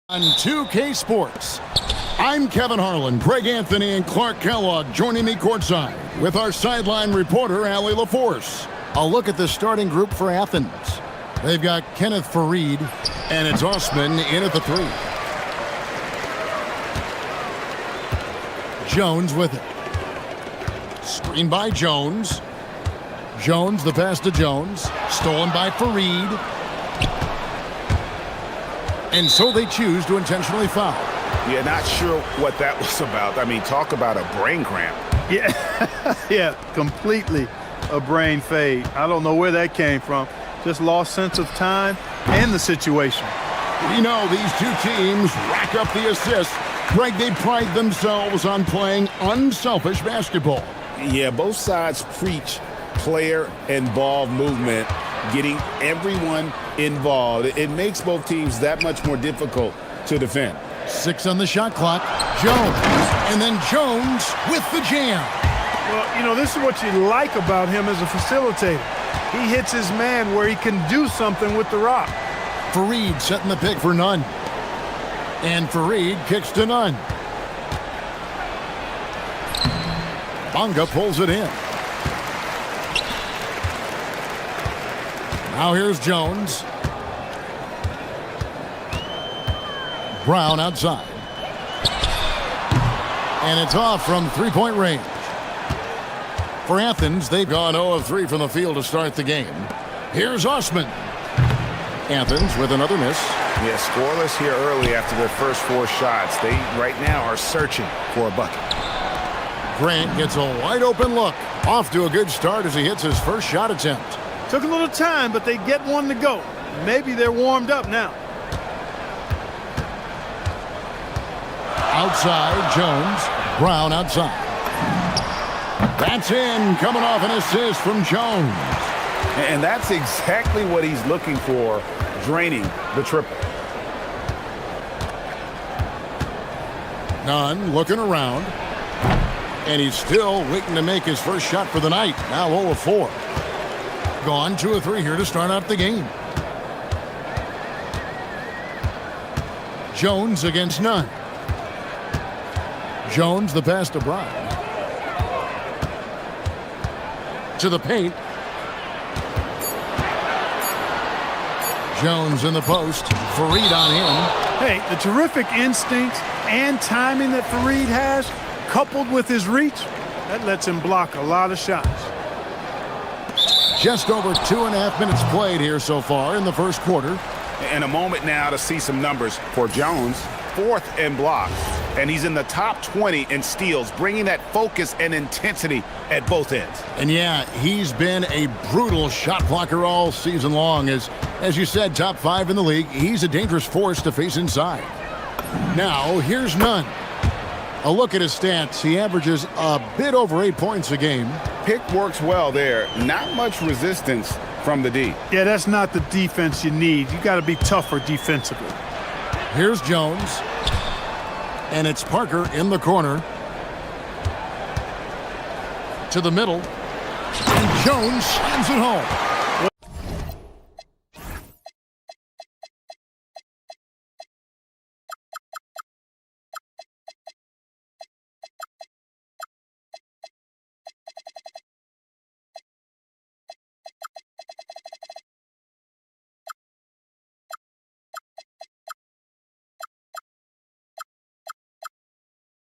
On 2K Sports, I'm Kevin Harlan, Greg Anthony, and Clark Kellogg joining me courtside with our sideline reporter, Allie LaForce. A look at the starting group for Athens. They've got Kenneth Farid, and it's Osman in at the three. Jones with it. Screen by Jones. Jones, the pass to Jones. Stolen by Farid. And so they choose to intentionally foul. Yeah, not sure what that was about. I mean, talk about a brain cramp. Yeah, completely a brain fade. I don't know where that came from. Just lost sense of time and the situation. We know these two teams rack up the assists. Greg, they pride themselves on playing unselfish basketball. Yeah, both sides preach player and ball movement, getting everyone involved. It makes both teams that much more difficult to defend. 6 on the shot clock. Jones. And then Jones with the jam. Well, you know, this is what you like about him as a facilitator. He hits his man where he can do something with the rock. Farid setting the pick for Nunn. And Farid kicks to Nunn. Bonga pulls it in. Now here's Jones. Brown outside. And it's off from three-point range. For Athens, they've gone 0 of 3 from the field to start the game. Here's Osman. Athens with another miss. Yeah, scoreless here early after their first 4 shots. They, right now, are searching for a bucket. Grant gets a wide-open look. Off to a good start as he hits his first shot attempt. Took a little time, but they get one to go. Maybe they're warmed up now. Outside, Jones. Brown outside. That's in, coming off an assist from Jones. And that's exactly what he's looking for, draining the triple. Nunn looking around. And he's still waiting to make his first shot for the night. Now 0 of 4. Gone 2 of 3 here to start out the game. Jones against Nunn. Jones, the pass to Brown. To the paint. Jones in the post. Farid on him. Hey, the terrific instincts and timing that Farid has, coupled with his reach, that lets him block a lot of shots. Just over 2.5 minutes played here so far in the first quarter. And a moment now to see some numbers for Jones. 4th in blocks. And he's in the top 20 in steals, bringing that focus and intensity at both ends. And yeah, he's been a brutal shot blocker all season long. As you said, top 5 in the league. He's a dangerous force to face inside. Now, here's Nunn. A look at his stats. He averages a bit over 8 points a game. Pick works well there. Not much resistance from the D. Yeah, that's not the defense you need. You got to be tougher defensively. Here's Jones. And it's Parker in the corner. To the middle. And Jones slams it home.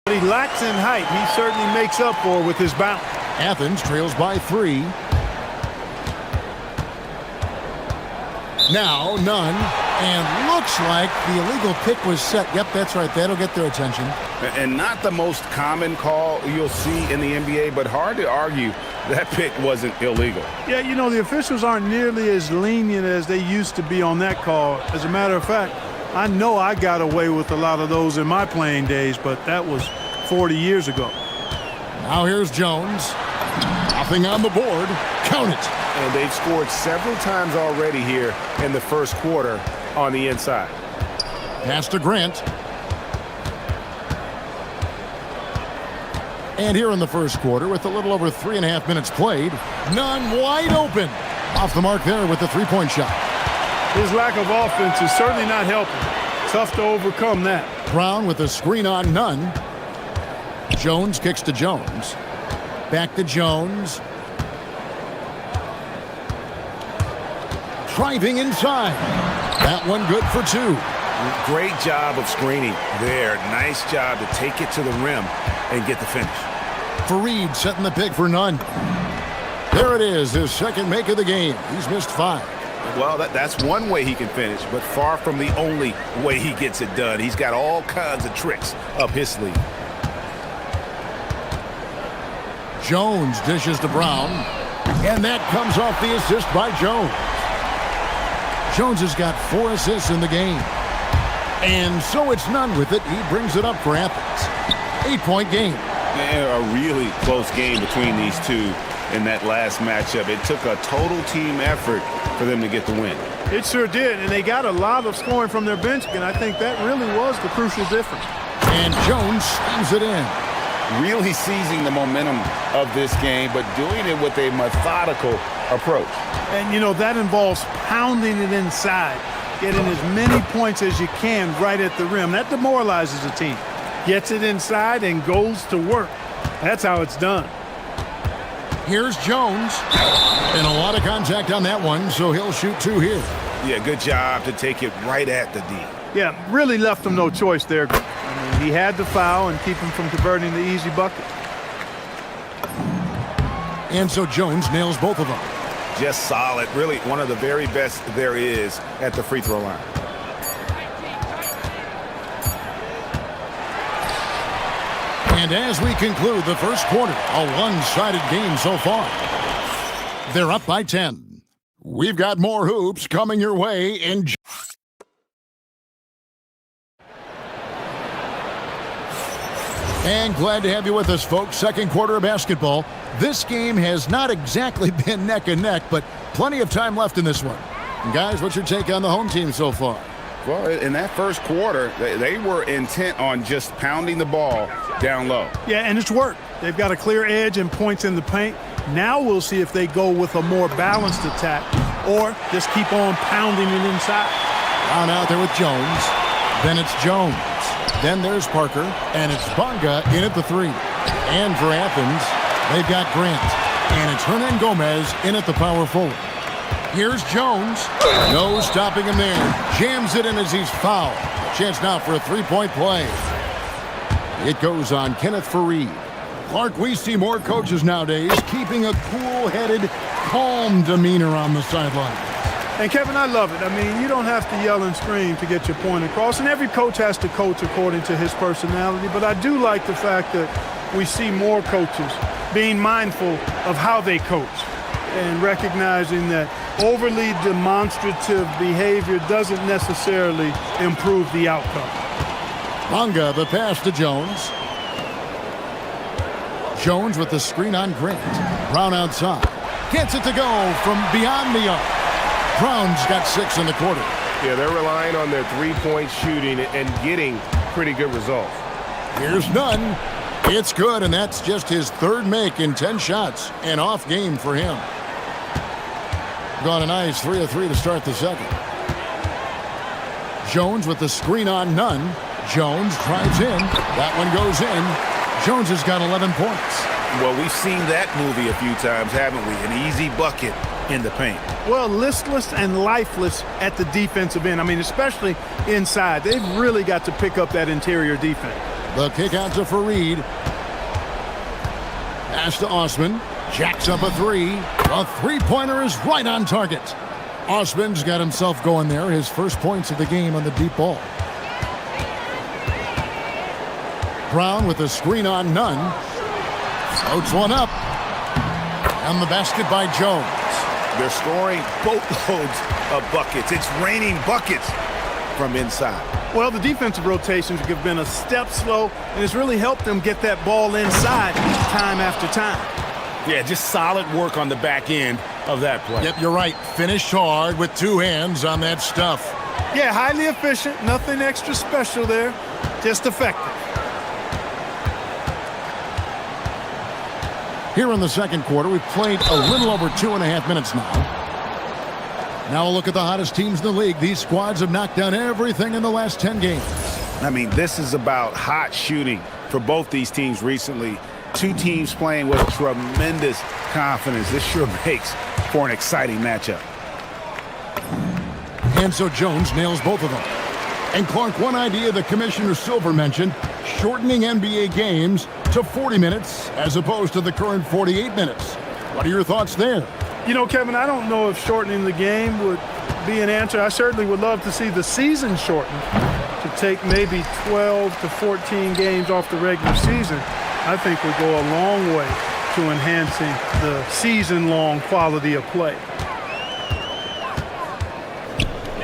What he lacks in height, he certainly makes up for with his bounce. Athens trails by 3. Now Nunn, and looks like the illegal pick was set. Yep, that's right. That'll get their attention. And not the most common call you'll see in the NBA, but hard to argue that pick wasn't illegal. Yeah, you know, the officials aren't nearly as lenient as they used to be on that call. As a matter of fact, I know I got away with a lot of those in my playing days, but that was 40 years ago. Now here's Jones. Nothing on the board. Count it. And they've scored several times already here in the first quarter on the inside. Pass to Grant. And here in the first quarter, with a little over 3.5 minutes played, Nunn wide open. Off the mark there with the three-point shot. His lack of offense is certainly not helping. Tough to overcome that. Brown with a screen on none. Jones kicks to Jones. Back to Jones. Driving inside. That one good for two. Great job of screening there. Nice job to take it to the rim and get the finish. Fareed setting the pick for none. There it is, his second make of the game. He's missed 5. Well, that's one way he can finish, but far from the only way he gets it done. He's got all kinds of tricks up his sleeve. Jones dishes to Brown, and that comes off the assist by Jones. Jones has got 4 assists in the game. And so it's none with it. He brings it up for Athens. 8-point game. A really close game between these two in that last matchup. It took a total team effort for them to get the win. It sure did, and they got a lot of scoring from their bench, and I think that really was the crucial difference. And Jones slams it in. Really seizing the momentum of this game, but doing it with a methodical approach. And, you know, that involves pounding it inside, getting as many points as you can right at the rim. That demoralizes a team. Gets it inside and goes to work. That's how it's done. Here's Jones. And a lot of contact on that one, so he'll shoot 2 here. Yeah, good job to take it right at the D. Yeah, really left him no choice there. I mean, he had to foul and keep him from converting the easy bucket. And so Jones nails both of them. Just solid. Really one of the very best there is at the free throw line. And as we conclude the first quarter, a one-sided game so far. They're up by 10. We've got more hoops coming your way in... And glad to have you with us, folks. Second quarter of basketball. This game has not exactly been neck and neck, but plenty of time left in this one. And guys, what's your take on the home team so far? Well, in that first quarter, they were intent on just pounding the ball down low. Yeah, and it's worked. They've got a clear edge and points in the paint. Now we'll see if they go with a more balanced attack or just keep on pounding it inside. On out there with Jones. Then it's Jones. Then there's Parker, and it's Bonga in at the 3. And for Athens, they've got Grant, and it's Hernan Gomez in at the power forward. Here's Jones. No stopping him there. Jams it in as he's fouled. Chance now for a 3-point play. It goes on Kenneth Fareed. Clark, we see more coaches nowadays keeping a cool-headed, calm demeanor on the sideline. And, Kevin, I love it. I mean, you don't have to yell and scream to get your point across, and every coach has to coach according to his personality, but I do like the fact that we see more coaches being mindful of how they coach and recognizing that overly demonstrative behavior doesn't necessarily improve the outcome. Bonga, the pass to Jones. Jones with the screen on Grant. Brown outside. Gets it to go from beyond the arc. Brown's got 6 in the quarter. Yeah, they're relying on their three-point shooting and getting pretty good results. Here's none. It's good, and that's just his 3rd make in 10 shots. An off game for him. Got a nice 3 of 3 to start the second. Jones with the screen on none. Jones drives in. That one goes in. Jones has got 11 points. Well, we've seen that movie a few times, haven't we? An easy bucket in the paint. Well, listless and lifeless at the defensive end. I mean, especially inside. They've really got to pick up that interior defense. The kick out to Fareed. Pass to Osman. Jacks up a 3. A 3-pointer is right on target. Osman's got himself going there. His first points of the game on the deep ball. Brown with a screen on none. Floats one up. And the basket by Jones. They're scoring boatloads of buckets. It's raining buckets from inside. Well, the defensive rotations have been a step slow, and it's really helped them get that ball inside time after time. Yeah, just solid work on the back end of that play. Yep, you're right. Finished hard with 2 hands on that stuff. Yeah, highly efficient. Nothing extra special there. Just effective. Here in the second quarter, we've played a little over 2.5 minutes now. Now a look at the hottest teams in the league. These squads have knocked down everything in the last 10 games. I mean, this is about hot shooting for both these teams recently. Two teams playing with tremendous confidence. This sure makes for an exciting matchup. And so Jones nails both of them. And Clark, one idea that Commissioner Silver mentioned, shortening NBA games to 40 minutes as opposed to the current 48 minutes. What are your thoughts there? You know, Kevin, I don't know if shortening the game would be an answer. I certainly would love to see the season shortened to take maybe 12 to 14 games off the regular season. I think would go a long way to enhancing the season-long quality of play.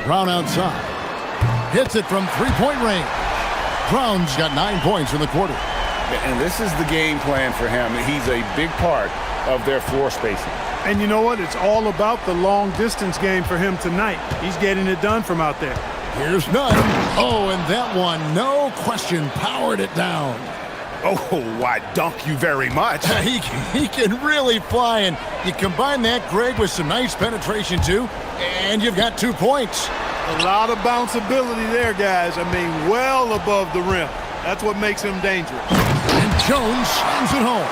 Brown outside. Hits it from three-point range. Brown's got 9 points in the quarter. And this is the game plan for him. He's a big part of their floor spacing. And you know what? It's all about the long-distance game for him tonight. He's getting it done from out there. Here's none. Oh, and that one, no question, powered it down. Oh, why, dunk you very much. He can really fly, and you combine that, Greg, with some nice penetration, too, and you've got 2 points. A lot of bounceability there, guys. I mean, well above the rim. That's what makes him dangerous. And Jones slams it home.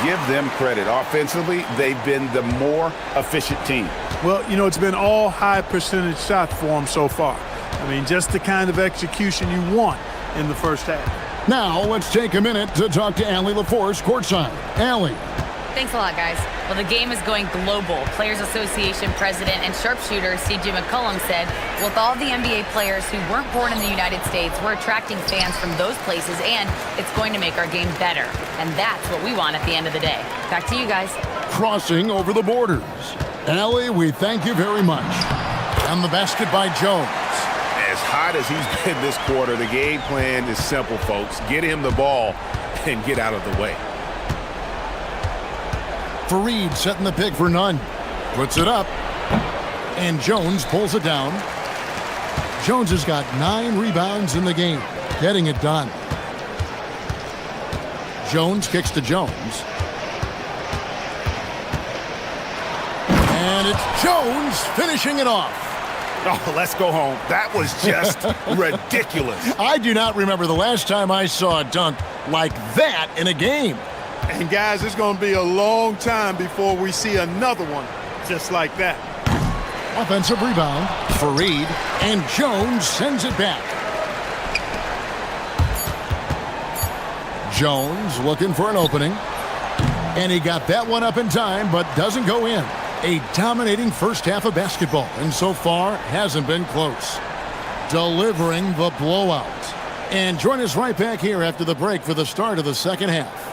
Give them credit. Offensively, they've been the more efficient team. Well, you know, it's been all high percentage shots for them so far. I mean, just the kind of execution you want in the first half. Now, let's take a minute to talk to Allie LaForce courtside. Allie. Thanks a lot, guys. Well, the game is going global. Players Association president and sharpshooter C.J. McCollum said, with all the NBA players who weren't born in the United States, we're attracting fans from those places, and it's going to make our game better. And that's what we want at the end of the day. Back to you guys. Crossing over the borders. Allie, we thank you very much. And the basket by Jones. As hot as he's been this quarter, the game plan is simple, folks. Get him the ball and get out of the way. Fareed setting the pick for none. Puts it up. And Jones pulls it down. Jones has got 9 rebounds in the game. Getting it done. Jones kicks to Jones. And it's Jones finishing it off. Oh, let's go home. That was just ridiculous. I do not remember the last time I saw a dunk like that in a game. And guys, it's going to be a long time before we see another one just like that. Offensive rebound. Fareed. And Jones sends it back. Jones looking for an opening. And he got that one up in time, but doesn't go in. A dominating first half of basketball, and so far hasn't been close. Delivering the blowout. And join us right back here after the break for the start of the second half.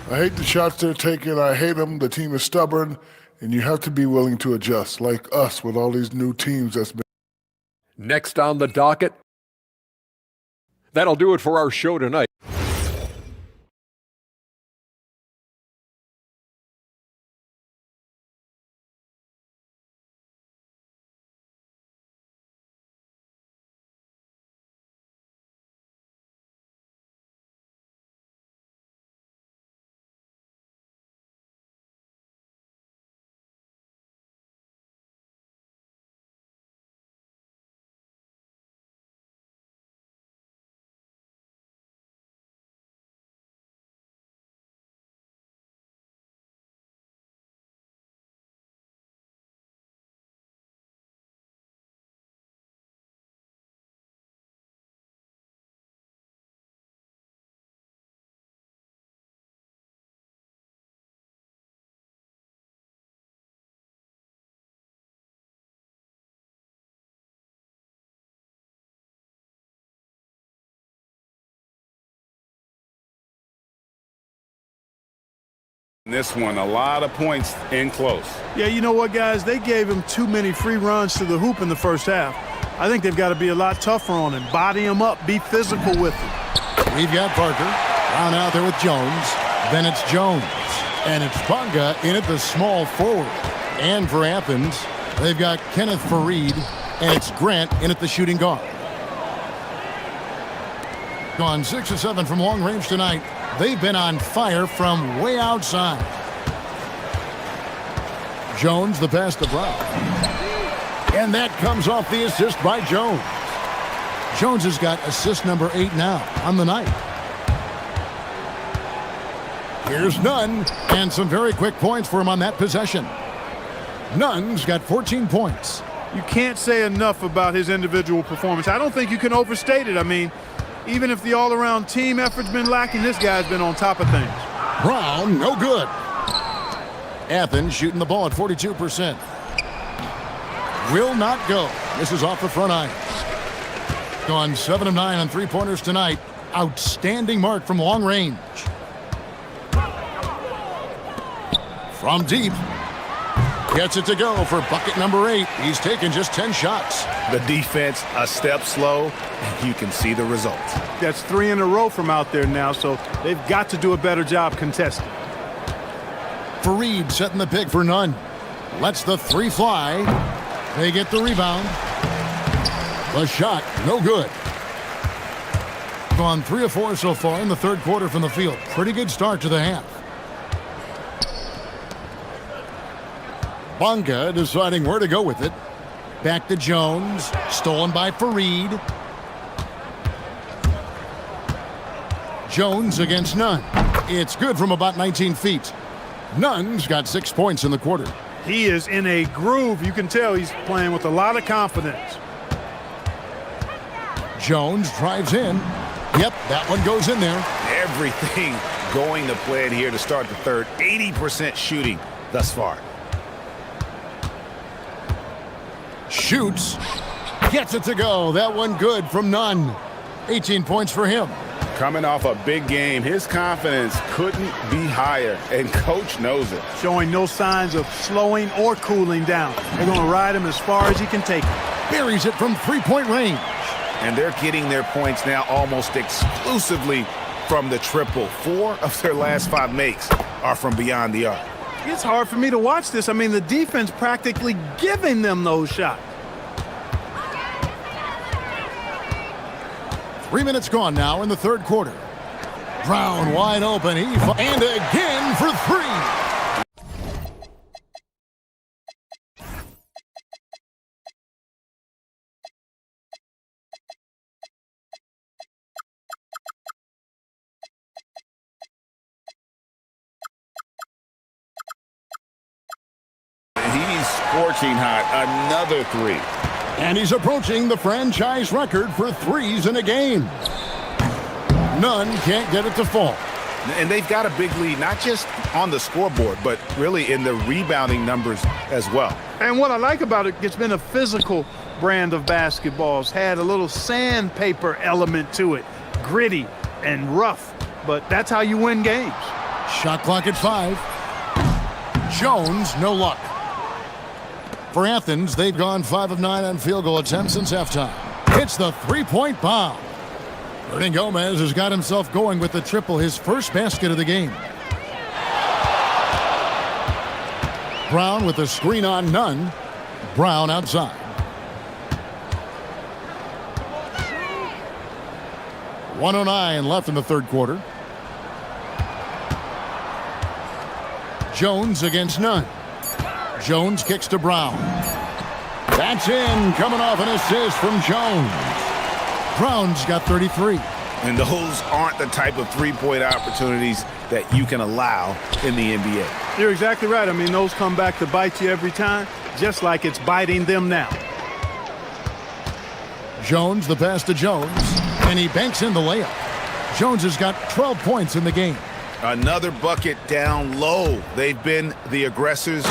I hate the shots they're taking. I hate them. The team is stubborn, and you have to be willing to adjust, like us with all these new teams that's been. Next on the docket. That'll do it for our show tonight. This one, a lot of points in close. Yeah, you know what, guys? They gave him too many free runs to the hoop in the first half. I think they've got to be a lot tougher on him. Body him up. Be physical with him. We've got Parker. Brown out there with Jones. Then it's Jones. And it's Bunga in at the small forward. And for Athens, they've got Kenneth Fareed. And it's Grant in at the shooting guard. Gone 6 of 7 from long range tonight. They've been on fire from way outside. Jones, the pass to Brown. And that comes off the assist by Jones. Jones has got assist number 8 now on the night. Here's Nunn, and some very quick points for him on that possession. Nunn's got 14 points. You can't say enough about his individual performance. I don't think you can overstate it. I mean, even if the all-around team effort's been lacking, this guy's been on top of things. Brown, no good. Athens shooting the ball at 42%. Will not go. This is off the front iron. Gone 7 of 9 on three-pointers tonight. Outstanding mark from long range. From deep. Gets it to go for bucket number 8. He's taken just 10 shots. The defense a step slow, and you can see the results. That's 3 in a row from out there now, so they've got to do a better job contesting. Fareed setting the pick for Nunn. Lets the 3 fly. They get the rebound. The shot, no good. Gone 3 of 4 so far in the third quarter from the field. Pretty good start to the half. Bonga deciding where to go with it. Back to Jones. Stolen by Fareed. Jones against Nunn. It's good from about 19 feet. Nunn's got 6 points in the quarter. He is in a groove. You can tell he's playing with a lot of confidence. Jones drives in. Yep, that one goes in there. Everything going to plan here to start the third. 80% shooting thus far. Shoots. Gets it to go. That one good from Nunn. 18 points for him. Coming off a big game, his confidence couldn't be higher, and coach knows it. Showing no signs of slowing or cooling down. They're going to ride him as far as he can take it. Buries it from three-point range. And they're getting their points now almost exclusively from the triple. 4 of their last 5 makes are from beyond the arc. It's hard for me to watch this. I mean, the defense practically giving them those shots. 3 minutes gone now in the third quarter. Brown wide open. And again for 3. He's scorching hot. Another 3. And he's approaching the franchise record for threes in a game. Nunn can't get it to fall. And they've got a big lead, not just on the scoreboard, but really in the rebounding numbers as well. And what I like about it, it's been a physical brand of basketball. It's had a little sandpaper element to it. Gritty and rough, but that's how you win games. Shot clock at 5. Jones, no luck. For Athens, they've gone 5 of 9 on field goal attempts since halftime. Hits the three-point bomb. Ernie Gomez has got himself going with the triple, his first basket of the game. Brown with the screen on Nunn. Brown outside. .109 left in the third quarter. Jones against Nunn. Jones kicks to Brown. That's in, coming off an assist from Jones. Brown's got 33. And those aren't the type of three-point opportunities that you can allow in the NBA. You're exactly right. I mean, those come back to bite you every time, just like it's biting them now. Jones, the pass to Jones, and he banks in the layup. Jones has got 12 points in the game. Another bucket down low. They've been the aggressors,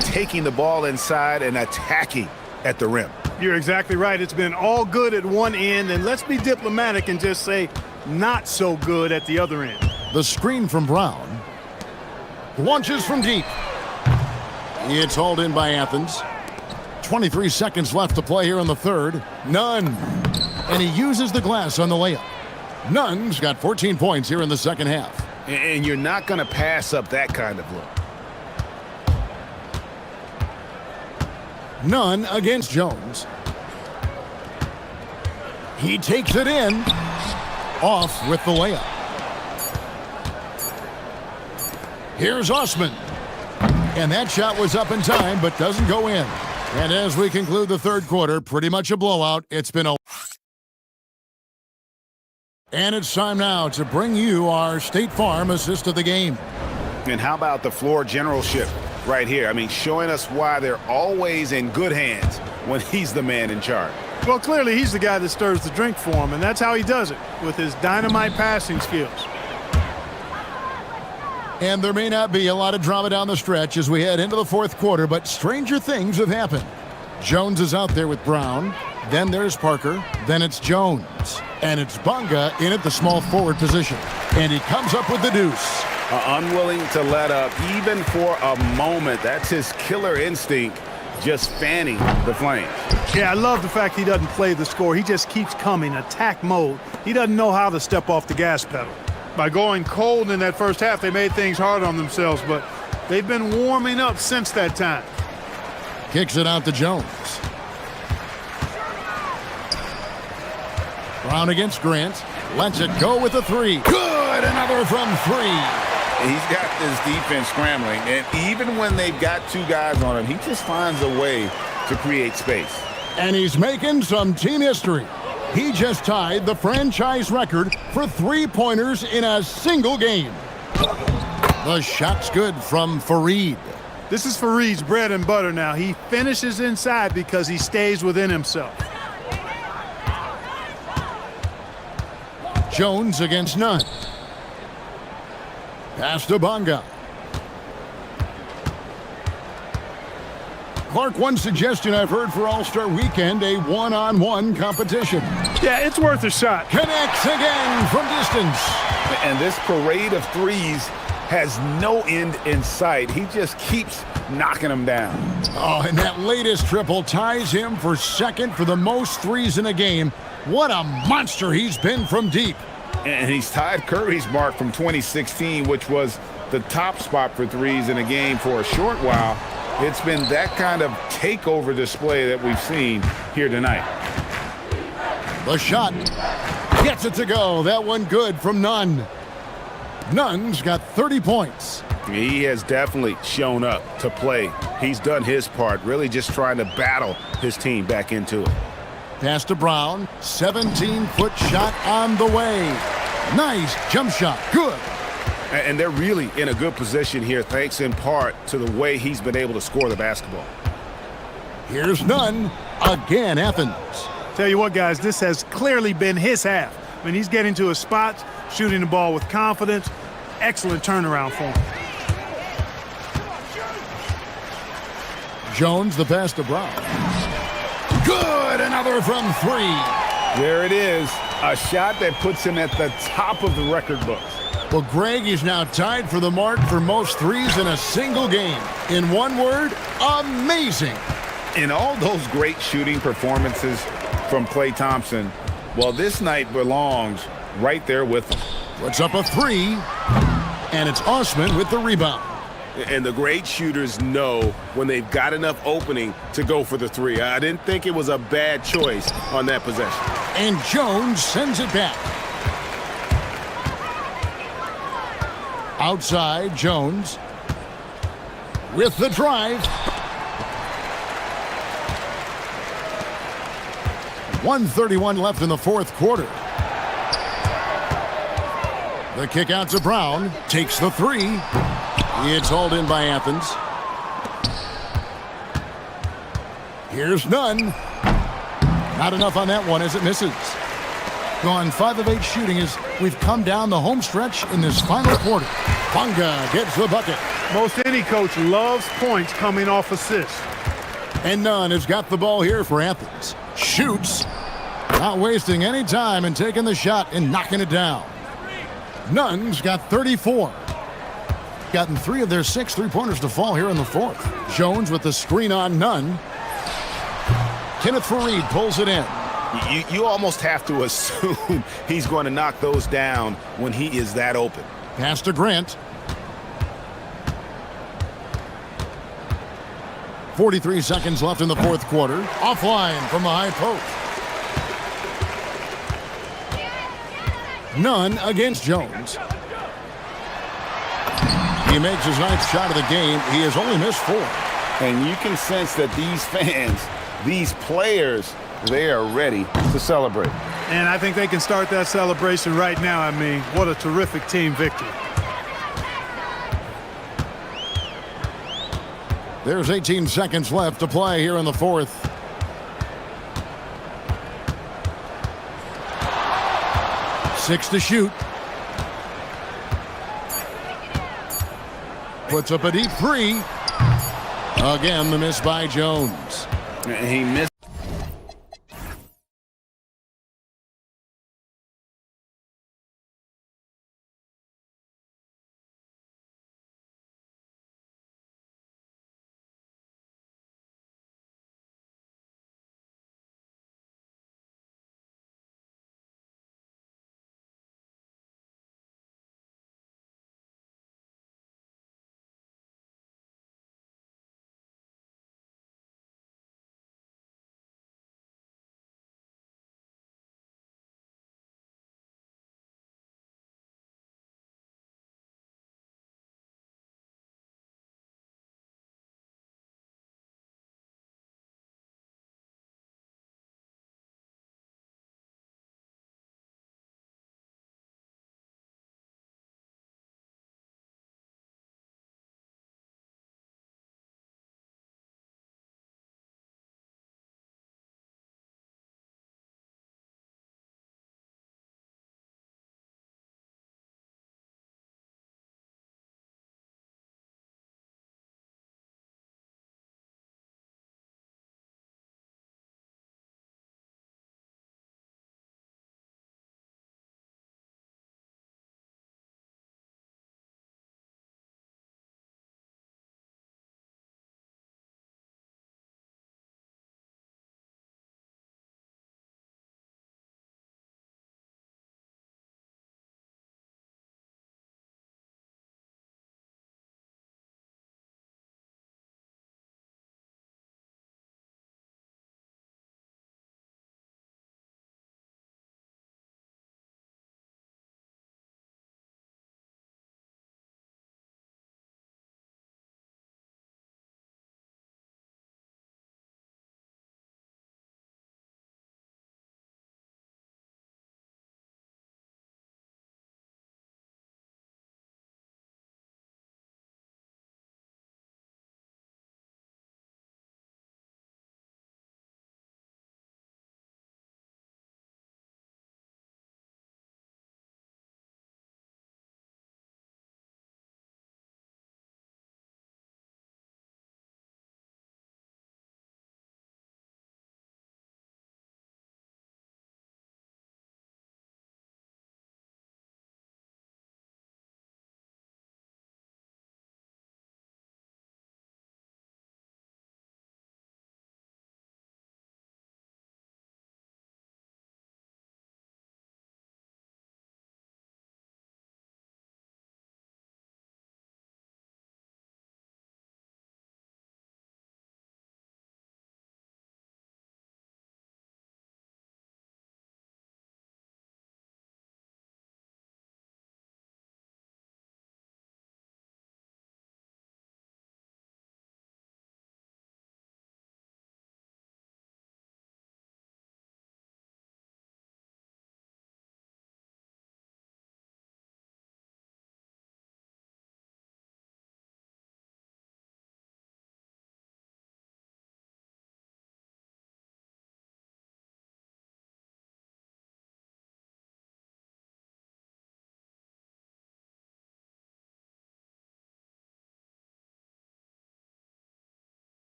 taking the ball inside and attacking at the rim. You're exactly right. It's been all good at one end, and let's be diplomatic and just say not so good at the other end. The screen from Brown. Launches from deep. It's hauled in by Athens. 23 seconds left to play here in the third. Nunn. And he uses the glass on the layup. Nunn's got 14 points here in the second half. And you're not going to pass up that kind of look. Nunn against Jones. He takes it in. off with the layup. Here's Osman. And that shot was up in time, but doesn't go in. And as we conclude the third quarter, pretty much a blowout. It's been a... And it's time now to bring you our State Farm assist of the game. And how about the floor generalship right here? I mean, showing us why they're always in good hands when he's the man in charge. Well, clearly he's the guy that stirs the drink for him, and that's how he does it, with his dynamite passing skills. And there may not be a lot of drama down the stretch as we head into the fourth quarter, but stranger things have happened. Jones is out there with Brown. Then there's Parker. Then it's Jones. And it's Bunga in at the small forward position. And he comes up with the deuce. Unwilling to let up even for a moment. That's his killer instinct, just fanning the flames. Yeah, I love the fact he doesn't play the score. He just keeps coming, attack mode. He doesn't know how to step off the gas pedal. By going cold in that first half, they made things hard on themselves, but they've been warming up since that time. Kicks it out to Jones. Brown against Grant. Lets it go with a three. Good! Another from three. He's got this defense scrambling, and even when they've got two guys on him, he just finds a way to create space. And he's making some team history. He just tied the franchise record for three-pointers in a single game. The shot's good from Fareed. This is Fareed's bread and butter now. He finishes inside because he stays within himself. Jones against Nunn. Pass to Bunga. Clark, one suggestion I've heard for All-Star Weekend, a one-on-one competition. Yeah, it's worth a shot. Connects again from distance. And this parade of threes has no end in sight. He just keeps knocking them down. Oh, and that latest triple ties him for second for the most threes in a game. What a monster he's been from deep. And he's tied Curry's mark from 2016, which was the top spot for threes in a game for a short while. It's been that kind of takeover display that we've seen here tonight. The shot gets it to go. That one good from Nunn. Nunn's got 30 points. He has definitely shown up to play. He's done his part, really just trying to battle his team back into it. Pass to Brown. 17-foot shot on the way. Nice jump shot. Good. And they're really in a good position here, thanks in part to the way he's been able to score the basketball. Here's Nunn. Again, Athens. Tell you what, guys, this has clearly been his half. I mean, he's getting to his spots, shooting the ball with confidence. Excellent turnaround for him. Jones, the pass to Brown. Good! Another from three. There it is. A shot that puts him at the top of the record books. Well, Greg is now tied for the mark for most threes in a single game. In one word, amazing. In all those great shooting performances from Klay Thompson, well, this night belongs right there with him. Puts up a three, and it's Osman with the rebound. And the great shooters know when they've got enough opening to go for the three. I didn't think it was a bad choice on that possession. And Jones sends it back. Outside, Jones with the drive. 1:31 left in the fourth quarter. The kick out to Brown. Takes the three. It's hauled in by Athens. Here's Nunn. Not enough on that one as it misses. Gone 5 of 8 shooting as we've come down the home stretch in this final quarter. Bunga gets the bucket. Most any coach loves points coming off assists. And Nunn has got the ball here for Athens. Shoots. Not wasting any time and taking the shot and knocking it down. Nunn's got 34. Gotten 3 of their 6 three-pointers to fall here in the fourth. Jones with the screen on Nunn. Kenneth Fareed pulls it in. You almost have to assume he's going to knock those down when he is that open. Pass to Grant. 43 seconds left in the fourth quarter. Offline from the high post. None against Jones. He makes his ninth shot of the game. He has only missed 4. And you can sense that these fans, these players, they are ready to celebrate. And I think they can start that celebration right now. I mean, what a terrific team victory. There's 18 seconds left to play here in the fourth. Six to shoot. Puts up a deep 3. Again, the miss by Jones. He missed.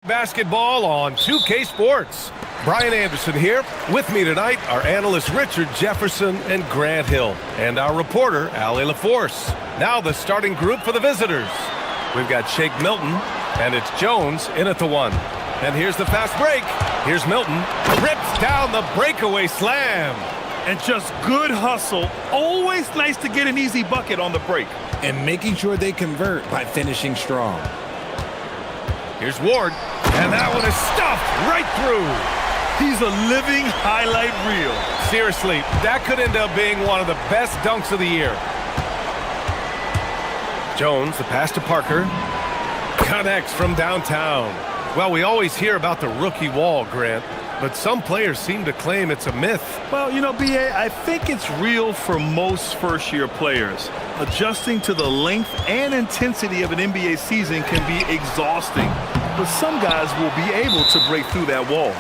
Basketball on 2K Sports. Brian Anderson here. With me tonight are analysts Richard Jefferson and Grant Hill, and our reporter, Allie LaForce. Now the starting group for the visitors. We've got Shake Milton, and it's Jones in at the one. And here's the fast break. Here's Milton. Rips down the breakaway slam. And just good hustle. Always nice to get an easy bucket on the break. And making sure they convert by finishing strong. Here's Ward, and that one is stuffed right through. He's a living highlight reel. Seriously, that could end up being one of the best dunks of the year. Jones, the pass to Parker. Connects from downtown. Well, we always hear about the rookie wall, Grant, but some players seem to claim it's a myth. Well, you know, B.A., I think it's real for most first-year players. Adjusting to the length and intensity of an NBA season can be exhausting, but some guys will be able to break through that wall.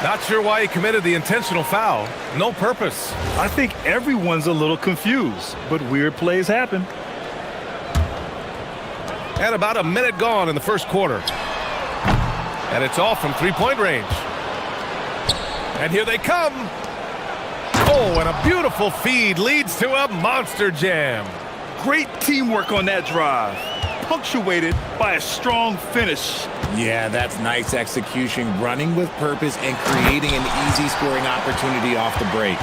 Not sure why he committed the intentional foul. No purpose. I think everyone's a little confused, but weird plays happen. And about a minute gone in the first quarter. And it's off from three-point range. And here they come. Oh, and a beautiful feed leads to a monster jam. Great teamwork on that drive, punctuated by a strong finish. Yeah, that's nice execution, running with purpose and creating an easy scoring opportunity off the break.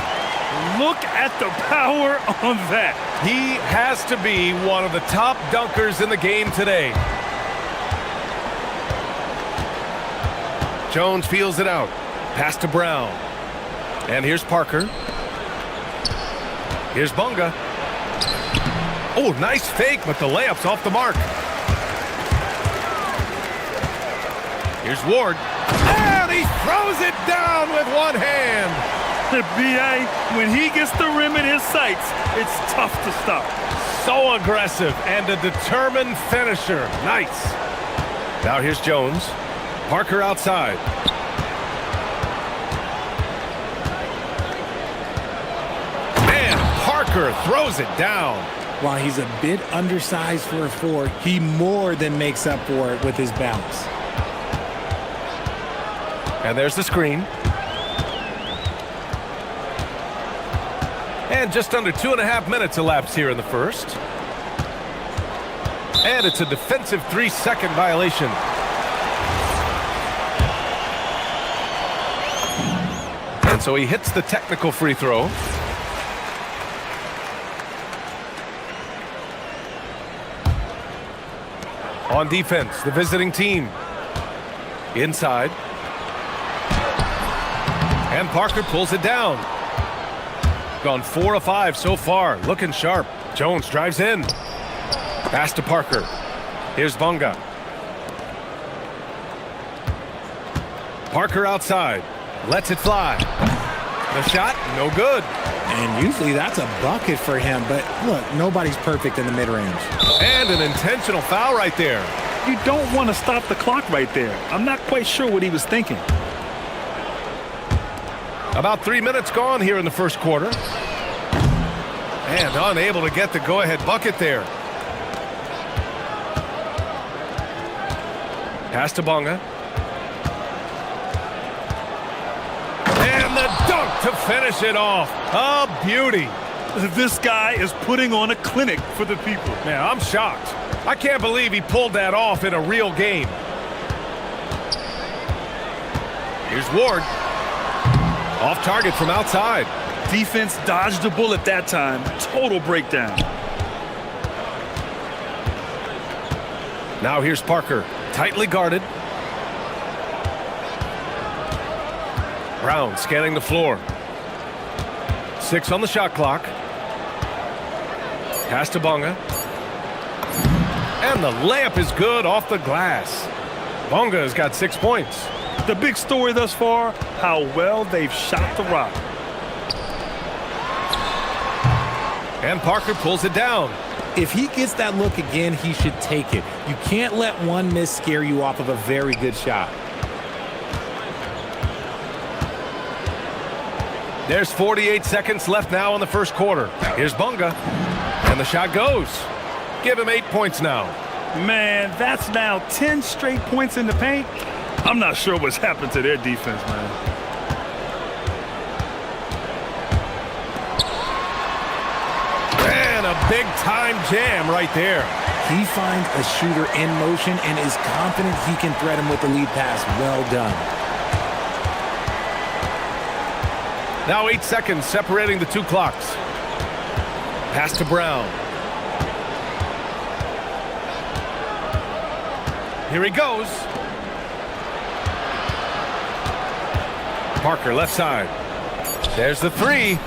Look at the power on that. He has to be one of the top dunkers in the game today. Jones feels it out. Pass to Brown. And here's Parker. Here's Bunga. Oh, nice fake, but the layup's off the mark. Here's Ward. And he throws it down with one hand. B.A., when he gets the rim in his sights, it's tough to stop. So aggressive and a determined finisher. Nice. Now here's Jones. Parker outside. And Parker throws it down. While he's a bit undersized for a forward, he more than makes up for it with his bounce. And there's the screen. And just under 2.5 minutes elapsed here in the first. And it's a defensive 3-second violation. And so he hits the technical free throw. On defense, the visiting team. Inside. And Parker pulls it down. Gone 4 of 5 so far, looking sharp. Jones drives in. Pass to Parker. Here's Bunga. Parker outside. Lets it fly. The shot, no good. And usually that's a bucket for him, but look, nobody's perfect in the mid-range. And an intentional foul right there. You don't want to stop the clock right there. I'm not quite sure what he was thinking. About 3 minutes gone here in the first quarter. And unable to get the go-ahead bucket there. Pass to Bunga. And the dunk to finish it off. A beauty. This guy is putting on a clinic for the people. Man, I'm shocked. I can't believe he pulled that off in a real game. Here's Ward. Off target from outside. Defense dodged a bullet that time. Total breakdown. Now here's Parker. Tightly guarded. Brown scanning the floor. 6 on the shot clock. Pass to Bunga. And the layup is good off the glass. Bunga has got 6 points. The big story thus far, how well they've shot the rock. And Parker pulls it down. If he gets that look again, he should take it. You can't let one miss scare you off of a very good shot. There's 48 seconds left now in the first quarter. Here's Bunga. And the shot goes. Give him 8 points now. Man, that's now 10 straight points in the paint. I'm not sure what's happened to their defense, man. And a big-time jam right there. He finds a shooter in motion and is confident he can thread him with the lead pass. Well done. Now 8 seconds separating the two clocks. Pass to Brown. Here he goes. Parker left side. There's the three,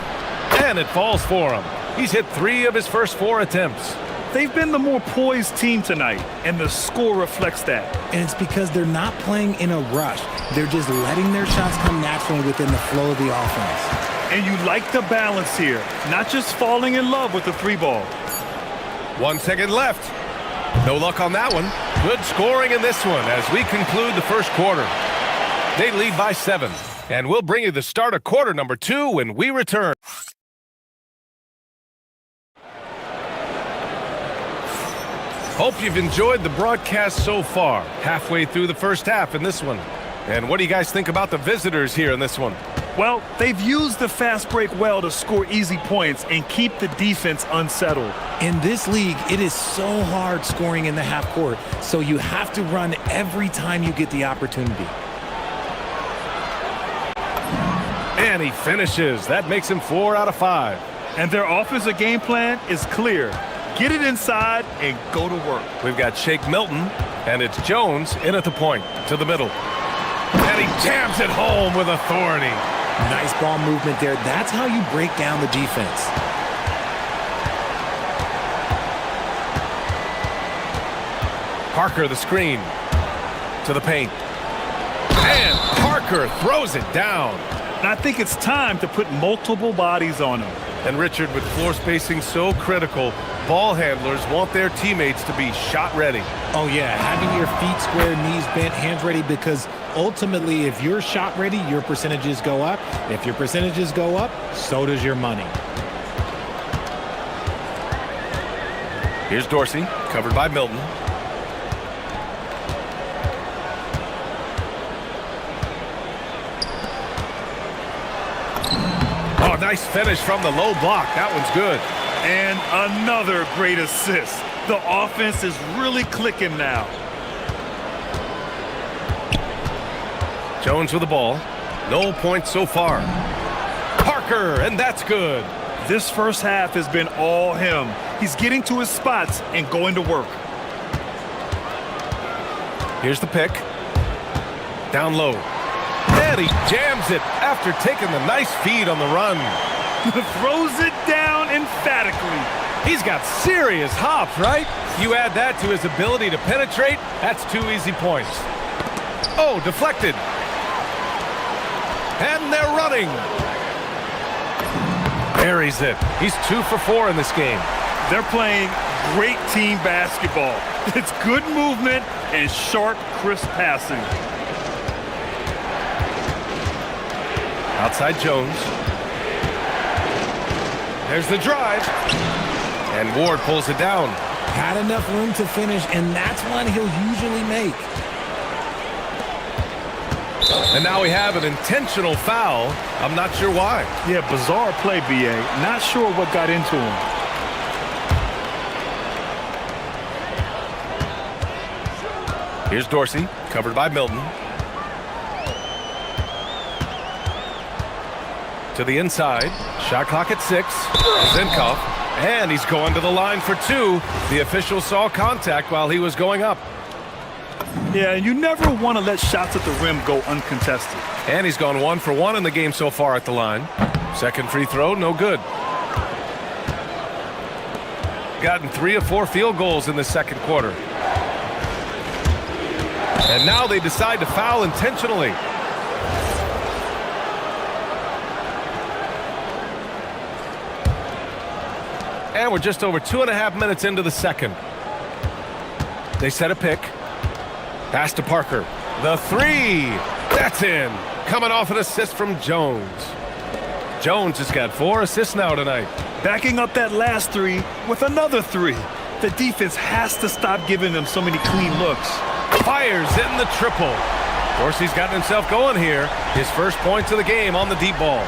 and it falls for him. He's hit 3 of his first 4 attempts. They've been the more poised team tonight, and the score reflects that. And it's because they're not playing in a rush. They're just letting their shots come naturally within the flow of the offense. And you like the balance here, not just falling in love with the 3-ball. 1 second left. No luck on that one. Good scoring in this one as we conclude the first quarter. They lead by 7. And we'll bring you the start of quarter number 2 when we return. Hope you've enjoyed the broadcast so far. Halfway through the first half in this one. And what do you guys think about the visitors here in this one? Well, they've used the fast break well to score easy points and keep the defense unsettled. In this league, it is so hard scoring in the half court, so you have to run every time you get the opportunity. And he finishes. That makes him 4 out of 5. And their offensive game plan is clear. Get it inside and go to work. We've got Shake Milton, and it's Jones in at the point to the middle. And he jams it home with authority. Nice ball movement there. That's how you break down the defense. Parker the screen to the paint. And Parker throws it down. And I think it's time to put multiple bodies on him. And Richard, with floor spacing so critical, ball handlers want their teammates to be shot ready. Oh yeah, having your feet square, knees bent, hands ready, because ultimately if you're shot ready, your percentages go up. If your percentages go up, so does your money. Here's Dorsey, covered by Milton. Oh, nice finish from the low block. That one's good. And another great assist. The offense is really clicking now. Jones with the ball. No points so far. Parker, and that's good. This first half has been all him. He's getting to his spots and going to work. Here's the pick. Down low. And he jams it after taking the nice feed on the run. Throws it down emphatically. He's got serious hops, right? You add that to his ability to penetrate, that's 2 easy points. Oh, deflected. And they're running. Buries it. He's 2 for 4 in this game. They're playing great team basketball. It's good movement and sharp, crisp passing. Outside Jones. There's the drive. And Ward pulls it down. Had enough room to finish, and that's one he'll usually make. And now we have an intentional foul. I'm not sure why. Yeah, bizarre play, B.A. Not sure what got into him. Here's Dorsey, covered by Milton. To the inside. Shot clock at 6. Zinkoff. And he's going to the line for 2. The official saw contact while he was going up. Yeah, and you never want to let shots at the rim go uncontested. And he's gone 1 for 1 in the game so far at the line. Second free throw, no good. Gotten 3 of 4 field goals in the second quarter. And now they decide to foul intentionally. And we're just over 2.5 minutes into the second. They set a pick. Pass to Parker. The 3. That's in. Coming off an assist from Jones. Jones has got 4 assists now tonight. Backing up that last 3 with another 3. The defense has to stop giving them so many clean looks. Fires in the triple. Dorsey's gotten himself going here. His first points of the game on the deep ball.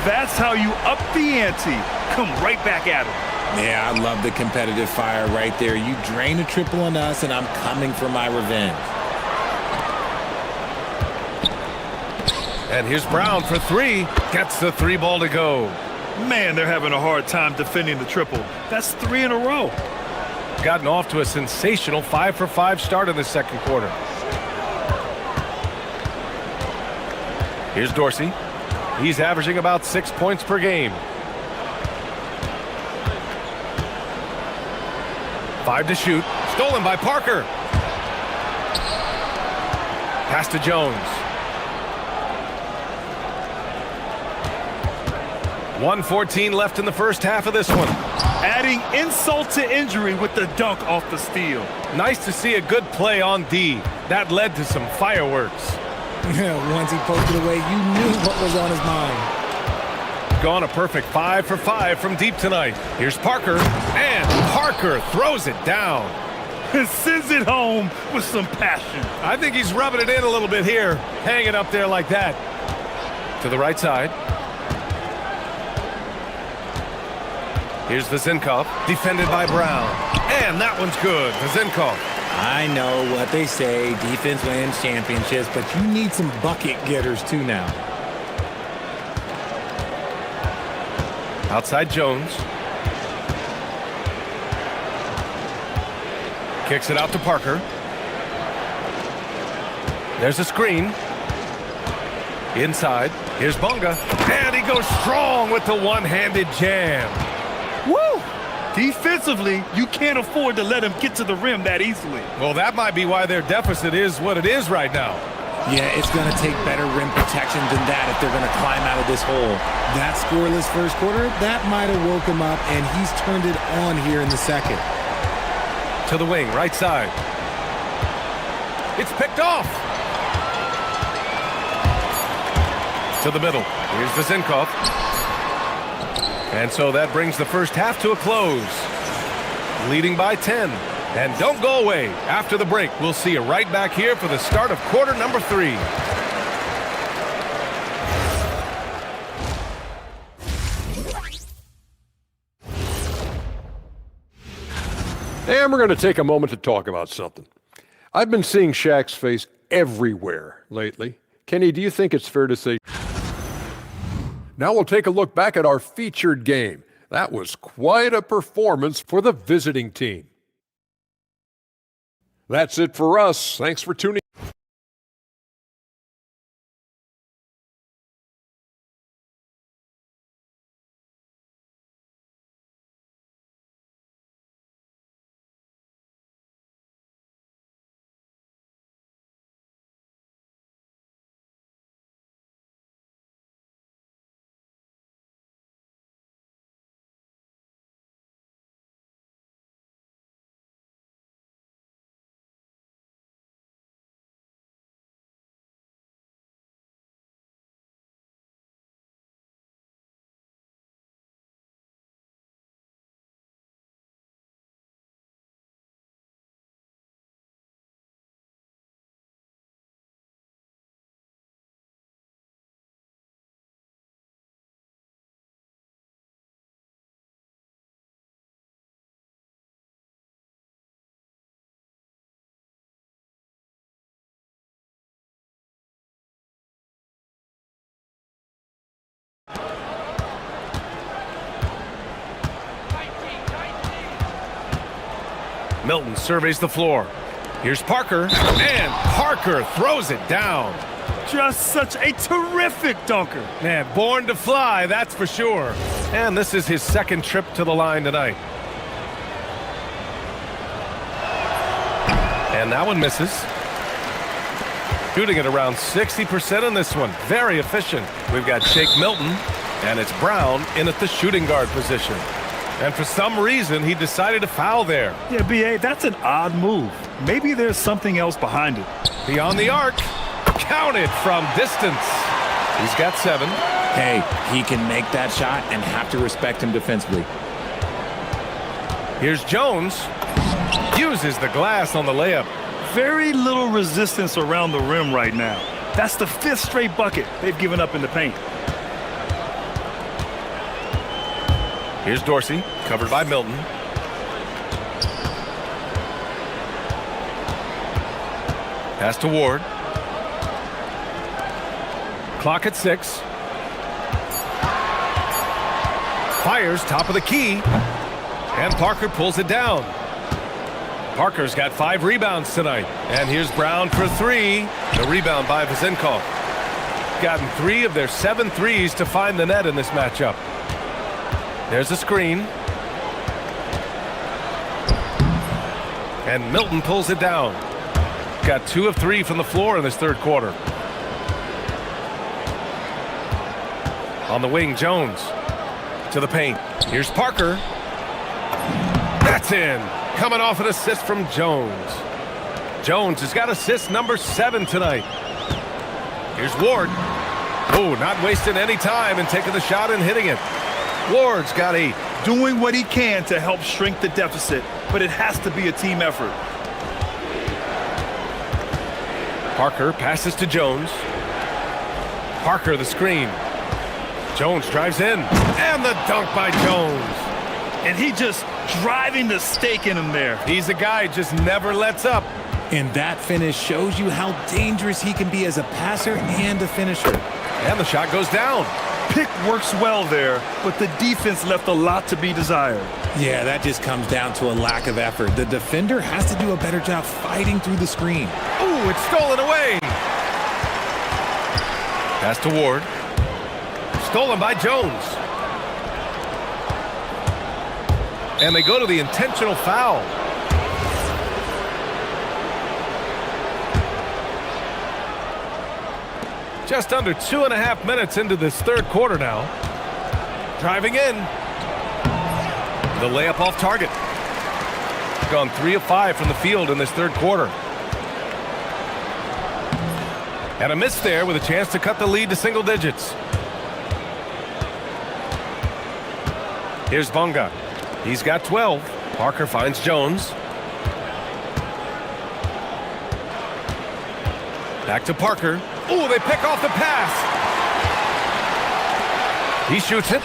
That's how you up the ante. Come right back at him. Yeah, I love the competitive fire right there. You drain a triple on us, and I'm coming for my revenge. And here's Brown for three. Gets the three ball to go. Man, they're having a hard time defending the triple. That's 3 in a row. Gotten off to a sensational 5-for-5 start in the second quarter. Here's Dorsey. He's averaging about 6 points per game. 5 to shoot. Stolen by Parker. Pass to Jones. 1:14 left in the first half of this one. Adding insult to injury with the dunk off the steal. Nice to see a good play on D. That led to some fireworks. Once he poked it away, you knew what was on his mind. Gone a perfect 5-for-5 from deep tonight. Here's Parker, and Parker throws it down. Sends it home with some passion. I think he's rubbing it in a little bit here, hanging up there like that. To the right side. Here's Vezenkov, defended by Brown. And that one's good. Vezenkov. I know what they say, defense wins championships, but you need some bucket getters too now. Outside Jones. Kicks it out to Parker. There's a screen. Inside. Here's Bunga. And he goes strong with the one-handed jam. Woo! Defensively, you can't afford to let him get to the rim that easily. Well, that might be why their deficit is what it is right now. Yeah, it's going to take better rim protection than that if they're going to climb out of this hole. That scoreless first quarter, that might have woke him up, and he's turned it on here in the second. To the wing, right side. It's picked off. To the middle. Here's Vezenkov. And so that brings the first half to a close. Leading by 10. And don't go away. After the break, we'll see you right back here for the start of quarter number 3. And we're going to take a moment to talk about something. I've been seeing Shaq's face everywhere lately. Kenny, do you think it's fair to say? Now we'll take a look back at our featured game. That was quite a performance for the visiting team. That's it for us. Thanks for tuning in. Milton surveys the floor. Here's Parker, and Parker throws it down. Just such a terrific dunker. Man, born to fly, that's for sure. And this is his second trip to the line tonight. And that one misses. Shooting at around 60% on this one. Very efficient. We've got Shake Milton, and it's Brown in at the shooting guard position. And for some reason, he decided to foul there. Yeah, B.A., that's an odd move. Maybe there's something else behind it. Beyond the arc. Counted from distance. He's got 7. Hey, he can make that shot and have to respect him defensively. Here's Jones. Uses the glass on the layup. Very little resistance around the rim right now. That's the 5th straight bucket they've given up in the paint. Here's Dorsey, covered by Milton. Pass to Ward. Clock at 6. Fires top of the key. And Parker pulls it down. Parker's got 5 rebounds tonight. And here's Brown for 3. The rebound by Vezenkov. Gotten 3 of their 7 threes to find the net in this matchup. There's a screen. And Milton pulls it down. Got 2 of 3 from the floor in this third quarter. On the wing, Jones. To the paint. Here's Parker. That's in. Coming off an assist from Jones. Jones has got assist number 7 tonight. Here's Ward. Oh, not wasting any time and taking the shot and hitting it. Ward's got 8. Doing what he can to help shrink the deficit, but it has to be a team effort. Parker passes to Jones. Parker the screen. Jones drives in. And the dunk by Jones. And he just driving the stake in him there. He's a guy just never lets up. And that finish shows you how dangerous he can be as a passer and a finisher. And the shot goes down. Pick works well there, but the defense left a lot to be desired. Yeah, that just comes down to a lack of effort. The defender has to do a better job fighting through the screen. Ooh, it's stolen away. Pass to Ward. Stolen by Jones. And they go to the intentional foul. Just under 2.5 minutes into this third quarter now. Driving in. The layup off target. Gone 3 of 5 from the field in this third quarter. And a miss there with a chance to cut the lead to single digits. Here's Bonga. He's got 12. Parker finds Jones. Back to Parker. Ooh, they pick off the pass. He shoots it.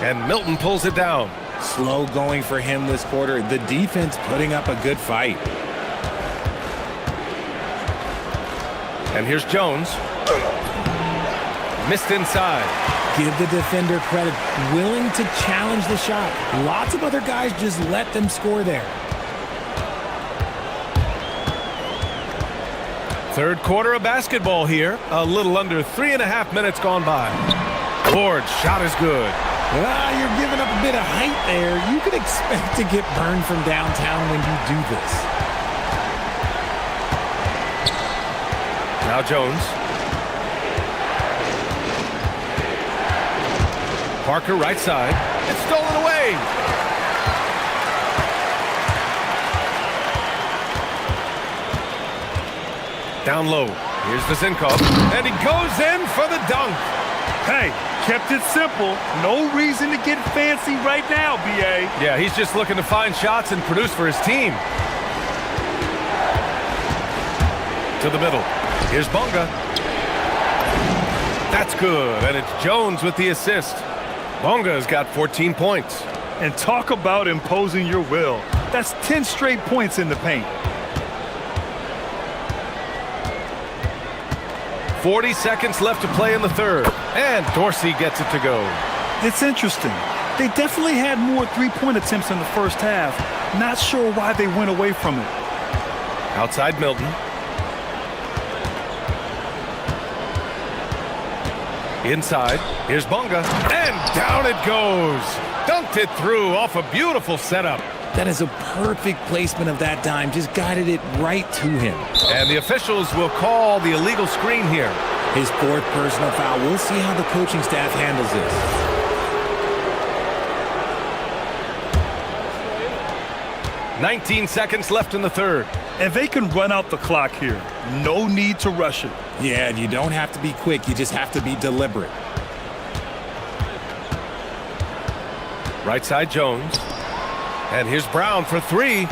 And Milton pulls it down. Slow going for him this quarter. The defense putting up a good fight. And here's Jones. Missed inside. Give the defender credit. Willing to challenge the shot. Lots of other guys just let them score there. Third quarter of basketball here. A little under 3.5 minutes gone by. Ward's shot is good. You're giving up a bit of height there. You could expect to get burned from downtown when you do this. Now Jones. Parker right side. It's stolen away. Down low. Here's Vezenkov. And he goes in for the dunk. Hey, kept it simple. No reason to get fancy right now, B.A. Yeah, he's just looking to find shots and produce for his team. To the middle. Here's Bonga. That's good. And it's Jones with the assist. Bonga's got 14 points. And talk about imposing your will. That's 10 straight points in the paint. 40 seconds left to play in the third. And Dorsey gets it to go. It's interesting. They definitely had more three-point attempts in the first half. Not sure why they went away from it. Outside Milton. Inside. Here's Bonga. And down it goes. Dunked it through off a beautiful setup. That is a perfect placement of that dime. Just guided it right to him. And the officials will call the illegal screen here. His 4th personal foul. We'll see how the coaching staff handles this. "19 seconds left in the third. And they can run out the clock here. No need to rush it. Yeah, you don't have to be quick. You just have to be deliberate. Right side Jones. And here's Brown for 3.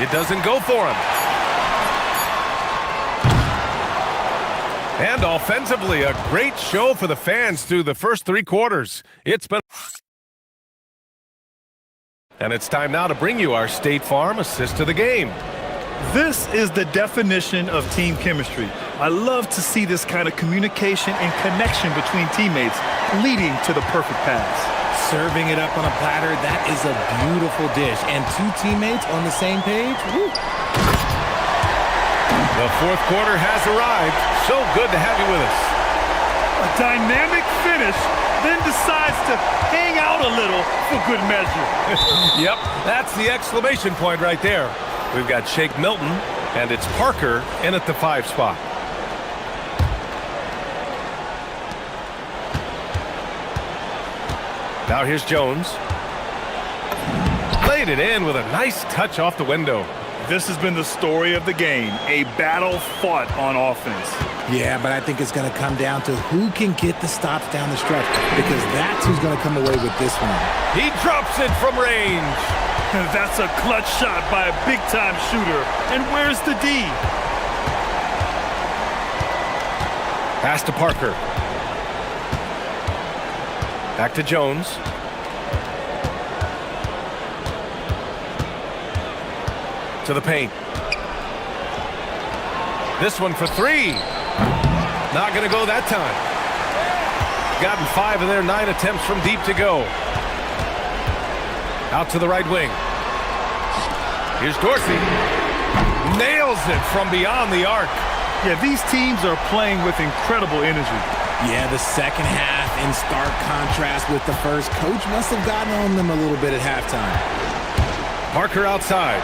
It doesn't go for him. And offensively, a great show for the fans through the first 3 quarters. It's been... And it's time now to bring you our State Farm assist of the game. This is the definition of team chemistry. I love to see this kind of communication and connection between teammates leading to the perfect pass. Serving it up on a platter, that is a beautiful dish. And 2 teammates on the same page. Woo. The fourth quarter has arrived. So good to have you with us. A dynamic finish, then decides to hang out a little for good measure. Yep, that's the exclamation point right there. We've got Shake Milton, and it's Parker in at the 5 spot. Now here's Jones. Laid it in with a nice touch off the window. This has been the story of the game, a battle fought on offense. Yeah, but I think it's going to come down to who can get the stops down the stretch, because that's who's going to come away with this one. He drops it from range. That's a clutch shot by a big-time shooter. And where's the D? Pass to Parker. Back to Jones. To the paint. This one for 3. Not going to go that time. Gotten 5 of their 9 attempts from deep to go. Out to the right wing. Here's Dorsey. Nails it from beyond the arc. Yeah, these teams are playing with incredible energy. Yeah, the second half in stark contrast with the first. Coach must have gotten on them a little bit at halftime. Parker outside.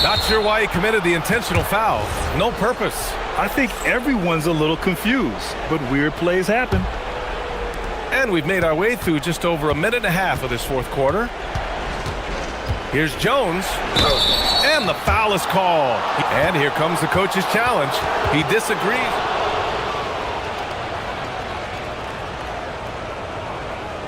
Not sure why he committed the intentional foul. No purpose. I think everyone's a little confused, but weird plays happen. And we've made our way through just over a minute and a half of this fourth quarter. Here's Jones. And the foul is called. And here comes the coach's challenge. He disagrees.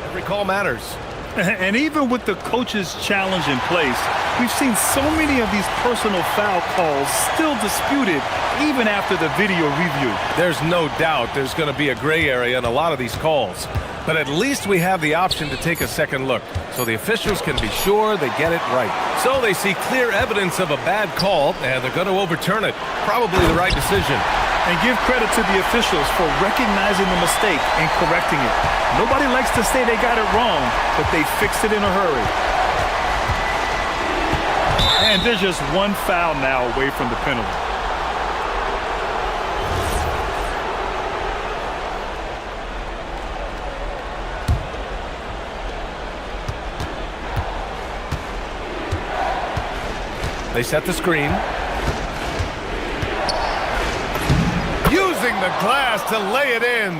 Every call matters. And even with the coach's challenge in place, we've seen so many of these personal foul calls still disputed even after the video review. There's no doubt there's going to be a gray area in a lot of these calls. But at least we have the option to take a second look, so the officials can be sure they get it right. So they see clear evidence of a bad call, and they're going to overturn it. Probably the right decision. And give credit to the officials for recognizing the mistake and correcting it. Nobody likes to say they got it wrong, but they fixed it in a hurry. And there's just one foul now away from the penalty. They set the screen. Using the glass to lay it in.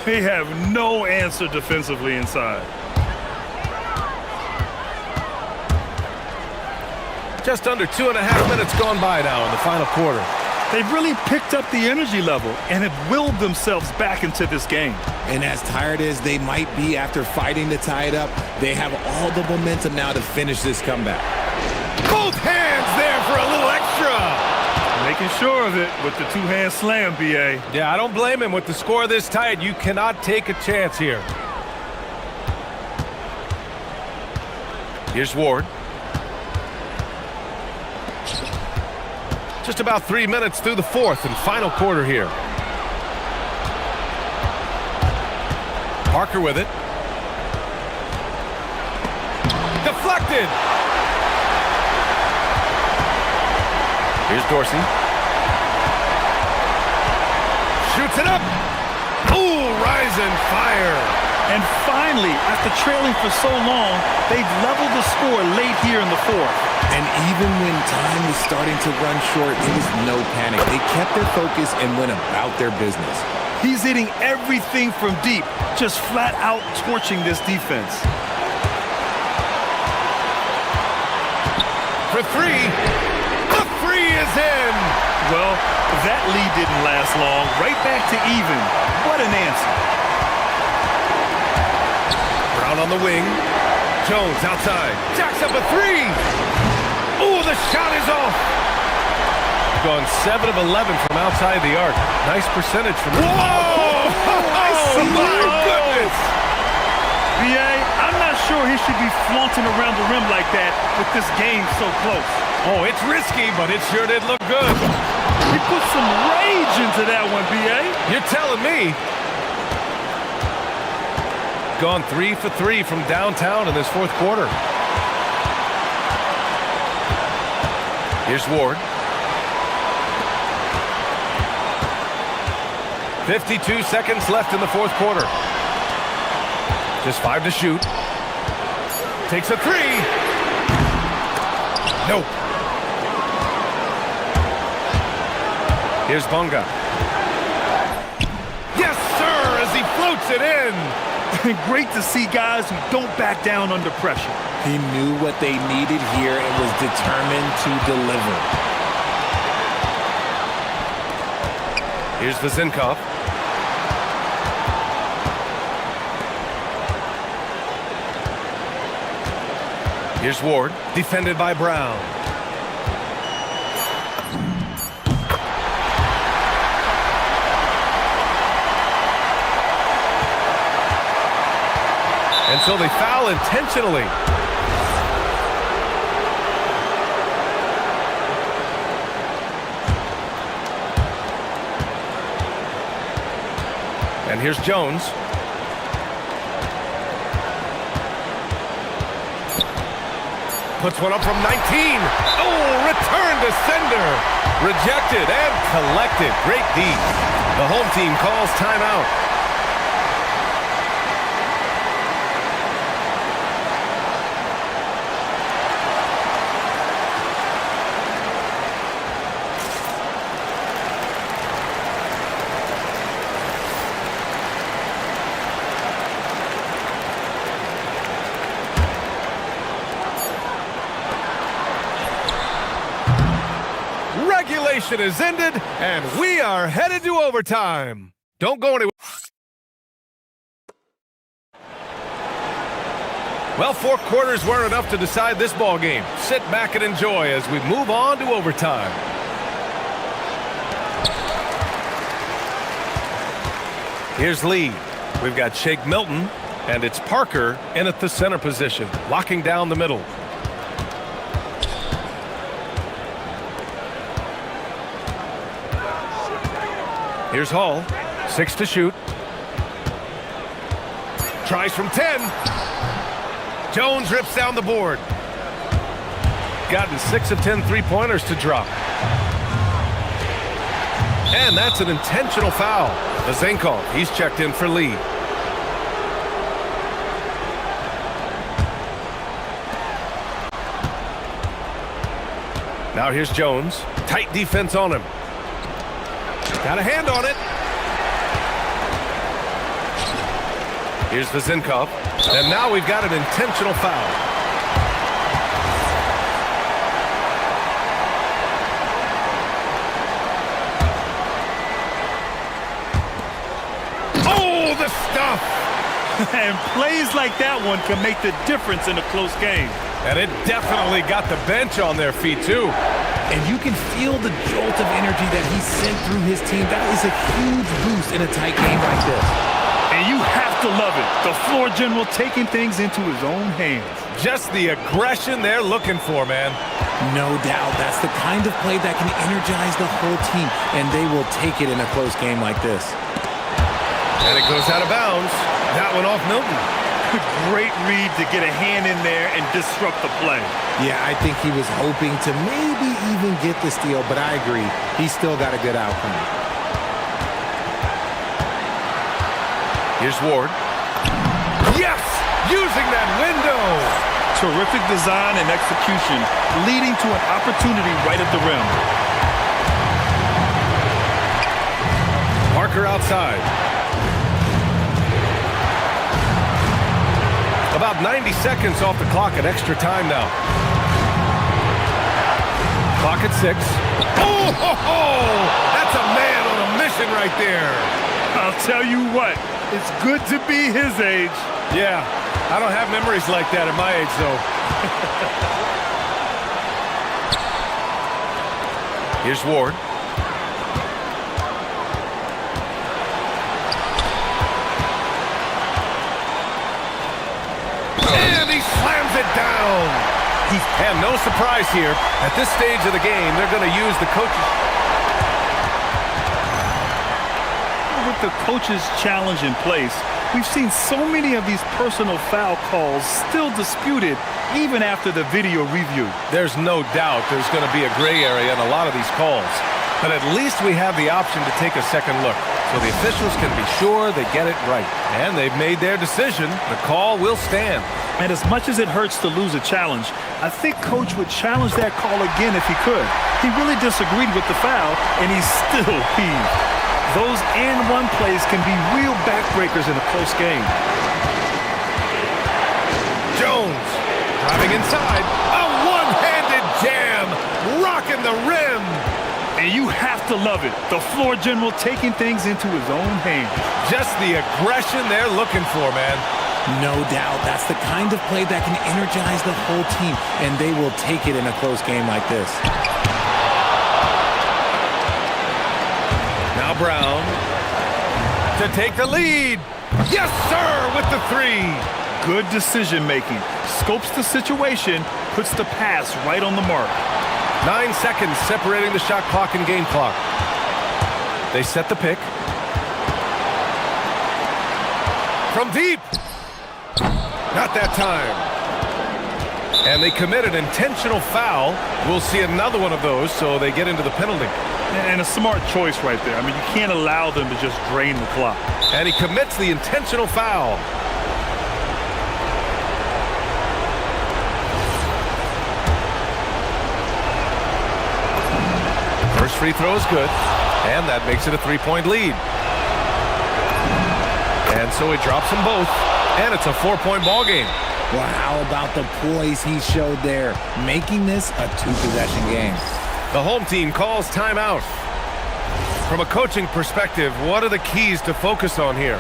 They have no answer defensively inside. Just under 2.5 minutes gone by now in the final quarter. They've really picked up the energy level and have willed themselves back into this game. And as tired as they might be after fighting to tie it up, they have all the momentum now to finish this comeback. Both hands there for a little extra. Making sure of it with the two-hand slam, B.A. Yeah, I don't blame him. With the score this tight, you cannot take a chance here. Here's Ward. Just about 3 minutes through the fourth and final quarter here. Parker with it. Deflected. Here's Dorsey. Shoots it up. Ooh, rise and fire. And finally, after trailing for so long, they've leveled the score late here in the fourth. And even when time was starting to run short, there was no panic. They kept their focus and went about their business. He's hitting everything from deep, just flat out torching this defense. For 3. The 3 is in. Well, that lead didn't last long. Right back to even. What an answer. Brown on the wing. Jones outside. Jacks up a 3. Ooh, the shot is off. Gone 7 of 11 from outside the arc. Nice percentage from... Whoa! Oh, my goodness! BA, I'm not sure he should be flaunting around the rim like that with this game so close. Oh, it's risky, but it sure did look good. He put some rage into that one, BA. You're telling me. Gone 3 for 3 from downtown in this fourth quarter. Here's Ward. 52 seconds left in the fourth quarter. Just 5 to shoot. Takes a 3. Nope. Here's Bunga. Yes, sir, as he floats it in. Great to see guys who don't back down under pressure. He knew what they needed here and was determined to deliver. Here's Vazinkov. Here's Ward, defended by Brown. And so they foul intentionally. And here's Jones. Puts one up from 19. Oh, return to sender. Rejected and collected. Great D. The home team calls timeout. Regulation is ended, and we are headed to overtime. Don't go anywhere. Well, 4 quarters weren't enough to decide this ball game. Sit back and enjoy as we move on to overtime. Here's Lee. We've got Shake Milton, and it's Parker in at the center position, locking down the middle. Here's Hall, 6 to shoot. Tries from 10. Jones rips down the board. Gotten 6 of 10 three-pointers to drop. And that's an intentional foul. Vazenkov, he's checked in for Lee. Now here's Jones. Tight defense on him. Got a hand on it. Here's Vazenkov. And now we've got an intentional foul. Oh, the stuff! And plays like that one can make the difference in a close game. And it definitely got the bench on their feet, too. And you can feel the jolt of energy that he sent through his team. That is a huge boost in a tight game like this. And you have to love it. The floor general taking things into his own hands. Just the aggression they're looking for, man. No doubt. That's the kind of play that can energize the whole team. And they will take it in a close game like this. And it goes out of bounds. That one off Milton. Great read to get a hand in there and disrupt the play. Yeah, I think he was hoping to maybe even get the steal, but I agree. He still got a good outcome. Here's Ward. Yes! Using that window! Terrific design and execution, leading to an opportunity right at the rim. Parker outside. About 90 seconds off the clock at extra time now. Clock at 6. Oh, ho, ho! That's a man on a mission right there. I'll tell you what, it's good to be his age. Yeah, I don't have memories like that at my age, though. Here's Ward. And he slams it down. And no surprise here. At this stage of the game, they're going to use the coaches. With the coach's challenge in place, we've seen so many of these personal foul calls still disputed even after the video review. There's no doubt there's going to be a gray area in a lot of these calls. But at least we have the option to take a second look, so the officials can be sure they get it right. And they've made their decision. The call will stand. And as much as it hurts to lose a challenge, I think Coach would challenge that call again if he could. He really disagreed with the foul, and he's still peeved. Those and-one plays can be real backbreakers in a close game. Jones driving inside. A one-handed jam, rocking the rim. And you have to love it. The floor general taking things into his own hands. Just the aggression they're looking for, man. No doubt. That's the kind of play that can energize the whole team, and they will take it in a close game like this. Now Brown to take the lead. Yes, sir, with the three. Good decision making. Scopes the situation, puts the pass right on the mark. 9 seconds separating the shot clock and game clock. They set the pick. From deep. Not that time. And they commit an intentional foul. We'll see another one of those, so they get into the penalty. And a smart choice right there. I mean, you can't allow them to just drain the clock. And he commits the intentional foul. First free throw is good, and that makes it a three-point lead. And so he drops them both, and it's a four-point ball game. Well, how about the poise he showed there, making this a two-possession game? The home team calls timeout. From a coaching perspective, what are the keys to focus on here?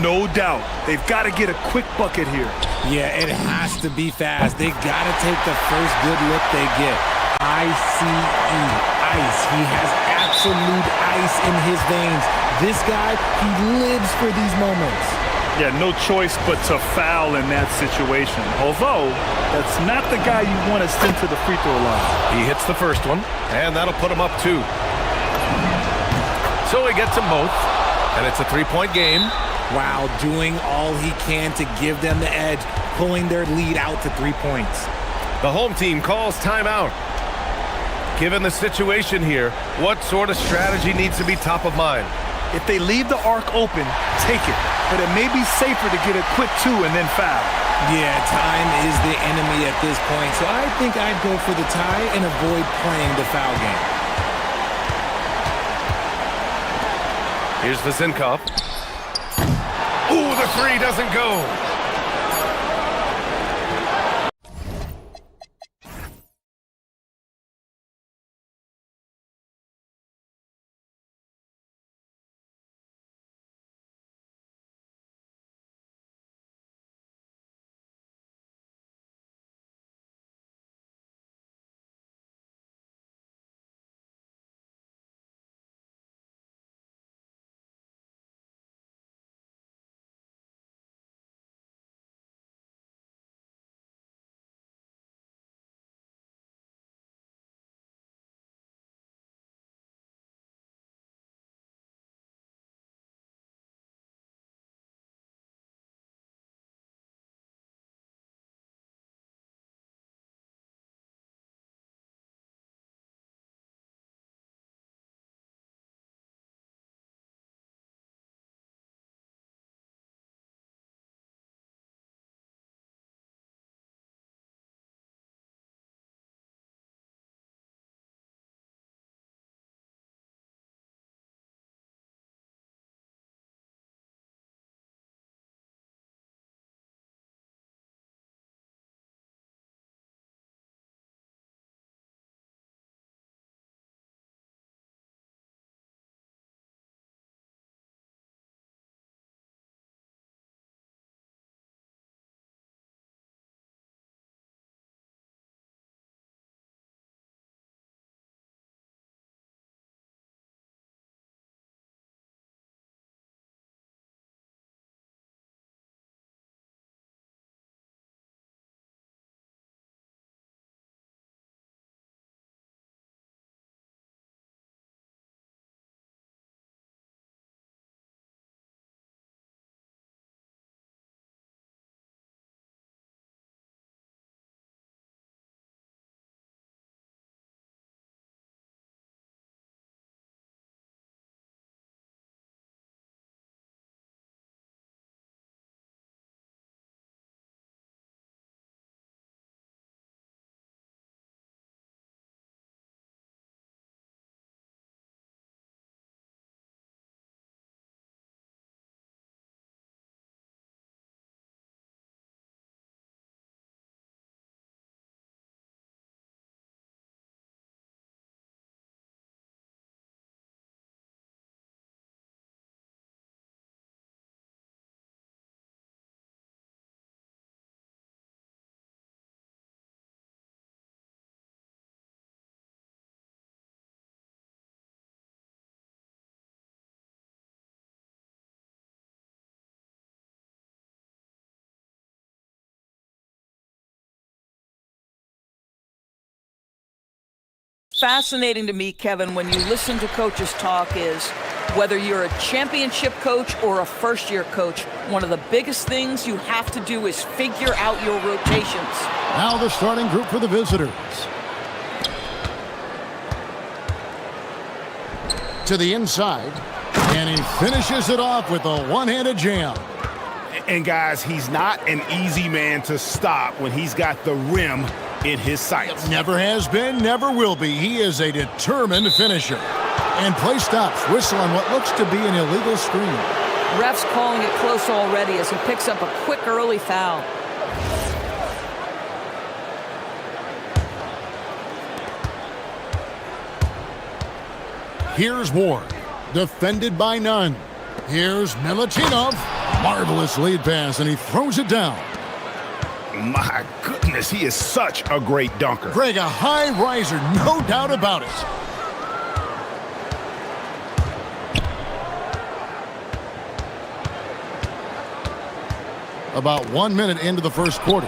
No doubt. They've got to get a quick bucket here. Yeah, it has to be fast. They got to take the first good look they get. I-C-E, ice. He has absolute ice in his veins. This guy, he lives for these moments. Yeah, no choice but to foul in that situation. Although, that's not the guy you want to send to the free throw line. He hits the first one, and that'll put him up 2. So he gets them both, and it's a three-point game. Wow, doing all he can to give them the edge, pulling their lead out to 3 points. The home team calls timeout. Given the situation here, what sort of strategy needs to be top of mind? If they leave the arc open, take it. But it may be safer to get a quick 2 and then foul. Yeah, time is the enemy at this point, so I think I'd go for the tie and avoid playing the foul game. Here's Vazenkov. Ooh, the three doesn't go. fascinating to me, Kevin, when you listen to coaches talk is whether you're a championship coach or a first-year coach, one of the biggest things you have to do is figure out your rotations. Now the starting group for the visitors. To the inside, and he finishes it off with a one-handed jam. And guys, he's not an easy man to stop when he's got the rim in his sights. Never has been, never will be. He is a determined finisher. And play stops. Whistle on what looks to be an illegal screen. Ref's calling it close already as he picks up a quick early foul. Here's Ward, defended by none. Here's Milutinov. Marvelous lead pass, and he throws it down. My goodness, he is such a great dunker. Greg, a high riser, no doubt about it. About 1 minute into the first quarter.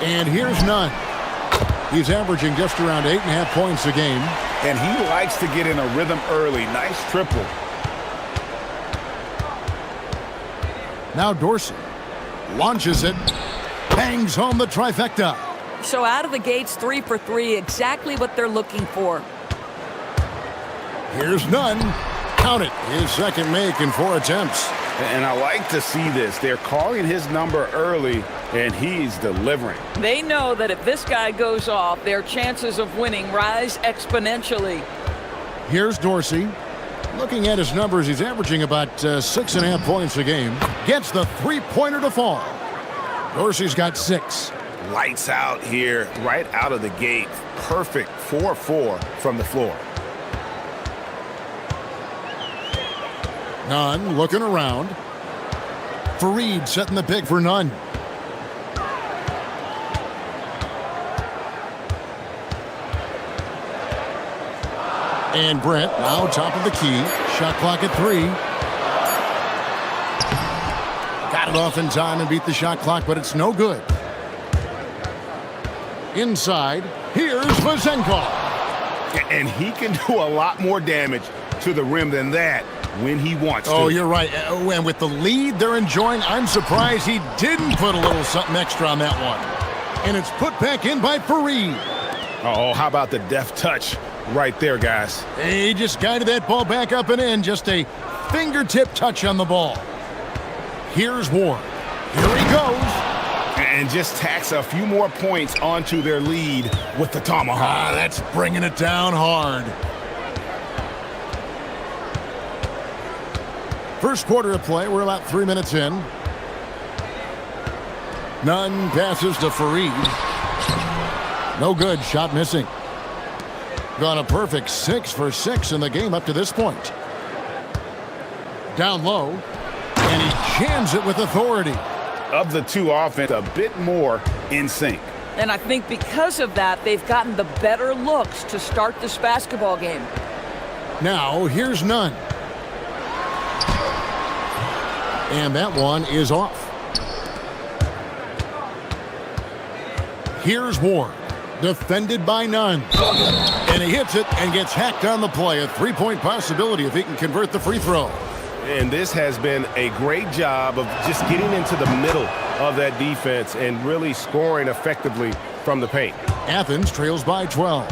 And here's Nunn. He's averaging just around 8.5 points a game. And he likes to get in a rhythm early. Nice triple. Now Dorsey launches it, bangs home the trifecta. So out of the gates, 3 for 3, exactly what they're looking for. Here's Nunn. Count it. His second make in 4 attempts. And I like to see this. They're calling his number early, and he's delivering. They know that if this guy goes off, their chances of winning rise exponentially. Here's Dorsey. Looking at his numbers, he's averaging about 6.5 points a game. Gets the three-pointer to fall. Dorsey's got 6. Lights out here, right out of the gate. Perfect 4-4 from the floor. Nunn looking around. Fareed setting the pick for Nunn. And Brent now top of the key. Shot clock at 3. Got it off in time and beat the shot clock, but it's no good. Inside, here's Vazenkov. And he can do a lot more damage to the rim than that when he wants to. Oh, you're right. And with the lead they're enjoying, I'm surprised he didn't put a little something extra on that one. And it's put back in by Fareed. Oh, how about the deft touch right there, guys? He just guided that ball back up and in. Just a fingertip touch on the ball. Here's Ward. Here he goes. And just tacks a few more points onto their lead with the tomahawk. That's bringing it down hard. First quarter of play, we're about 3 minutes in. Nunn passes to Fareed. No good, shot missing. Gone a perfect 6 for 6 in the game up to this point. Down low, and he jams it with authority. Of the two offense, a bit more in sync. And I think because of that, they've gotten the better looks to start this basketball game. Now, here's Nunn. And that one is off. Here's Ward, defended by Nunn. And he hits it and gets hacked on the play. A three-point possibility if he can convert the free throw. And this has been a great job of just getting into the middle of that defense and really scoring effectively from the paint. Athens trails by 12.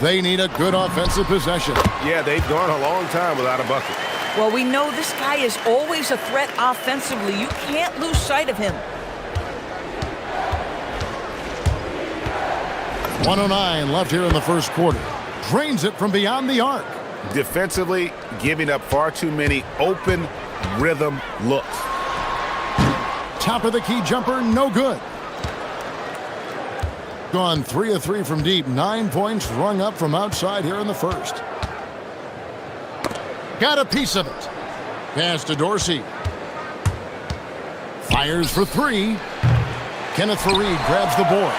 They need a good offensive possession. Yeah, they've gone a long time without a bucket. Well, we know this guy is always a threat offensively. You can't lose sight of him. 1:09 left here in the first quarter. Drains it from beyond the arc. Defensively, giving up far too many open rhythm looks. Top of the key jumper, no good. Gone 3 of 3 from deep. 9 points rung up from outside here in the first. Got a piece of it. Pass to Dorsey. Fires for 3. Kenneth Fareed grabs the board.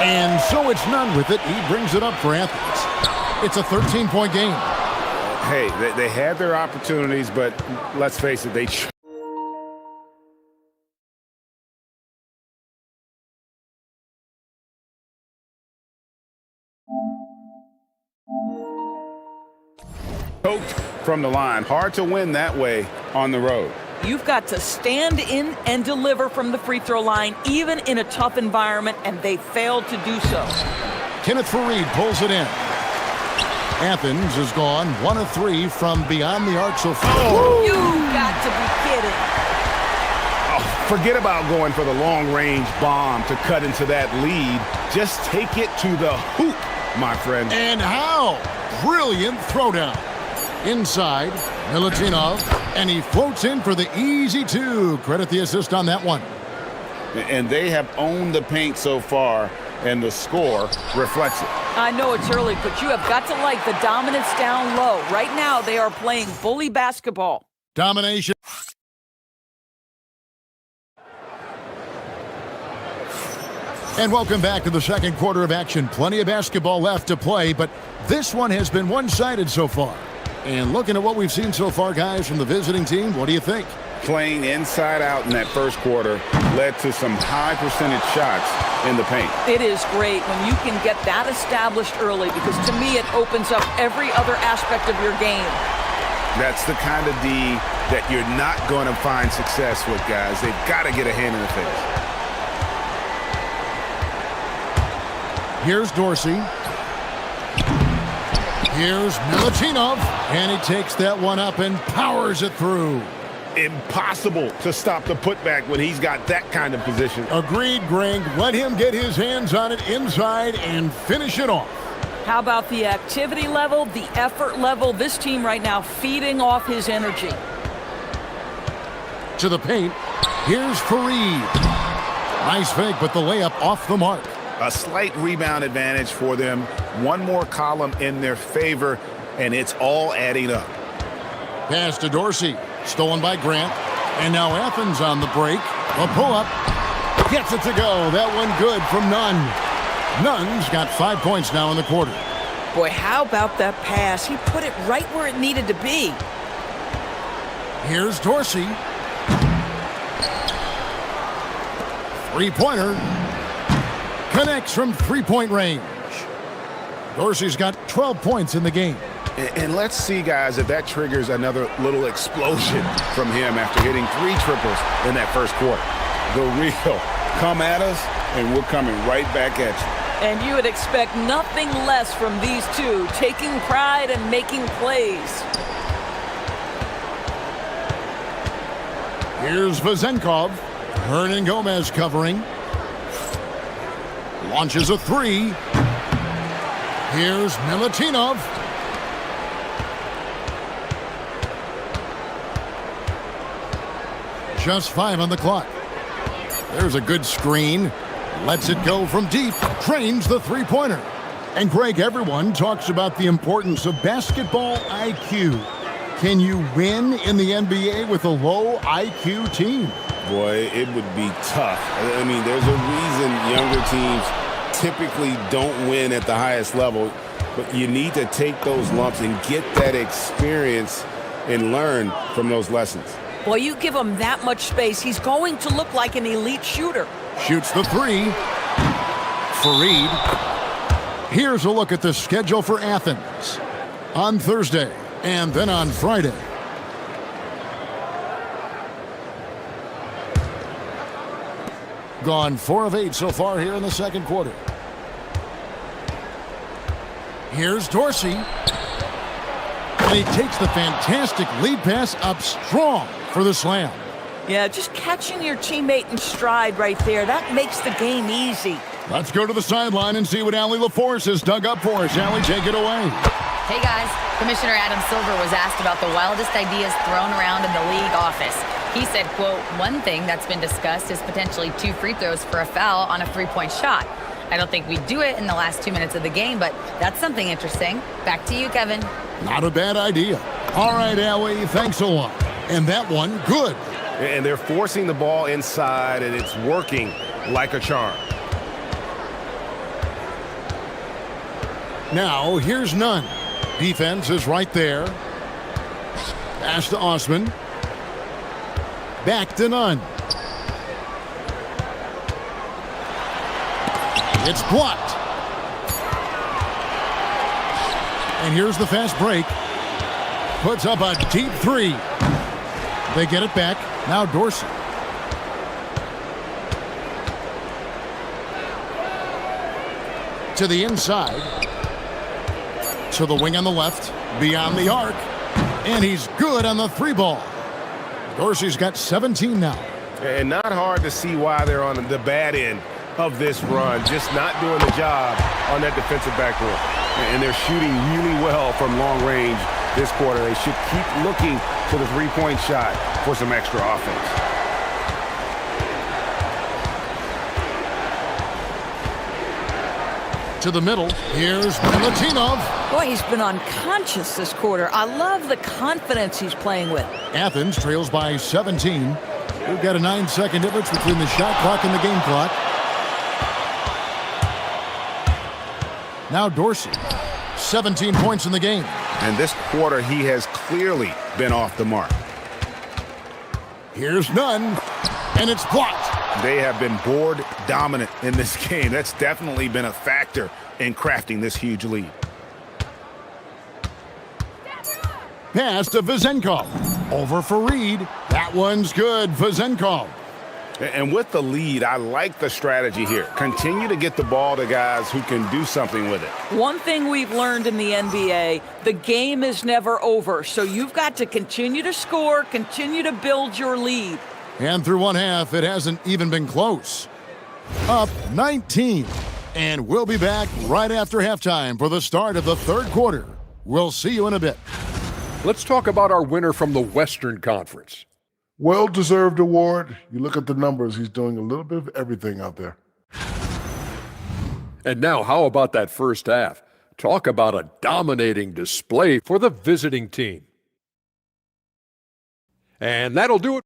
And so it's Nunn with it. He brings it up for Athens. It's a 13-point game. Hey, they had their opportunities, but let's face it, they Choked from the line. Hard to win that way on the road. You've got to stand in and deliver from the free throw line, even in a tough environment, and they failed to do so. Kenneth Fareed pulls it in. Athens has gone 1 of 3 from beyond the arc so far. Oh. You got to be kidding. Oh, forget about going for the long-range bomb to cut into that lead. Just take it to the hoop, my friend. And how? Brilliant throwdown. Inside, Milutinov, and he floats in for the easy two. Credit the assist on that one. And they have owned the paint so far, and the score reflects it. I know it's early, but you have got to like the dominance down low. Right now, they are playing bully basketball. Domination. And welcome back to the second quarter of action. Plenty of basketball left to play, but this one has been one-sided so far. And looking at what we've seen so far, guys, from the visiting team, what do you think? Playing inside out in that first quarter led to some high percentage shots in the paint. It is great when you can get that established early, because to me it opens up every other aspect of your game. That's the kind of D that you're not going to find success with, guys. They've got to get a hand in the face. Here's Dorsey. Here's Milutinov, and he takes that one up and powers it through. Impossible to stop the putback when he's got that kind of position. Agreed, Greg. Let him get his hands on it inside and finish it off. How about the activity level, the effort level? This team right now feeding off his energy. To the paint. Here's Fareed. Nice fake, but the layup off the mark. A slight rebound advantage for them. One more column in their favor, and it's all adding up. Pass to Dorsey. Stolen by Grant. And now Athens on the break. A pull-up. Gets it to go. That one good from Nunn. Nunn's got 5 points now in the quarter. Boy, how about that pass? He put it right where it needed to be. Here's Dorsey. Three-pointer. Connects from three-point range. Dorsey's got 12 points in the game. And let's see, guys, if that triggers another little explosion from him after hitting 3 triples in that first quarter. The real come at us, and we're coming right back at you. And you would expect nothing less from these two, taking pride and making plays. Here's Vazenkov. Hernan Gomez covering. Launches a three. Here's Milutinov. Just 5 on the clock. There's a good screen. Lets it go from deep. Trains the three-pointer. And Greg, everyone talks about the importance of basketball IQ. Can you win in the NBA with a low IQ team? Boy, it would be tough. I mean, there's a reason younger teams typically don't win at the highest level, but you need to take those lumps and get that experience and learn from those lessons. Well, you give him that much space, he's going to look like an elite shooter. Shoots the three. Fareed. Here's a look at the schedule for Athens on Thursday and then on Friday. Gone 4 of 8 so far here in the second quarter. Here's Dorsey. And he takes the fantastic lead pass up strong for the slam. Yeah, just catching your teammate in stride right there, that makes the game easy. Let's go to the sideline and see what Allie LaForce has dug up for us. Allie, take it away. Hey guys, Commissioner Adam Silver was asked about the wildest ideas thrown around in the league office. He said, quote, one thing that's been discussed is potentially 2 free throws for a foul on a 3-point shot. I don't think we'd do it in the last 2 minutes of the game, but that's something interesting. Back to you, Kevin. Not a bad idea. All right, Allie, thanks a lot. And that one, good. And they're forcing the ball inside, and it's working like a charm. Now, here's Nunn. Defense is right there. Pass to Osman. Back to Nunn. It's blocked. And here's the fast break. Puts up a deep three. They get it back. Now Dorsey. To the inside. To the wing on the left. Beyond the arc. And he's good on the three ball. Dorsey's got 17 now. And not hard to see why they're on the bad end of this run. Just not doing the job on that defensive backboard. And they're shooting really well from long range this quarter. They should keep looking to the three-point shot for some extra offense. To the middle, here's Milutinov. Boy, he's been unconscious this quarter. I love the confidence he's playing with. Athens trails by 17. We've got a 9-second difference between the shot clock and the game clock. Now Dorsey, 17 points in the game. And this quarter, he has clearly been off the mark. Here's Nunn, and it's blocked. They have been board dominant in this game. That's definitely been a factor in crafting this huge lead. Pass to Vezenkov. Over for Reed. That one's good. Vezenkov. And with the lead, I like the strategy here. Continue to get the ball to guys who can do something with it. One thing we've learned in the NBA, the game is never over. So you've got to continue to score, continue to build your lead. And through one half, it hasn't even been close. Up 19. And we'll be back right after halftime for the start of the third quarter. We'll see you in a bit. Let's talk about our winner from the Western Conference. Well-deserved award. You look at the numbers, he's doing a little bit of everything out there. And now, how about that first half? Talk about a dominating display for the visiting team. And that'll do it.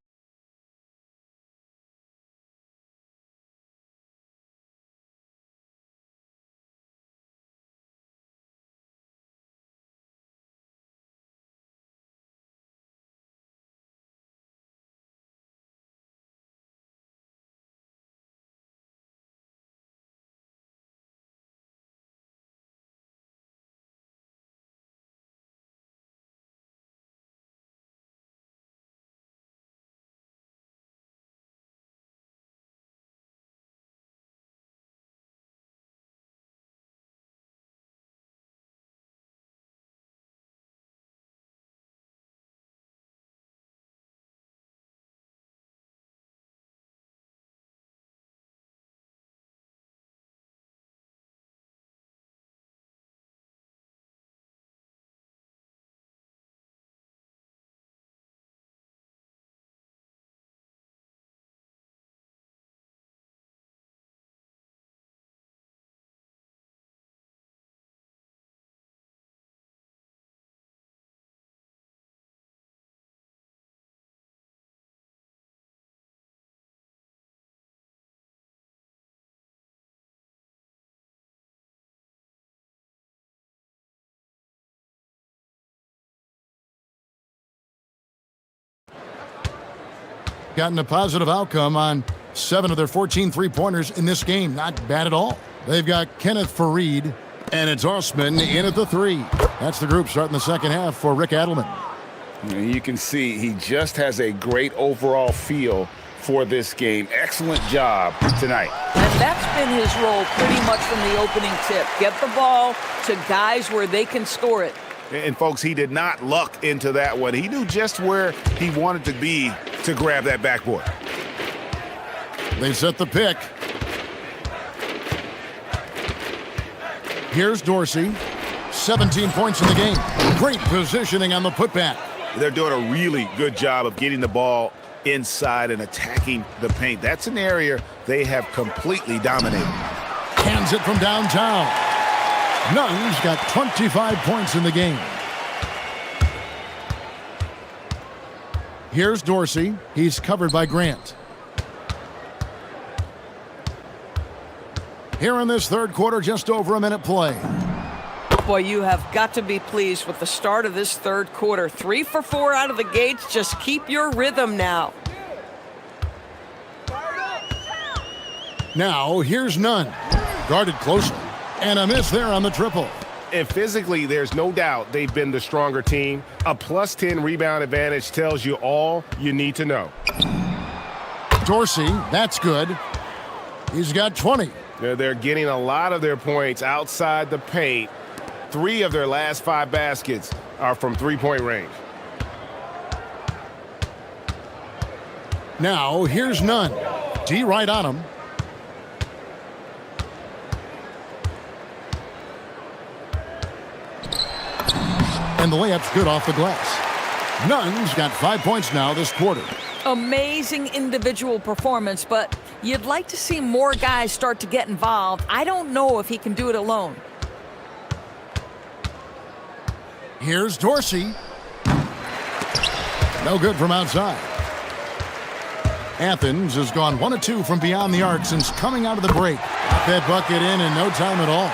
Gotten a positive outcome on 7 of their 14 three-pointers in this game. Not bad at all. They've got Kenneth Fareed, and it's Osman in at the 3. That's the group starting the second half for Rick Adelman. You can see he just has a great overall feel for this game. Excellent job tonight. And that's been his role pretty much from the opening tip. Get the ball to guys where they can score it. And folks, he did not luck into that one. He knew just where he wanted to be to grab that backboard. They set the pick. Here's Dorsey. 17 points in the game. Great positioning on the putback. They're doing a really good job of getting the ball inside and attacking the paint. That's an area they have completely dominated. Hands it from downtown. Nunn's got 25 points in the game. Here's Dorsey. He's covered by Grant. Here in this third quarter, just over a minute play. Boy, you have got to be pleased with the start of this third quarter. 3 for 4 out of the gates. Just keep your rhythm now. Now, here's Nunn. Guarded closely. And a miss there on the triple. And physically, there's no doubt they've been the stronger team. A plus 10 rebound advantage tells you all you need to know. Dorsey, that's good. He's got 20. They're getting a lot of their points outside the paint. 3 of their last 5 baskets are from three-point range. Now, here's Nunn. D right on him. And the layup's good off the glass. Nunn's got 5 points now this quarter. Amazing individual performance, but you'd like to see more guys start to get involved. I don't know if he can do it alone. Here's Dorsey. No good from outside. Athens has gone 1 of 2 from beyond the arc since coming out of the break. Got that bucket in no time at all.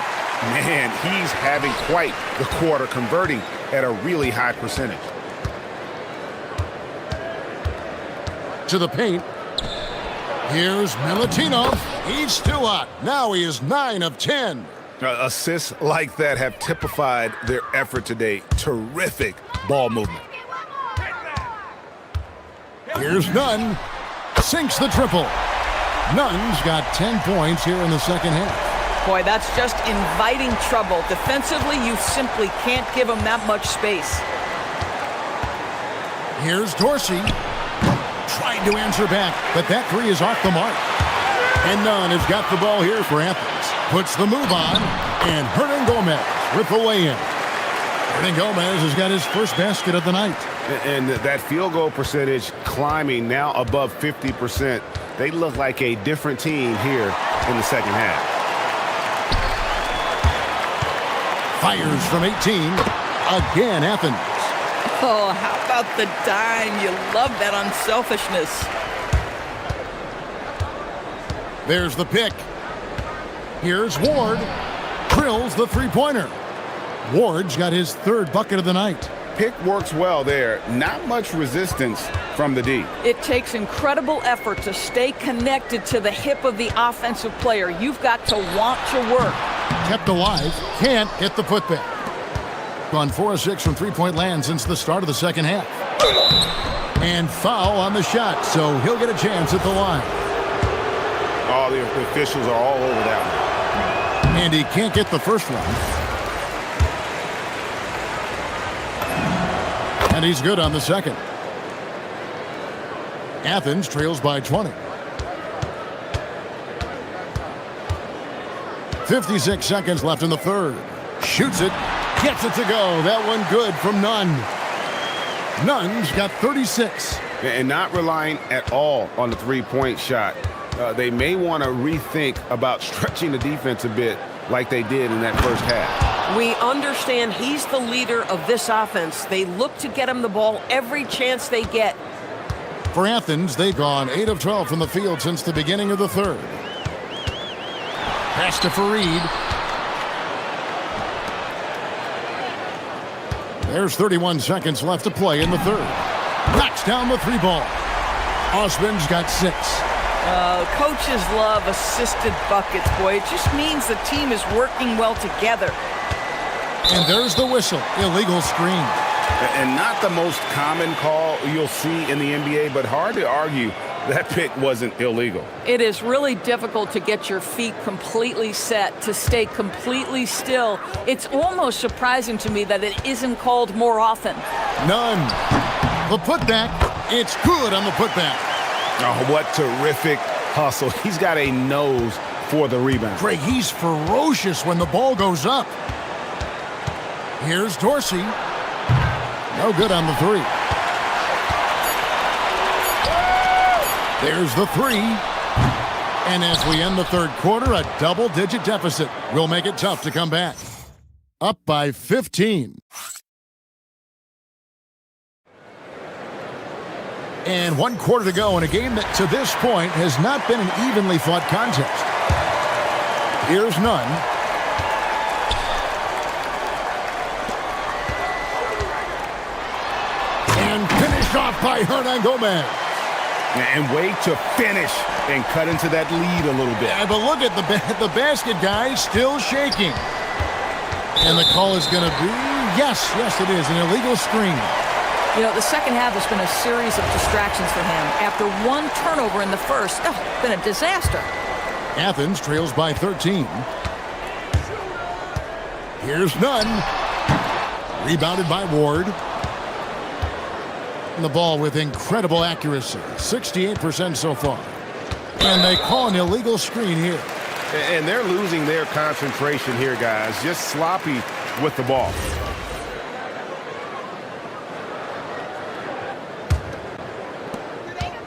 Man, he's having quite the quarter, converting at a really high percentage. To the paint. Here's Milutinov. He's still hot. Now he is 9 of 10. Assists like that have typified their effort today. Terrific ball movement. Here's Nunn. Sinks the triple. Nunn's got 10 points here in the second half. Boy, that's just inviting trouble. Defensively, you simply can't give him that much space. Here's Dorsey. Trying to answer back, but that 3 is off the mark. And Nunn has got the ball here for Athens. Puts the move on, and Hernan Gomez with the lay-in. Hernan Gomez has got his first basket of the night. And that field goal percentage climbing now above 50%. They look like a different team here in the second half. Fires from 18. Again, Athens. Oh, how about the dime? You love that unselfishness. There's the pick. Here's Ward. Drills the three-pointer. Ward's got his 3rd bucket of the night. Pick works well there. Not much resistance from the D. It takes incredible effort to stay connected to the hip of the offensive player. You've got to want to work. Kept alive. Can't hit the putback. Gone 4 of 6 from three-point land since the start of the second half. And foul on the shot, so he'll get a chance at the line. Oh, the officials are all over that one. And he can't get the first one. And he's good on the second. Athens trails by 20. 56 seconds left in the third. Shoots it. Gets it to go. That one good from Nunn. Nunn's got 36. And not relying at all on the three-point shot. They may want to rethink about stretching the defense a bit like they did in that first half. We understand he's the leader of this offense. They look to get him the ball every chance they get. For Athens, they've gone 8 of 12 from the field since the beginning of the third. Pass to Fareed. There's 31 seconds left to play in the third. Knocks down the 3 ball. Osman's got 6. Coaches love assisted buckets, boy. It just means the team is working well together. And there's the whistle. Illegal screen. And not the most common call you'll see in the NBA, but hard to argue that pick wasn't illegal. It is really difficult to get your feet completely set, to stay completely still. It's almost surprising to me that it isn't called more often. None. The putback. It's good on the putback. Oh, what terrific hustle. He's got a nose for the rebound. Greg, he's ferocious when the ball goes up. Here's Dorsey. No good on the 3. There's the 3. And as we end the third quarter, a double-digit deficit will make it tough to come back. Up by 15. And 1 quarter to go in a game that to this point has not been an evenly fought contest. Here's Nunn. And finished off by Hernan Gomez. And way to finish and cut into that lead a little bit. Yeah, but look at the basket guy still shaking. And the call is going to be, yes, it is, an illegal screen. You know, the second half has been a series of distractions for him. After one turnover in the first, it's been a disaster. Athens trails by 13. Here's none. Rebounded by Ward. And the ball with incredible accuracy. 68% so far. And they call an illegal screen here. And they're losing their concentration here, guys. Just sloppy with the ball.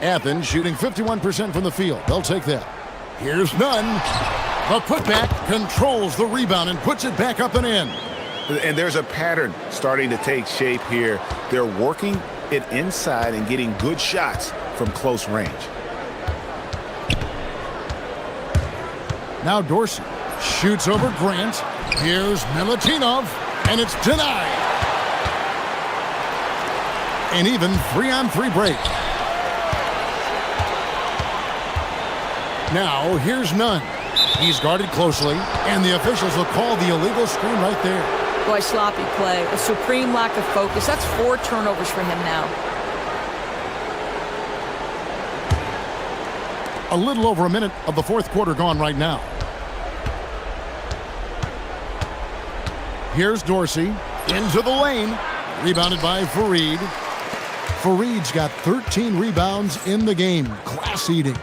Athens shooting 51% from the field. They'll take that. Here's none. The putback controls the rebound and puts it back up and in. And there's a pattern starting to take shape here. They're working it inside and getting good shots from close range. Now Dorsey shoots over Grant. Here's Milutinov, and it's denied. An even 3-on-3 break. Now here's none. He's guarded closely, and the officials will call the illegal screen right there. Boy, sloppy play, a supreme lack of focus. That's 4 turnovers for him now. A little over a minute of the fourth quarter gone right now. Here's Dorsey into the lane. Rebounded by Fareed. Fareed's got 13 rebounds in the game. Class eating.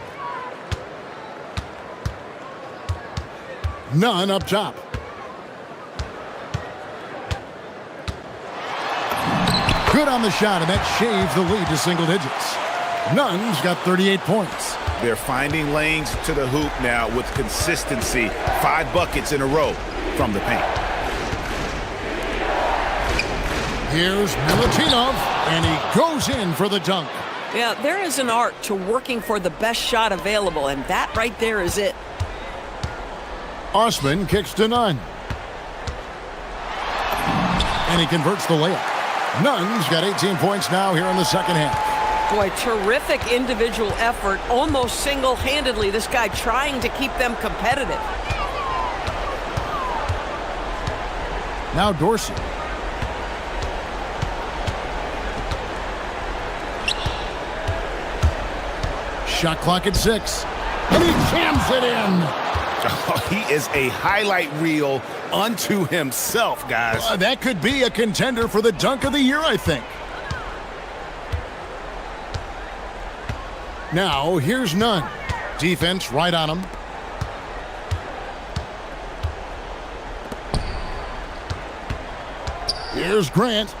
None up top. Good on the shot, and that shaves the lead to single digits. Nunn's got 38 points. They're finding lanes to the hoop now with consistency. 5 buckets in a row from the paint. Here's Milutinov, and he goes in for the dunk. Yeah, there is an art to working for the best shot available, and that right there is it. Osman kicks to Nunn. And he converts the layup. Nunn's got 18 points now here in the second half. Boy, terrific individual effort, almost single-handedly, this guy trying to keep them competitive. Now Dorsey. Shot clock at 6. And he jams it in. Oh, he is a highlight reel unto himself, guys. That could be a contender for the dunk of the year, I think. Now, here's Nunn. Defense right on him. Here's Grant.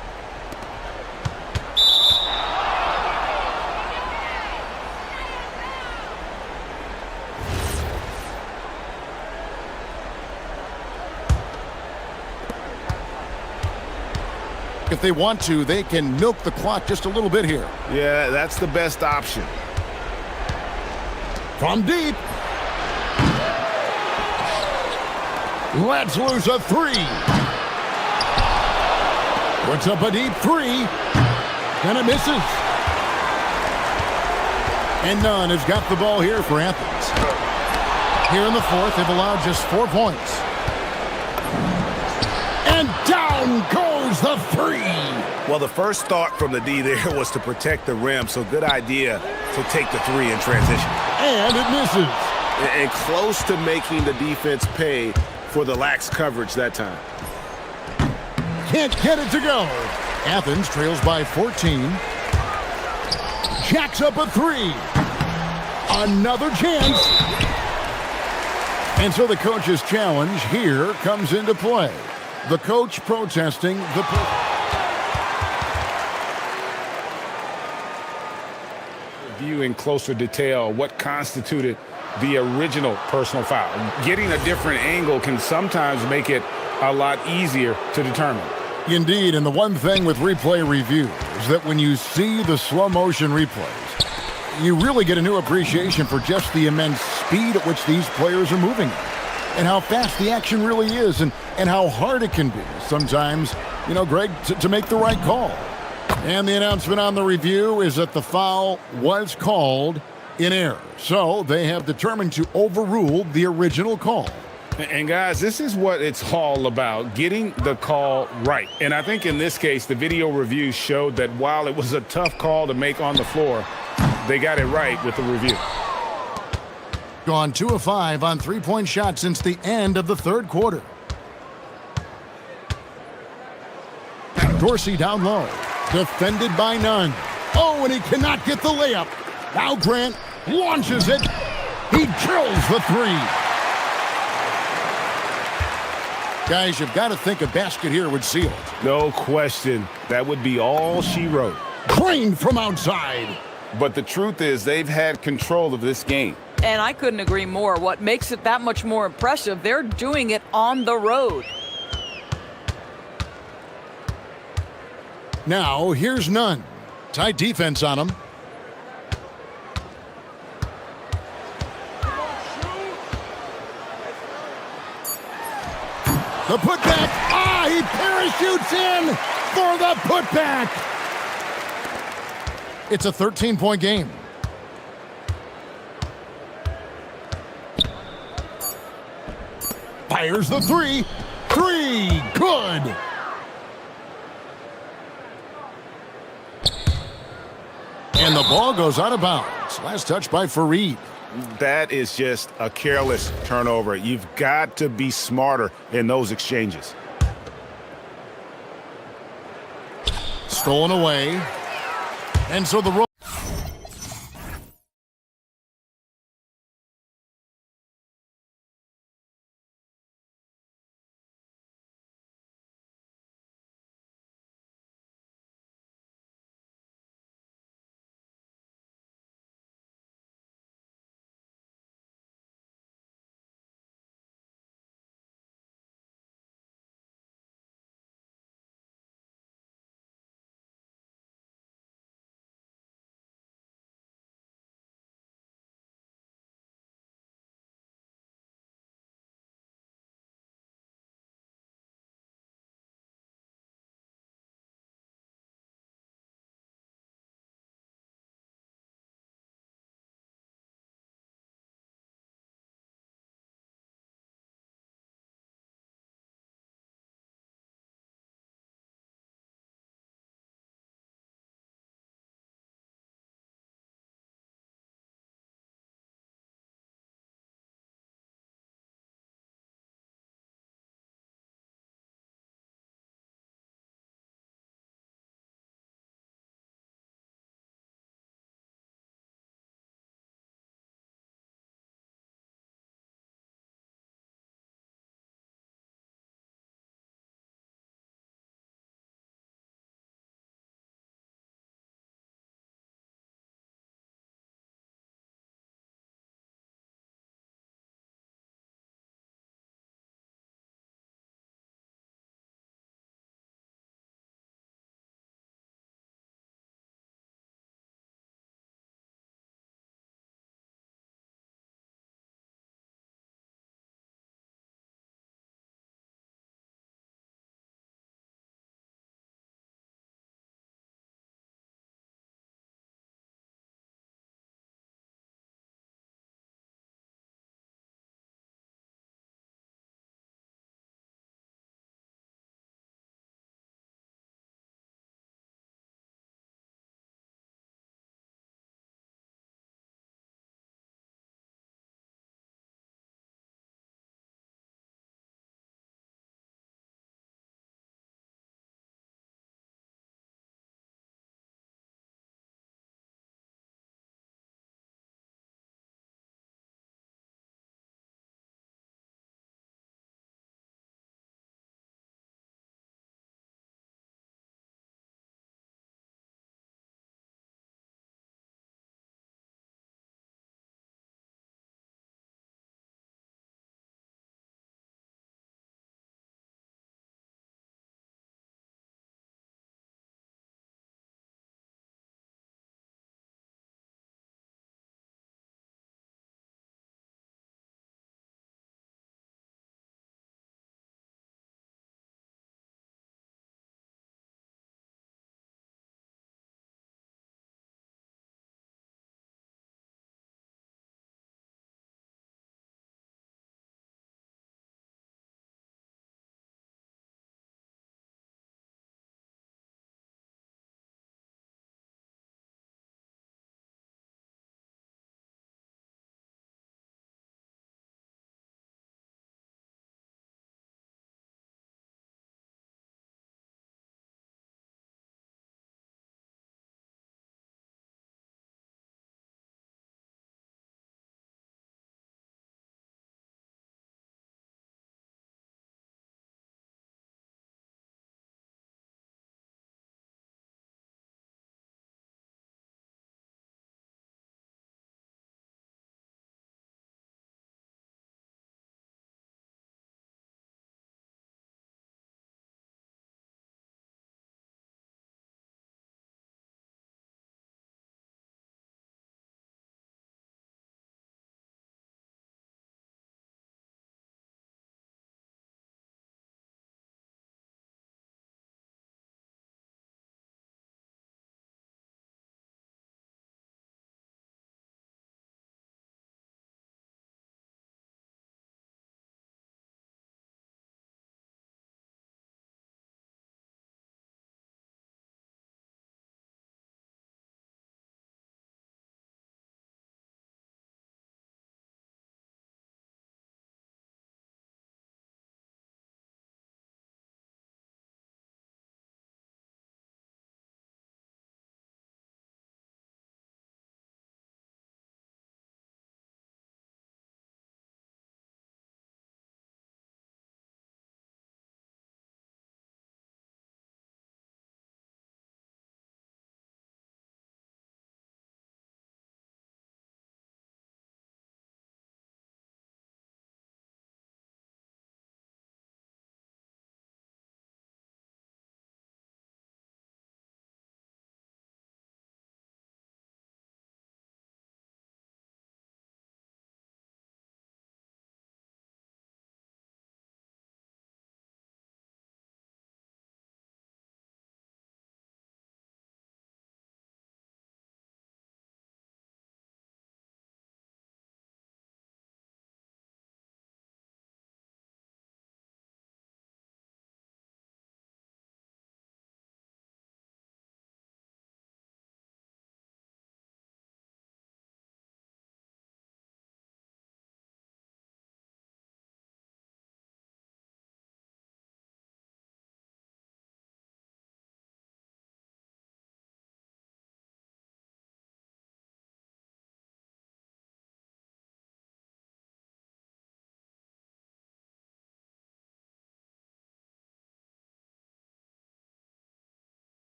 If they want to, they can milk the clock just a little bit here. Yeah, that's the best option. From deep. Let's lose a 3. Puts up a deep 3. And it misses. And Nunn has got the ball here for Athens. Here in the fourth, they've allowed just 4 points. And down goes the 3. Well, the first thought from the D there was to protect the rim, so good idea to take the 3 in transition. And it misses. And close to making the defense pay for the lax coverage that time. Can't get it to go. Athens trails by 14. Jacks up a 3. Another chance. And so the coach's challenge here comes into play. The coach protesting the view in closer detail what constituted the original personal foul. Getting a different angle can sometimes make it a lot easier to determine. Indeed, and the one thing with replay review is that when you see the slow motion replays, you really get a new appreciation for just the immense speed at which these players are moving and how fast the action really is and how hard it can be sometimes, you know, Greg, to make the right call. And the announcement on the review is that the foul was called in error. So they have determined to overrule the original call. And guys, this is what it's all about, getting the call right. And I think in this case, the video review showed that while it was a tough call to make on the floor, they got it right with the review. Gone 2 of 5 on three-point shots since the end of the third quarter. Dorsey down low, defended by none. Oh, and he cannot get the layup. Now Grant launches it. He drills the three. Guys, you've got to think a basket here would seal it. No question. That would be all she wrote. Drained from outside. But the truth is they've had control of this game. And I couldn't agree more. What makes it that much more impressive, they're doing it on the road. Now, here's Nunn. Tight defense on him. The putback. Ah, he parachutes in for the putback. It's a 13-point game. Fires the three. Three. Good. And the ball goes out of bounds. Last touch by Fareed. That is just a careless turnover. You've got to be smarter in those exchanges. Stolen away. And so the roll.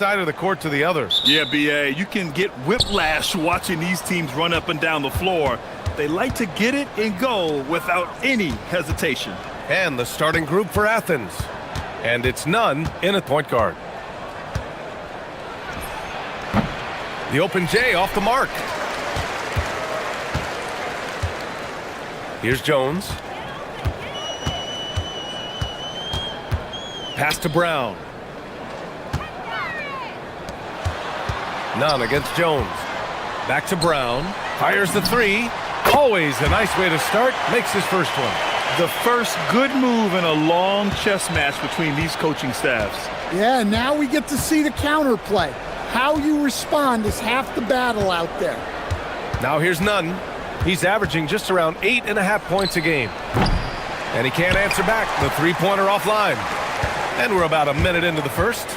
side of the court to the other. Yeah, B.A., you can get whiplash watching these teams run up and down the floor. They like to get it and go without any hesitation. And the starting group for Athens. And it's none in at point guard. The open J off the mark. Here's Jones. Pass to Brown. None against Jones. Back to Brown. Fires the three. Always a nice way to start. Makes his first one. The first good move in a long chess match between these coaching staffs. Yeah, now we get to see the counterplay. How you respond is half the battle out there. Now here's Nunn. He's averaging just around 8.5 points a game. And he can't answer back. The three-pointer offline. And we're about a minute into the first.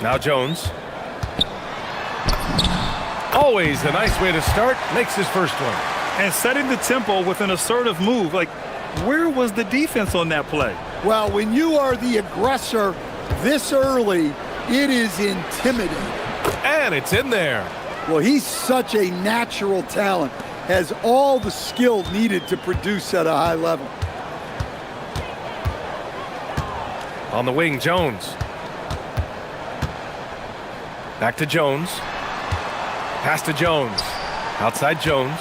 Now Jones. Always a nice way to start. Makes his first one. And setting the tempo with an assertive move. Like, where was the defense on that play? Well, when you are the aggressor this early, it is intimidating. And it's in there. Well, he's such a natural talent. Has all the skill needed to produce at a high level. On the wing, Jones. Back to Jones. Pass to Jones. Outside Jones.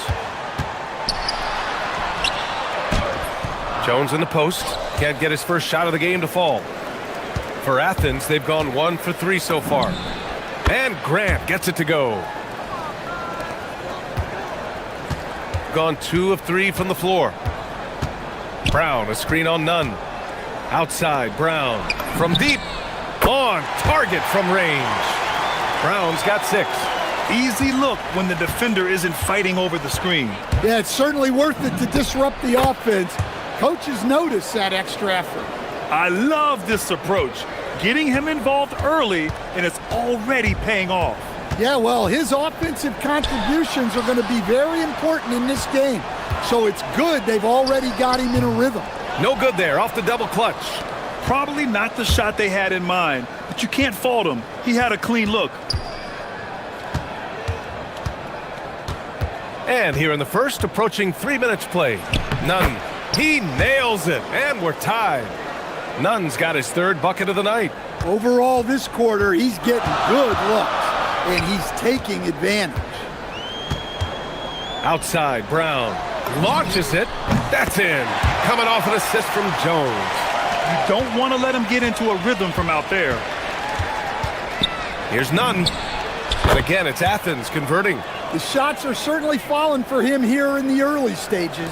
Jones in the post. Can't get his first shot of the game to fall. For Athens, they've gone 1 for 3 so far. And Grant gets it to go. Gone 2 of 3 from the floor. Brown, a screen on Nunn. Outside, Brown. From deep. On target from range. Brown's got 6. Easy look when the defender isn't fighting over the screen. Yeah, it's certainly worth it to disrupt the offense. Coaches notice that extra effort. I love this approach. Getting him involved early, and it's already paying off. Yeah, well, his offensive contributions are going to be very important in this game. So it's good they've already got him in a rhythm. No good there, off the double clutch. Probably not the shot they had in mind, but you can't fault him. He had a clean look. And here in the first, approaching 3 minutes play. Nunn, he nails it, and we're tied. Nunn's got his 3rd bucket of the night. Overall this quarter, he's getting good looks, and he's taking advantage. Outside, Brown launches it. That's in. Coming off an assist from Jones. You don't want to let him get into a rhythm from out there. Here's Nunn. And again, it's Athens converting. The shots are certainly falling for him here in the early stages.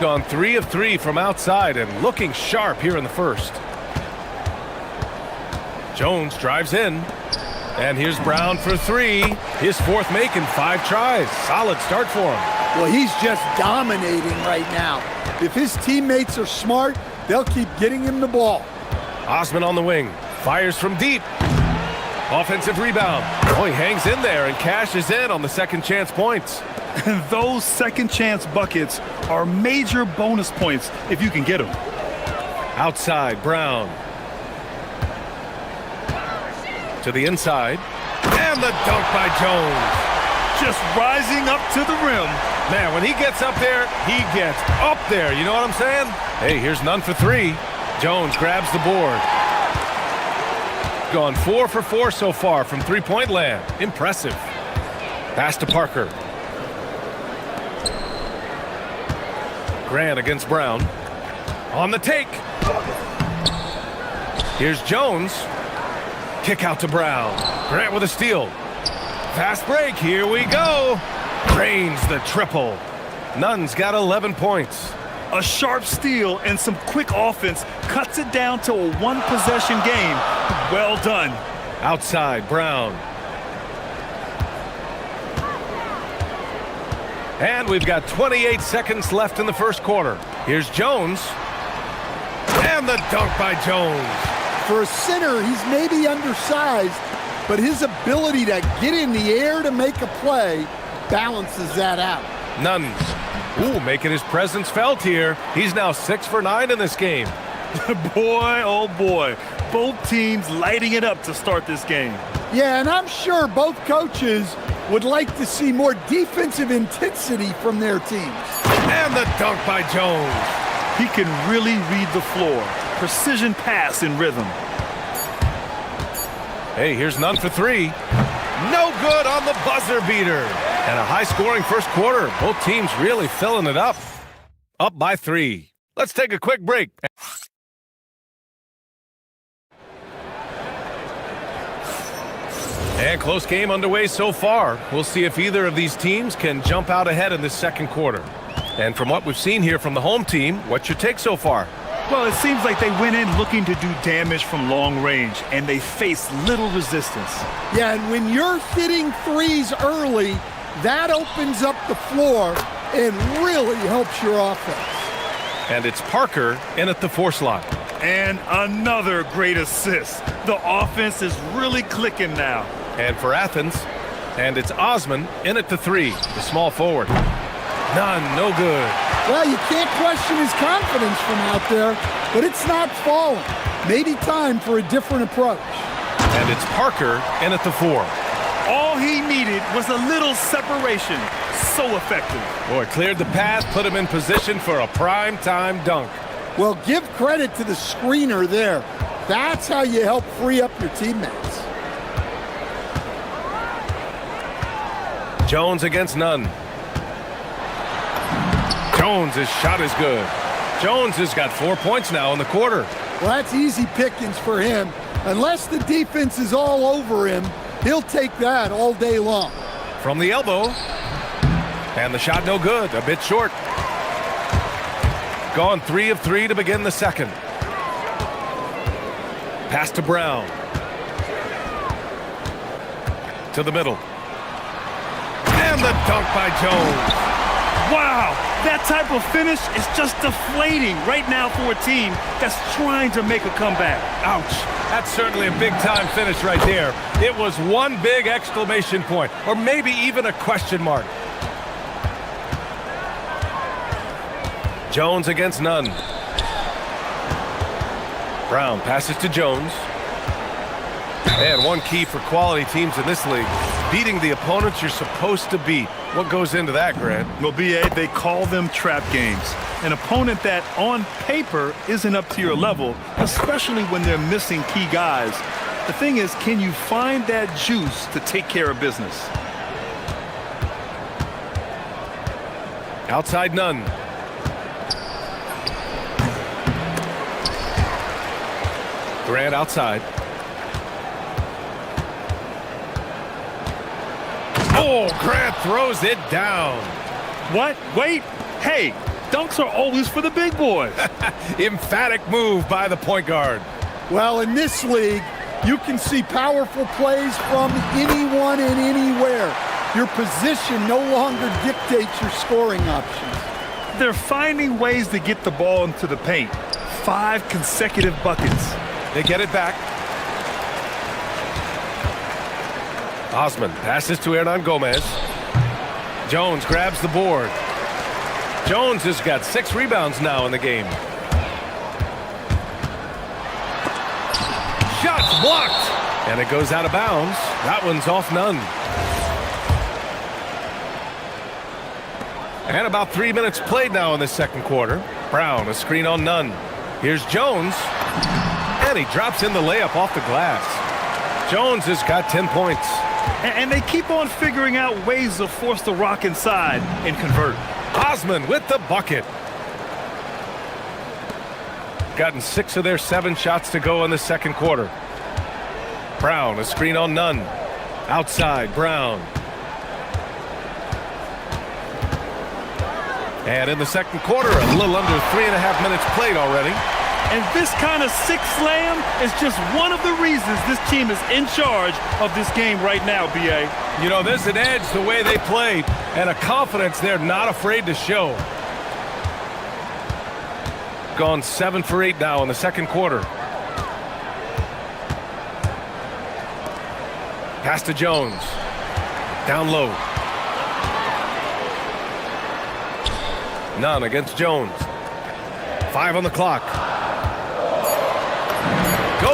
Gone 3 of 3 from outside and looking sharp here in the first. Jones drives in. And here's Brown for 3. His 4th make in 5 tries. Solid start for him. Well, he's just dominating right now. If his teammates are smart, they'll keep getting him the ball. Osman on the wing. Fires from deep. Offensive rebound. Oh, he hangs in there and cashes in on the second chance points. And those second chance buckets are major bonus points if you can get them. Outside, Brown. To the inside. And the dunk by Jones. Just rising up to the rim. Man, when he gets up there, he gets up there. You know what I'm saying? Hey, here's Nunn for 3. Jones grabs the board. Gone 4 for 4 so far from three-point land. Impressive. Pass to Parker. Grant against Brown. On the take. Here's Jones. Kick out to Brown. Grant with a steal. Fast break. Here we go. Drains the triple. Nunn's got 11 points. A sharp steal and some quick offense cuts it down to a one-possession game. Well done. Outside, Brown. And we've got 28 seconds left in the first quarter. Here's Jones. And the dunk by Jones. For a center, he's maybe undersized, but his ability to get in the air to make a play balances that out. Nunn. Ooh, making his presence felt here. He's now 6 for 9 in this game. Boy, oh boy. Both teams lighting it up to start this game. Yeah, and I'm sure both coaches would like to see more defensive intensity from their teams. And the dunk by Jones. He can really read the floor. Precision pass in rhythm. Hey, here's none for three. No good on the buzzer beater. And a high-scoring first quarter. Both teams really filling it up. Up by 3. Let's take a quick break. And close game underway so far. We'll see if either of these teams can jump out ahead in this second quarter. And from what we've seen here from the home team, what's your take so far? Well, it seems like they went in looking to do damage from long range, and they faced little resistance. Yeah, and when you're hitting threes early, that opens up the floor and really helps your offense. And it's Parker in at the 4 slot. And another great assist. The offense is really clicking now. And for Athens, and it's Osman in at the 3, the small forward. None, no good. Well, you can't question his confidence from out there, but it's not falling. Maybe time for a different approach. And it's Parker in at the 4. All he needed was a little separation. So effective. Boy, cleared the path, put him in position for a prime-time dunk. Well, give credit to the screener there. That's how you help free up your teammates. Jones against Nunn. Jones' shot is good. Jones has got 4 points now in the quarter. Well, that's easy pickings for him. Unless the defense is all over him, he'll take that all day long. From the elbow. And the shot no good, a bit short. Gone 3 of 3 to begin the second. Pass to Brown. To the middle. And the dunk by Jones. Wow, that type of finish is just deflating right now for a team that's trying to make a comeback. Ouch. That's certainly a big-time finish right there. It was one big exclamation point, or maybe even a question mark. Jones against Nunn. Brown passes to Jones. And one key for quality teams in this league, beating the opponents you're supposed to beat. What goes into that, Grant? Well, B.A., they call them trap games. An opponent that, on paper, isn't up to your level, especially when they're missing key guys. The thing is, can you find that juice to take care of business? Outside Nunn. Grant outside. Oh, Grant throws it down. What? Wait. Hey, dunks are always for the big boys. Emphatic move by the point guard. Well, in this league, you can see powerful plays from anyone and anywhere. Your position no longer dictates your scoring options. They're finding ways to get the ball into the paint. 5 consecutive buckets. They get it back. Osman passes to Hernan Gomez. Jones grabs the board. Jones has got 6 rebounds now in the game. Shots blocked. And it goes out of bounds. That one's off Nunn. And about 3 minutes played now in the second quarter. Brown, a screen on Nunn. Here's Jones. And he drops in the layup off the glass. Jones has got 10 points. And they keep on figuring out ways to force the rock inside and convert. Osman with the bucket. Gotten 6 of their 7 shots to go in the second quarter. Brown, a screen on Nunn. Outside, Brown. And in the second quarter, a little under 3.5 minutes played already. And this kind of 6 slam is just one of the reasons this team is in charge of this game right now, B.A. You know, there's an edge the way they play and a confidence they're not afraid to show. Gone 7 for 8 now in the second quarter. Pass to Jones. Down low. Nunn against Jones. 5 on the clock.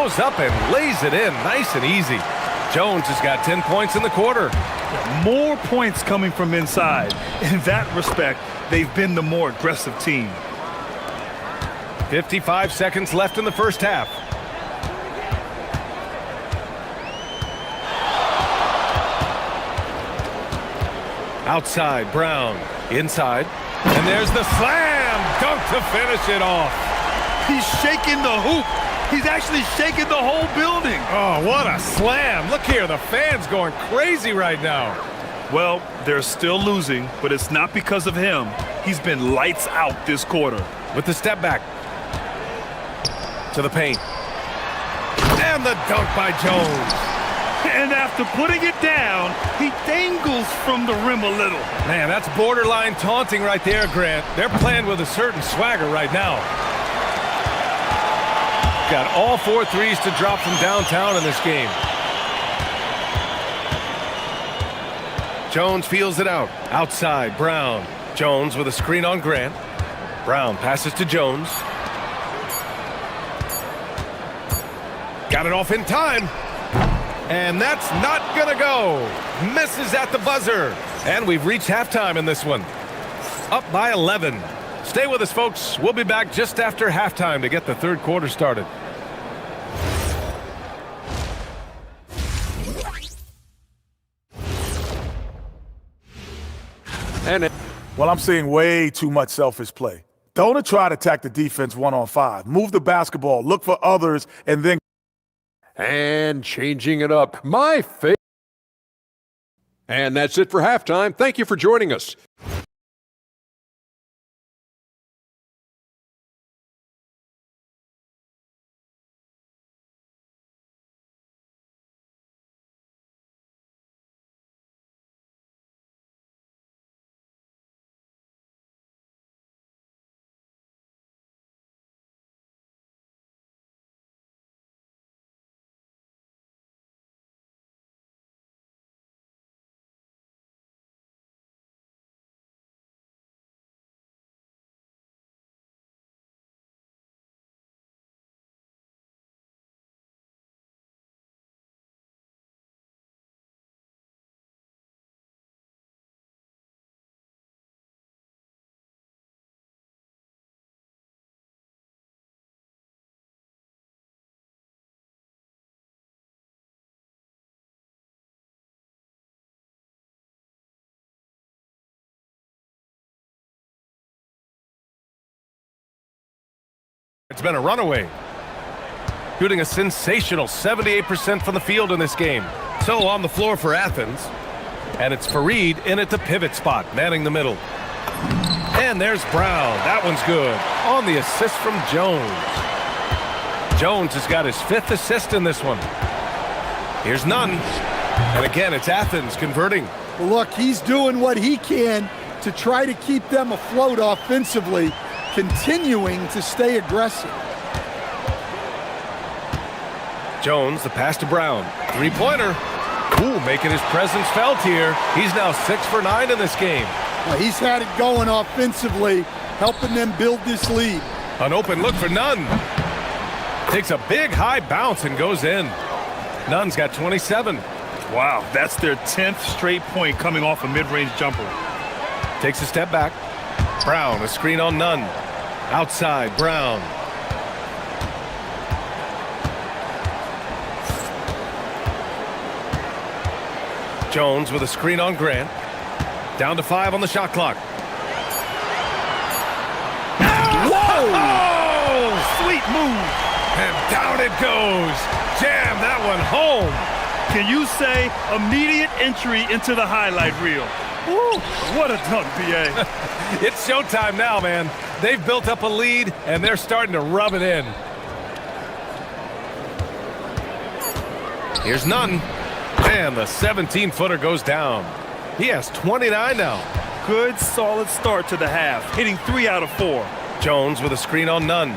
goes up and lays it in nice and easy. Jones has got 10 points in the quarter. More points coming from inside. In that respect, they've been the more aggressive team. 55 seconds left in the first half. Outside, Brown. Inside. And there's the slam dunk to finish it off. He's shaking the hoop. He's actually shaking the whole building. Oh, what a slam. Look here, the fans going crazy right now. Well, they're still losing, but it's not because of him. He's been lights out this quarter. With the step back. To the paint. And the dunk by Jones. And after putting it down, he dangles from the rim a little. Man, that's borderline taunting right there, Grant. They're playing with a certain swagger right now. Got all 4 threes to drop from downtown in this game. Jones feels it out. Outside, Brown. Jones with a screen on Grant. Brown passes to Jones. Got it off in time. And that's not going to go. Misses at the buzzer. And we've reached halftime in this one. Up by 11. Stay with us, folks. We'll be back just after halftime to get the third quarter started. Well, I'm seeing way too much selfish play. Don't try to attack the defense 1-on-5. Move the basketball, look for others, and then... And changing it up. My favorite. And that's it for halftime. Thank you for joining us. It's been a runaway. Shooting a sensational 78% from the field in this game. So on the floor for Athens. And it's Fareed in at the pivot spot, manning the middle. And there's Brown. That one's good. On the assist from Jones. Jones has got his 5th assist in this one. Here's Nunn. And again, it's Athens converting. Well, look, he's doing what he can to try to keep them afloat offensively, continuing to stay aggressive. Jones, the pass to Brown. 3-pointer. Ooh, making his presence felt here. He's now 6 for 9 in this game. Well, he's had it going offensively, helping them build this lead. An open look for Nunn. Takes a big high bounce and goes in. Nunn's got 27. Wow, that's their 10th straight point coming off a mid-range jumper. Takes a step back. Brown, a screen on Nunn. Outside, Brown. Jones with a screen on Grant. Down to 5 on the shot clock. Whoa! Oh, sweet move. And down it goes. Jam that one home. Can you say immediate entry into the highlight reel? Woo, what a dunk, B.A. It's showtime now, man. They've built up a lead, and they're starting to rub it in. Here's Nunn. And the 17-footer goes down. He has 29 now. Good, solid start to the half, hitting 3 out of 4. Jones with a screen on Nunn.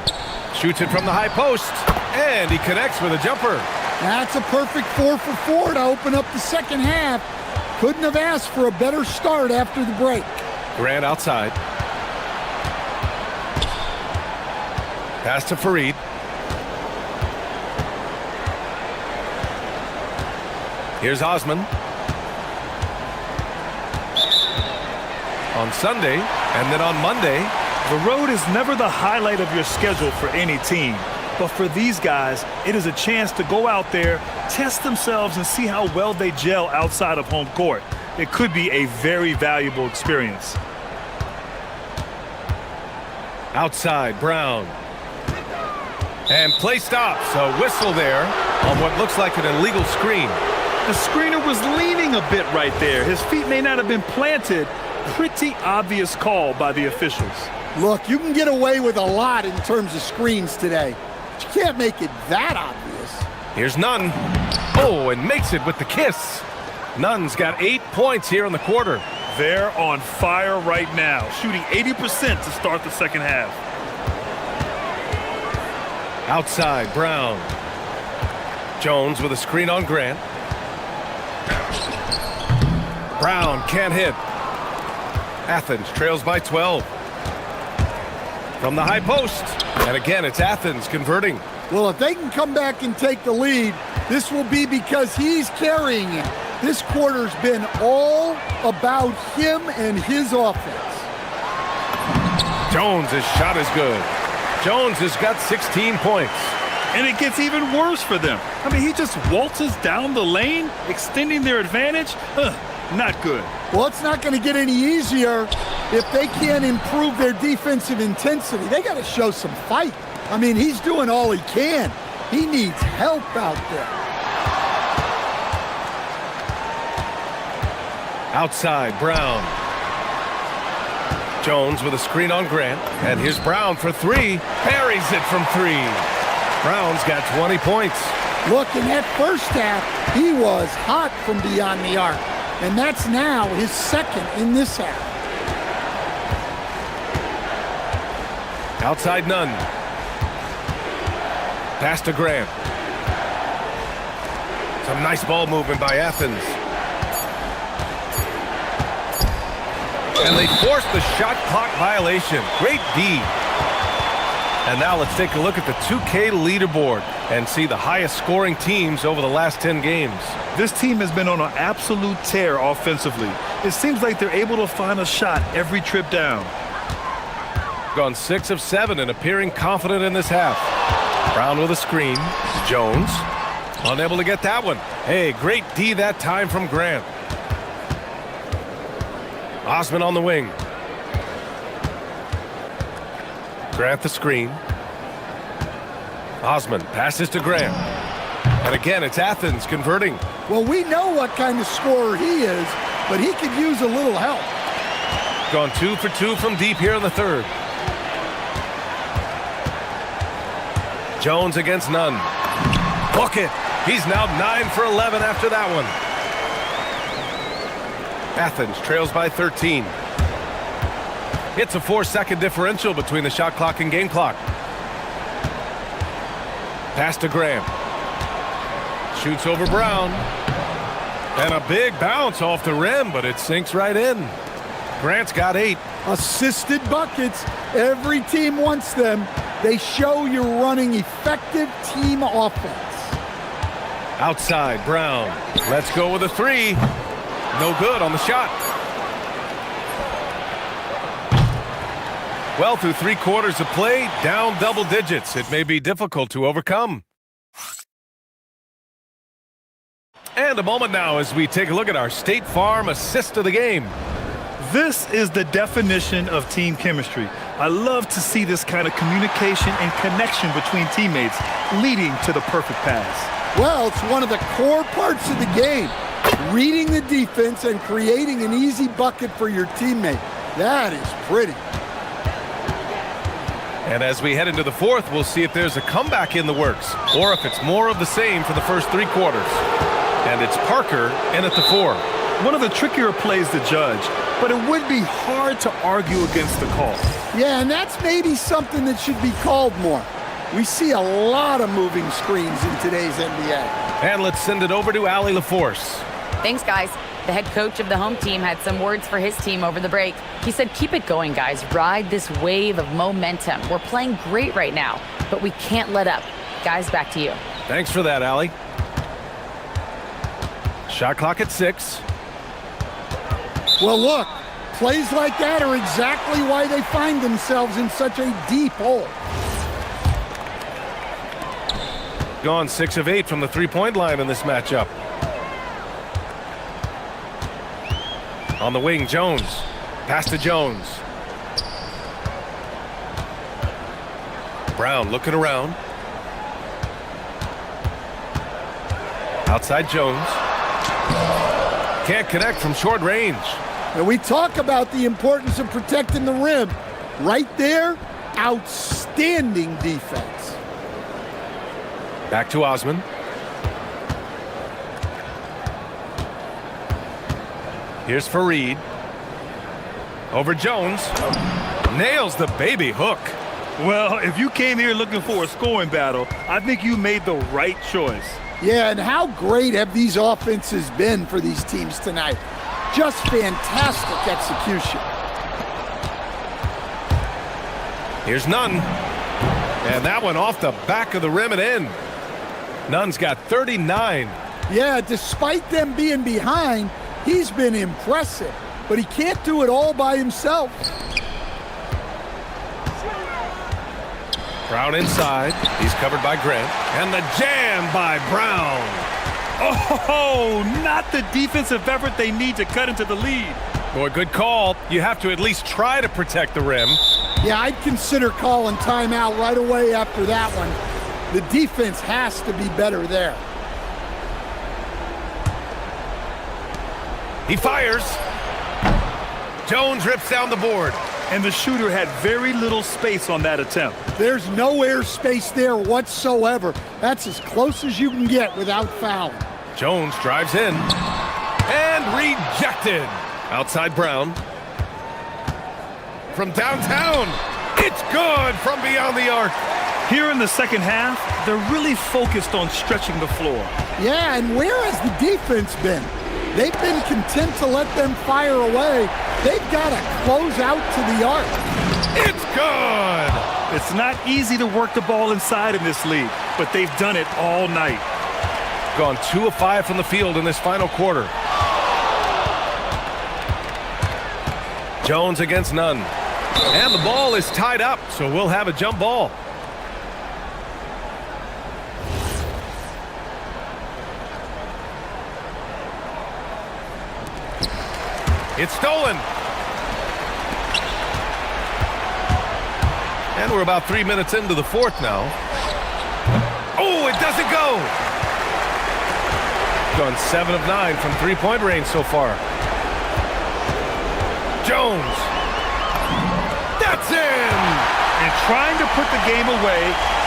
Shoots it from the high post, and he connects with a jumper. That's a perfect 4 for 4 to open up the second half. Couldn't have asked for a better start after the break. Grant outside. Pass to Fareed. Here's Osman. On Sunday, and then on Monday. The road is never the highlight of your schedule for any team. But for these guys, it is a chance to go out there, test themselves, and see how well they gel outside of home court. It could be a very valuable experience. Outside, Brown. And play stops. A whistle there on what looks like an illegal screen. The screener was leaning a bit right there. His feet may not have been planted. Pretty obvious call by the officials. Look, you can get away with a lot in terms of screens today. But you can't make it that obvious. Here's Nunn. Oh, and makes it with the kiss. Nunn's got 8 points here in the quarter. They're on fire right now, shooting 80% to start the second half. Outside, Brown. Jones with a screen on Grant. Brown can't hit. Athens trails by 12. From the high post. And again, it's Athens converting. Well, if they can come back and take the lead, this will be because he's carrying it. This quarter's been all about him and his offense. Jones' shot is good. Jones has got 16 points. And it gets even worse for them. I mean, he just waltzes down the lane, extending their advantage. Not good. Well, it's not going to get any easier if they can't improve their defensive intensity. They got to show some fight. I mean, he's doing all he can. He needs help out there. Outside, Brown. Jones with a screen on Grant. And here's Brown for three. Parries it from three. Brown's got 20 points. Look, in that first half, he was hot from beyond the arc. And that's now his second in this half. Outside Nunn. Pass to Grant. Some nice ball movement by Athens. And they forced the shot clock violation. Great D. And now let's take a look at the 2K leaderboard and see the highest scoring teams over the last 10 games. This team has been on an absolute tear offensively. It seems like they're able to find a shot every trip down. Gone 6 of 7 and appearing confident in this half. Brown with a screen. Jones unable to get that one. Hey, great D that time from Grant. Osman on the wing. Grant the screen. Osman passes to Grant. And again, it's Athens converting. Well, we know what kind of scorer he is, but he could use a little help. Gone 2 for 2 from deep here in the third. Jones against Nunn. Bucket. He's now 9 for 11 after that one. Athens trails by 13. It's a 4-second differential between the shot clock and game clock. Pass to Graham. Shoots over Brown. And a big bounce off the rim, but it sinks right in. Grant's got 8. Assisted buckets. Every team wants them. They show you're running effective team offense. Outside, Brown. Let's go with a 3. No good on the shot. Well, through 3 quarters of play, down double digits. It may be difficult to overcome. And a moment now as we take a look at our State Farm assist of the game. This is the definition of team chemistry. I love to see this kind of communication and connection between teammates leading to the perfect pass. Well, it's one of the core parts of the game. Reading the defense and creating an easy bucket for your teammate. That is pretty. And as we head into the fourth, we'll see if there's a comeback in the works or if it's more of the same for the first 3 quarters. And it's Parker in at the 4. One of the trickier plays to judge, but it would be hard to argue against the call. Yeah, and that's maybe something that should be called more. We see a lot of moving screens in today's NBA. And let's send it over to Allie LaForce. Thanks, guys. The head coach of the home team had some words for his team over the break. He said, keep it going, guys. Ride this wave of momentum. We're playing great right now, but we can't let up. Guys, back to you. Thanks for that, Allie. Shot clock at 6. Well, look, plays like that are exactly why they find themselves in such a deep hole. Gone 6 of 8 from the three-point line in this matchup. On the wing, Jones. Pass to Jones. Brown looking around. Outside Jones. Can't connect from short range. And we talk about the importance of protecting the rim. Right there, outstanding defense. Back to Osman. Here's Fareed. Over Jones. Nails the baby hook. Well, if you came here looking for a scoring battle, I think you made the right choice. Yeah, and how great have these offenses been for these teams tonight? Just fantastic execution. Here's Nunn. And that one off the back of the rim and in. Nunn's got 39. Yeah, despite them being behind, he's been impressive. But he can't do it all by himself. Brown inside. He's covered by Grant. And the jam by Brown. Oh, not the defensive effort they need to cut into the lead. Boy, good call. You have to at least try to protect the rim. Yeah, I'd consider calling timeout right away after that one. The defense has to be better there. He fires. Jones rips down the board. And the shooter had very little space on that attempt. There's no air space there whatsoever. That's as close as you can get without fouling. Jones drives in. And rejected. Outside Brown. From downtown. It's good from beyond the arc. Here in the second half, they're really focused on stretching the floor. Yeah, and where has the defense been? They've been content to let them fire away. They've got to close out to the arc. It's good! It's not easy to work the ball inside in this league, but they've done it all night. Gone 2 of 5 from the field in this final quarter. Jones against Nunn. And the ball is tied up, so we'll have a jump ball. It's stolen. And we're about 3 minutes into the fourth now. Oh, it doesn't go. Gone 7 of 9 from three-point range so far. Jones. That's in. And trying to put the game away,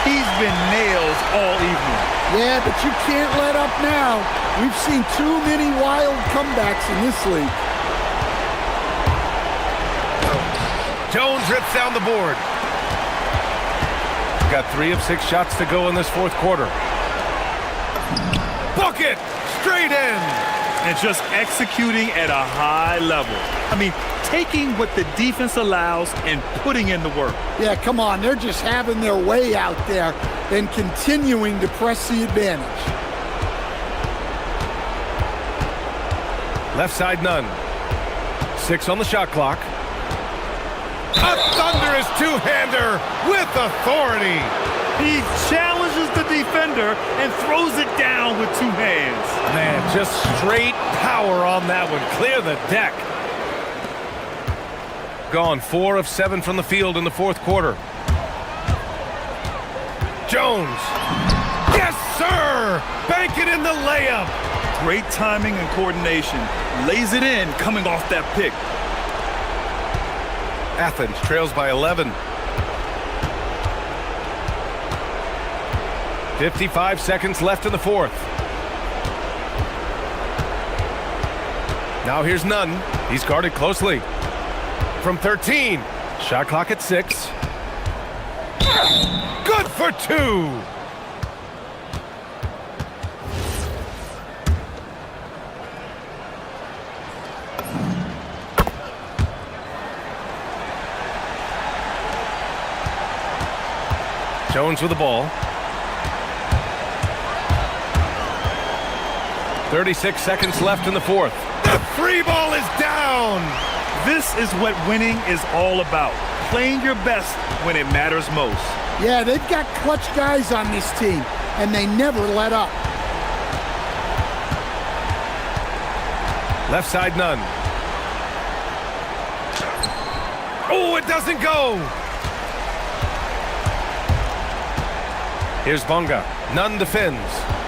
he's been nails all evening. Yeah, but you can't let up now. We've seen too many wild comebacks in this league. Jones rips down the board. Got 3 of 6 shots to go in this fourth quarter. Bucket! Straight in! And just executing at a high level. I mean, taking what the defense allows and putting in the work. Yeah, come on. They're just having their way out there and continuing to press the advantage. Left side, Nunn. 6 on the shot clock. A thunderous two-hander with authority. He challenges the defender and throws it down with 2 hands. Man, just straight power on that one. Clear the deck. Gone 4 of 7 from the field in the fourth quarter. Jones. Yes, sir! Bank it in the layup. Great timing and coordination. Lays it in coming off that pick. Athens trails by 11. 55 seconds left in the fourth. Now here's Nunn. He's guarded closely. From 13. Shot clock at 6. Good for 2. Jones with the ball. 36 seconds left in the fourth. The free ball is down. This is what winning is all about. Playing your best when it matters most. Yeah, they've got clutch guys on this team, and they never let up. Left side, none. Oh, it doesn't go. Here's Bonga. None defends.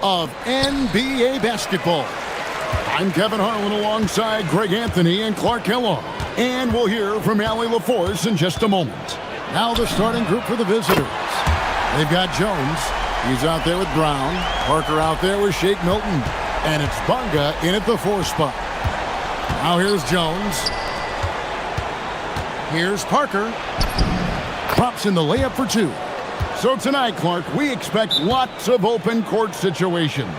of NBA basketball. I'm Kevin Harlan alongside Greg Anthony and Clark Kellogg. And we'll hear from Allie LaForce in just a moment. Now the starting group for the visitors. They've got Jones. He's out there with Brown. Parker out there with Shake Milton. And it's Bonga in at the 4 spot. Now here's Jones. Here's Parker. Drops in the layup for 2. So tonight, Clark, we expect lots of open court situations.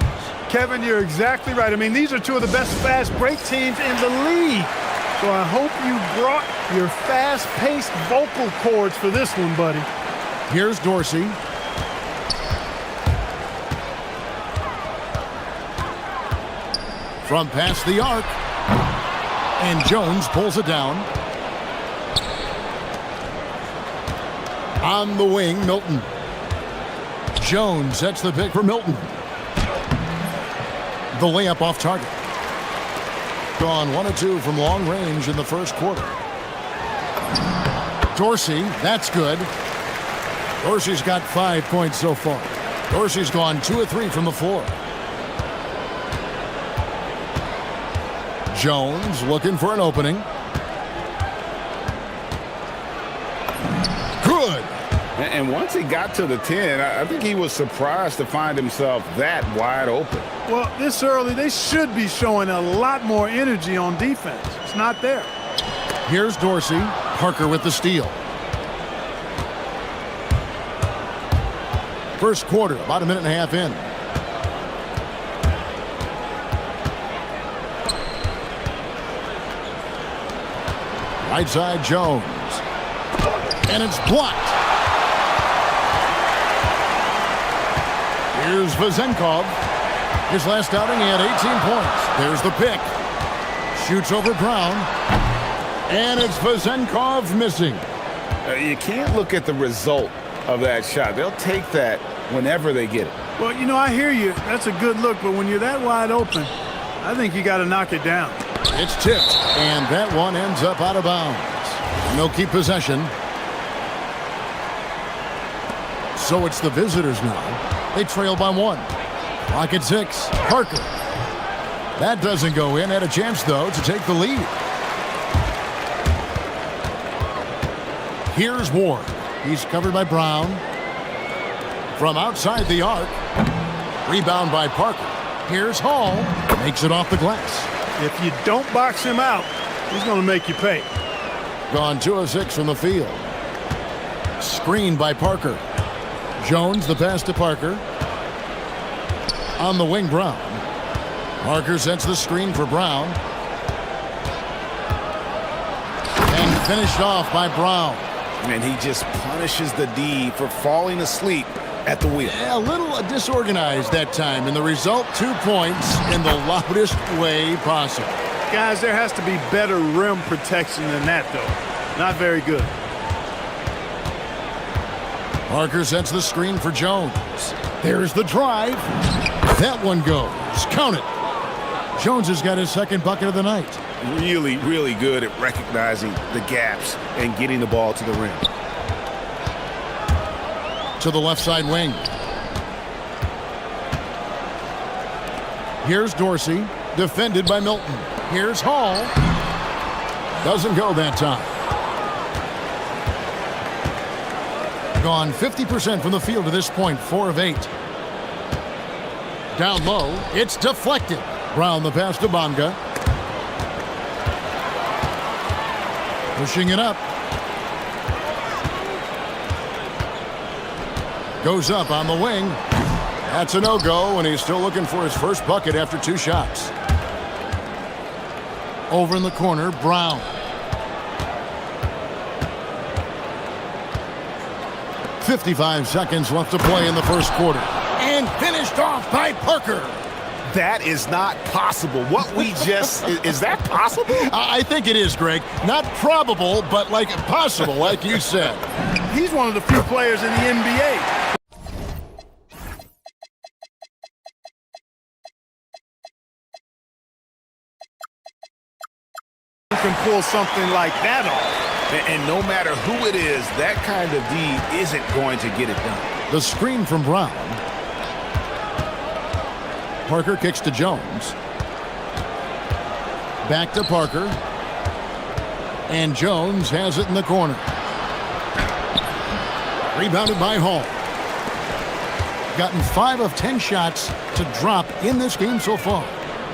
Kevin, you're exactly right. I mean, these are two of the best fast break teams in the league. So I hope you brought your fast-paced vocal cords for this one, buddy. Here's Dorsey. From past the arc. And Jones pulls it down. On the wing, Milton. Jones sets the pick for Milton. The layup off target. Gone 1 of 2 from long range in the first quarter. Dorsey, that's good. Dorsey's got 5 points so far. Dorsey's gone 2 of 3 from the floor. Jones looking for an opening. Good. And once he got to the 10, I think he was surprised to find himself that wide open. Well, this early, they should be showing a lot more energy on defense. It's not there. Here's Dorsey. Parker with the steal. First quarter, about a minute and a half in. Right side, Jones. And it's blocked. Here's Vazenkov. His last outing, he had 18 points. There's the pick. Shoots over Brown. And it's Vazenkov missing. You can't look at the result of that shot. They'll take that whenever they get it. Well, you know, I hear you. That's a good look, but when you're that wide open, I think you got to knock it down. It's tipped, and that one ends up out of bounds. And they'll keep possession. So it's the visitors now. They trail by 1. Clock at 6. Parker. That doesn't go in. Had a chance, though, to take the lead. Here's Ward. He's covered by Brown. From outside the arc. Rebound by Parker. Here's Hall. Makes it off the glass. If you don't box him out, he's going to make you pay. Gone 2 of 6 from the field. Screened by Parker. Jones, the pass to Parker. On the wing, Brown. Parker sets the screen for Brown. And finished off by Brown. And he just punishes the D for falling asleep at the wheel. A little disorganized that time, and the result, 2 points in the loudest way possible. Guys, there has to be better rim protection than that, though. Not very good. Parker sets the screen for Jones. There's the drive. That one goes. Count it. Jones has got his second bucket of the night. Really, really good at recognizing the gaps and getting the ball to the rim. To the left side wing. Here's Dorsey, defended by Milton. Here's Hall. Doesn't go that time. Gone 50% from the field to this point, 4 of 8. Down low, it's deflected. Brown the pass to Bonga. Pushing it up. Goes up on the wing. That's a no-go, and he's still looking for his first bucket after 2 shots. Over in the corner, Brown. .55 seconds left to play in the first quarter. And finished off by Parker. That is not possible. What we just... is that possible? I think it is, Greg. Not probable, but like possible, like you said. He's one of the few players in the NBA who can pull something like that off. And no matter who it is, that kind of D isn't going to get it done. The screen from Brown. Parker kicks to Jones. Back to Parker. And Jones has it in the corner. Rebounded by Hall. Gotten 5 of 10 shots to drop in this game so far.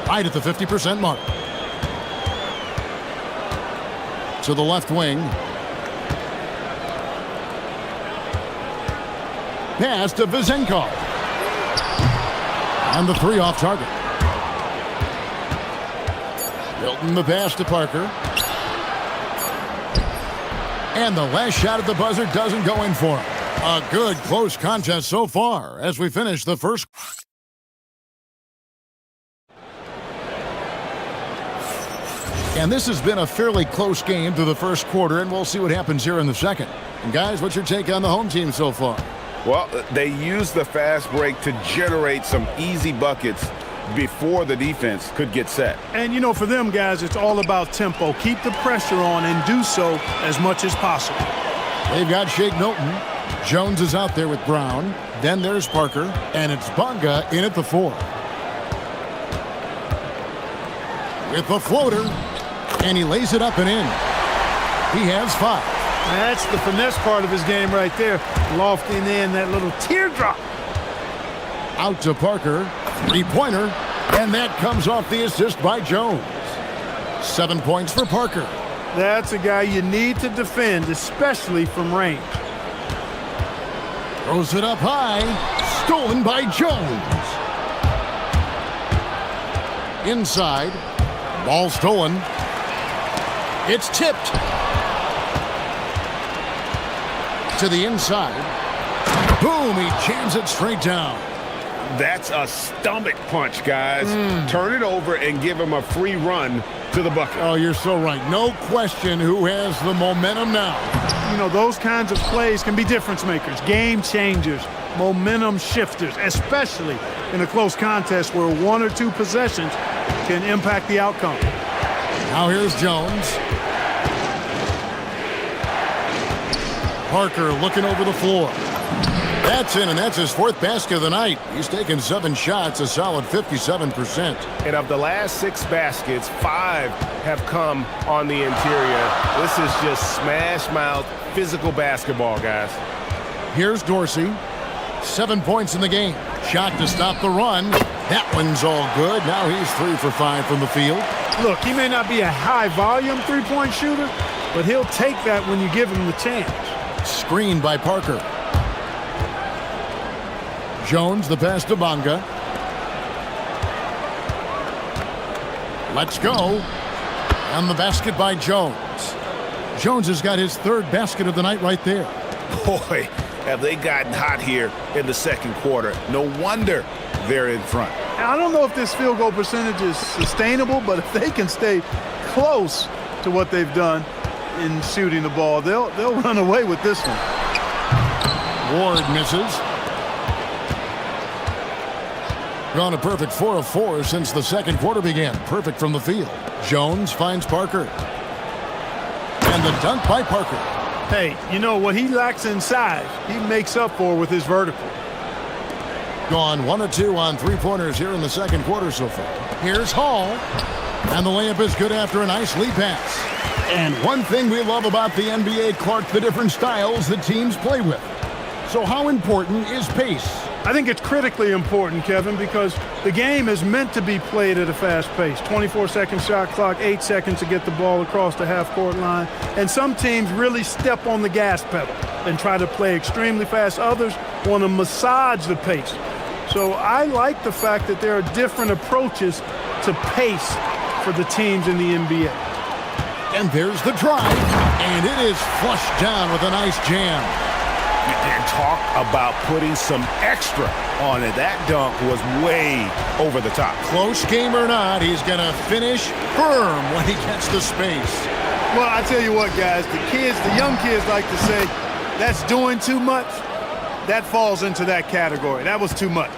Right at the 50% mark. To the left wing. Pass to Vizenkov. And the 3 off target. Hilton the pass to Parker. And the last shot at the buzzer doesn't go in for him. A good close contest so far as we finish the first. And this has been a fairly close game through the first quarter, and we'll see what happens here in the second. And guys, what's your take on the home team so far? Well, they used the fast break to generate some easy buckets before the defense could get set. And, you know, for them, guys, it's all about tempo. Keep the pressure on and do so as much as possible. They've got Shake Milton. Jones is out there with Brown. Then there's Parker. And it's Bonga in at the 4. With the floater. And he lays it up and in. He has 5. That's the finesse part of his game right there. Lofting in that little teardrop. Out to Parker. 3-pointer. And that comes off the assist by Jones. 7 points for Parker. That's a guy you need to defend, especially from range. Throws it up high. Stolen by Jones. Inside. Ball stolen. It's tipped. To the inside. Boom, he jams it straight down. That's a stomach punch, guys. Turn it over and give him a free run to the bucket. Oh, you're so right. No question who has the momentum now. You know, those kinds of plays can be difference makers, game changers, momentum shifters, especially in a close contest where 1 or 2 possessions can impact the outcome. Now here's Jones. Parker looking over the floor. That's in, and that's his 4th basket of the night. He's taken 7 shots, a solid 57%. And of the last 6 baskets, 5 have come on the interior. This is just smash-mouth physical basketball, guys. Here's Dorsey. 7 points in the game. Shot to stop the run. That one's all good. Now he's 3 for 5 from the field. Look, he may not be a high-volume three-point shooter, but he'll take that when you give him the chance. Screened by Parker. Jones, the pass to Bonga. Let's go. And the basket by Jones. Jones has got his 3rd basket of the night right there. Boy, have they gotten hot here in the second quarter. No wonder they're in front. I don't know if this field goal percentage is sustainable, but if they can stay close to what they've done in shooting the ball, they'll run away with this one. Ward misses. Gone a perfect 4 of 4 since the second quarter began. Perfect from the field. Jones finds Parker. And the dunk by Parker. Hey, you know, what he lacks inside, he makes up for with his vertical. Gone 1 of 2 on 3-pointers here in the second quarter so far. Here's Hall. And the layup is good after a nice lead pass. And one thing we love about the NBA, Clark, the different styles that teams play with. So how important is pace? I think it's critically important, Kevin, because the game is meant to be played at a fast pace. 24-second shot clock, 8 seconds to get the ball across the half-court line. And some teams really step on the gas pedal and try to play extremely fast. Others want to massage the pace. So I like the fact that there are different approaches to pace for the teams in the NBA. And there's the drive, and it is flushed down with a nice jam. And talk about putting some extra on it. That dunk was way over the top. Close game or not, he's going to finish firm when he gets the space. Well, I tell you what, guys, the young kids like to say, that's doing too much. That falls into that category. That was too much.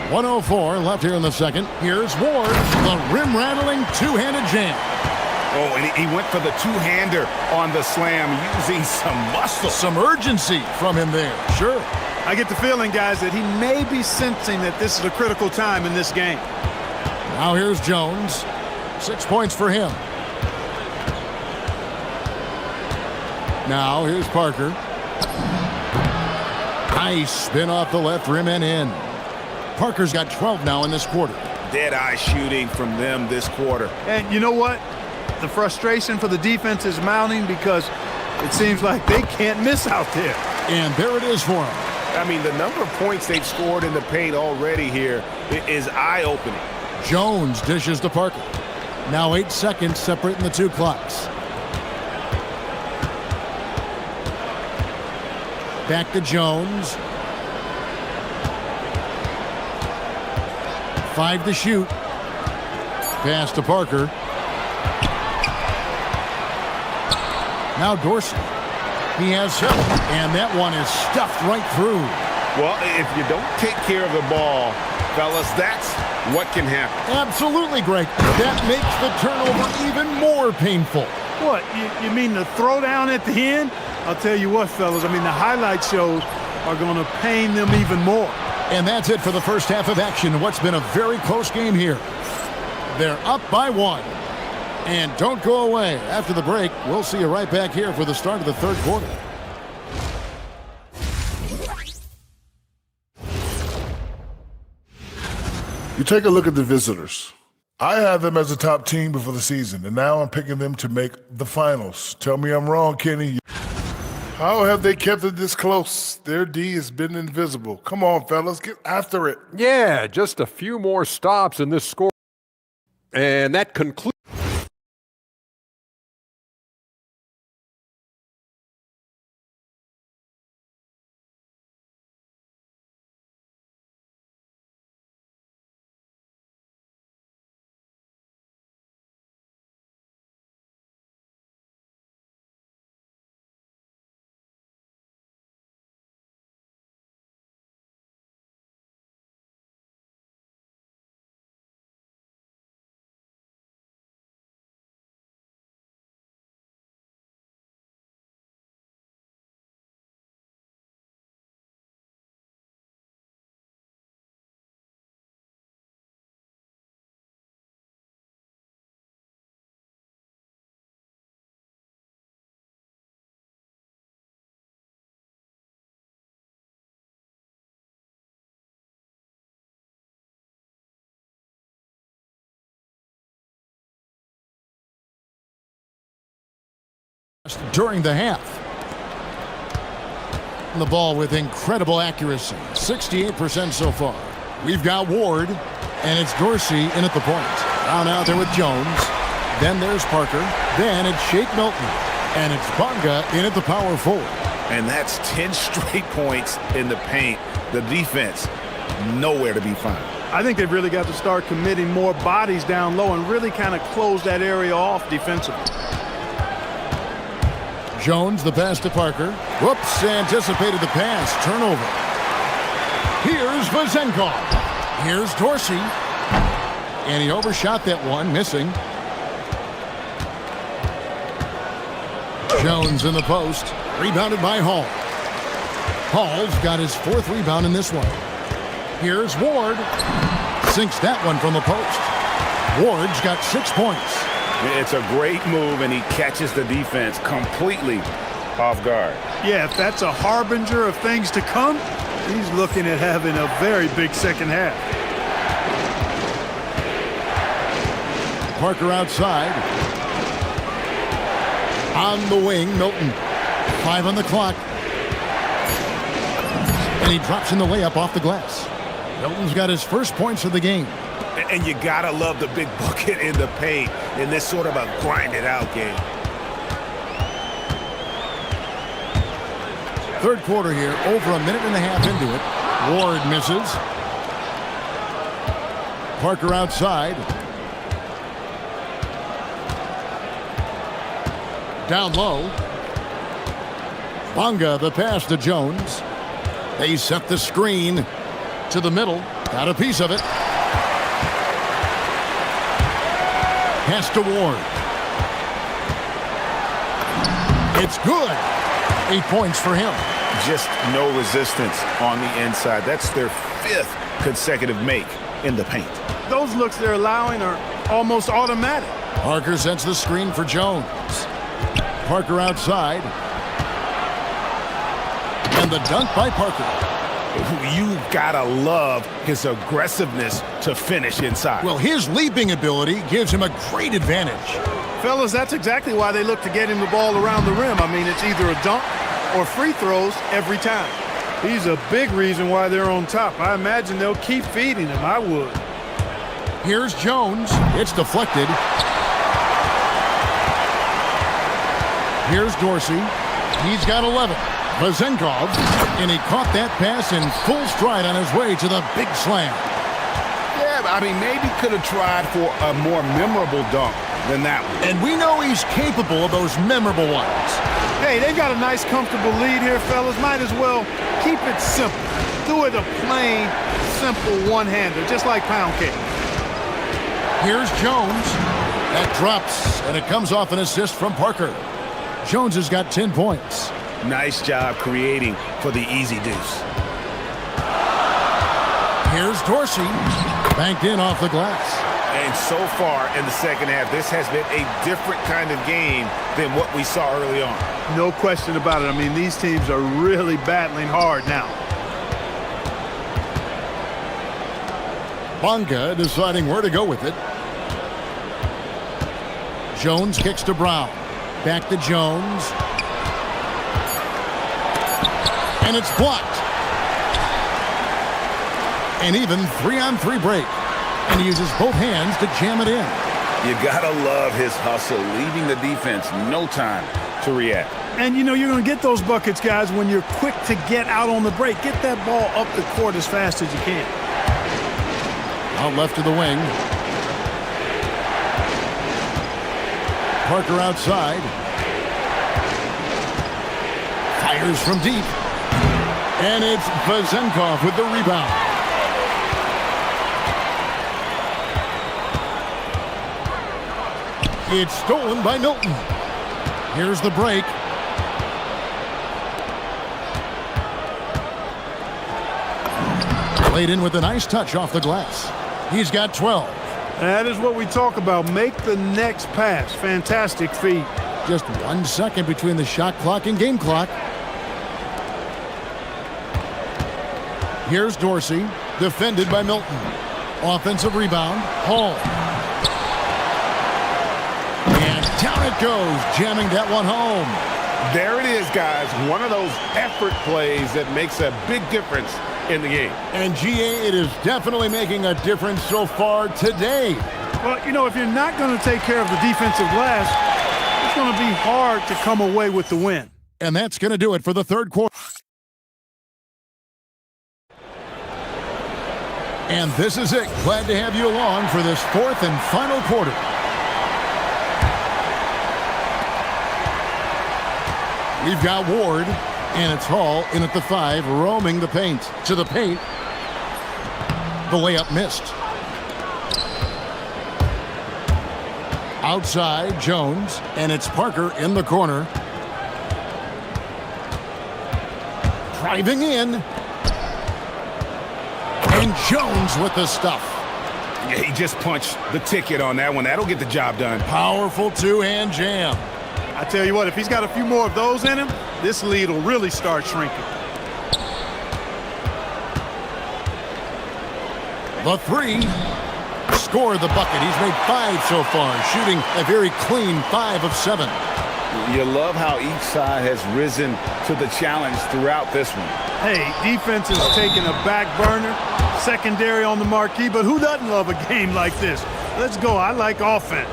.104 left here in the second. Here's Ward, the rim-rattling two-handed jam. Oh, and he went for the two-hander on the slam, using some muscle. Some urgency from him there, sure. I get the feeling, guys, that he may be sensing that this is a critical time in this game. Now here's Jones. 6 points for him. Now here's Parker. Nice spin off the left rim and in. Parker's got 12 now in this quarter. Dead-eye shooting from them this quarter. And you know what? The frustration for the defense is mounting because it seems like they can't miss out there. And there it is for them. I mean, the number of points they've scored in the paint already here is eye-opening. Jones dishes to Parker. Now 8 seconds separating the two clocks. Back to Jones. 5 to shoot. Pass to Parker. Now Dorsey. He has 7, and that one is stuffed right through. Well, if you don't take care of the ball, fellas, that's what can happen. Absolutely, Greg. That makes the turnover even more painful. What, you mean the throwdown at the end? I'll tell you what, fellas, I mean, the highlight shows are going to pain them even more. And that's it for the first half of action. What's been a very close game here. They're up by 1. And don't go away. After the break, we'll see you right back here for the start of the third quarter. You take a look at the visitors. I had them as a top team before the season, and now I'm picking them to make the finals. Tell me I'm wrong, Kenny. How have they kept it this close? Their D has been invisible. Come on, fellas, get after it. Yeah, just a few more stops in this score. And that concludes. During the half. The ball with incredible accuracy. 68% so far. We've got Ward, and it's Dorsey in at the point. Down out there with Jones. Then there's Parker. Then it's Shake Milton. And it's Bonga in at the power forward. And that's 10 straight points in the paint. The defense, nowhere to be found. I think they've really got to start committing more bodies down low and really kind of close that area off defensively. Jones, the pass to Parker. Whoops, anticipated the pass. Turnover. Here's Vazenkov. Here's Dorsey. And he overshot that one, missing. Jones in the post. Rebounded by Hall. Hall's got his 4th rebound in this one. Here's Ward. Sinks that one from the post. Ward's got 6 points. It's a great move, and he catches the defense completely off guard. Yeah, if that's a harbinger of things to come, he's looking at having a very big second half. Parker outside. On the wing, Milton. 5 on the clock. And he drops in the layup off the glass. Milton's got his first points of the game. And you gotta love the big bucket in the paint in this sort of a grinded-out game. Third quarter here, over a minute and a half into it. Ward misses. Parker outside. Down low. Bonga, the pass to Jones. They set the screen to the middle. Got a piece of it. Pass to Ward. It's good. 8 points for him. Just no resistance on the inside. That's their 5th consecutive make in the paint. Those looks they're allowing are almost automatic. Parker sets the screen for Jones. Parker outside. And the dunk by Parker. You gotta love his aggressiveness to finish inside. Well, his leaping ability gives him a great advantage. Fellas, that's exactly why they look to get him the ball around the rim. I mean, it's either a dunk or free throws every time. He's a big reason why they're on top. I imagine they'll keep feeding him. I would. Here's Jones. It's deflected. Here's Dorsey. He's got 11. Vazenkov, and he caught that pass in full stride on his way to the big slam. Yeah, I mean, maybe could have tried for a more memorable dunk than that one. And we know he's capable of those memorable ones. Hey, they've got a nice, comfortable lead here, fellas. Might as well keep it simple. Do it a plain, simple one-hander, just like pound cake. Here's Jones. That drops, and it comes off an assist from Parker. Jones has got 10 points. Nice job creating for the easy deuce. Here's Dorsey. Banked in off the glass. And so far in the second half, this has been a different kind of game than what we saw early on. No question about it. I mean, these teams are really battling hard now. Bonga deciding where to go with it. Jones kicks to Brown. Back to Jones. And it's blocked. An even 3-on-3 break. And he uses both hands to jam it in. You gotta love his hustle, leaving the defense no time to react. And you know you're going to get those buckets, guys, when you're quick to get out on the break. Get that ball up the court as fast as you can. Out left to the wing. Parker outside. Fires from deep. And it's Vazenkov with the rebound. It's stolen by Milton. Here's the break. Laid in with a nice touch off the glass. He's got 12. That is what we talk about. Make the next pass. Fantastic feat. Just 1 second between the shot clock and game clock. Here's Dorsey, defended by Milton. Offensive rebound, Hall. And down it goes, jamming that one home. There it is, guys. One of those effort plays that makes a big difference in the game. And GA, it is definitely making a difference so far today. Well, you know, if you're not going to take care of the defensive glass, it's going to be hard to come away with the win. And that's going to do it for the third quarter. And this is it. Glad to have you along for this fourth and final quarter. We've got Ward, and it's Hall in at the 5, roaming the paint. To the paint. The layup missed. Outside, Jones, and it's Parker in the corner. Driving in. And Jones with the stuff. Yeah, he just punched the ticket on that one. That'll get the job done. Powerful two-hand jam. I tell you what, if he's got a few more of those in him, this lead will really start shrinking. The 3. Score the bucket. He's made 5 so far, shooting a very clean 5 of 7. You love how each side has risen to the challenge throughout this one. Hey, defense is taking a back burner, secondary on the marquee, but who doesn't love a game like this? Let's go. I like offense.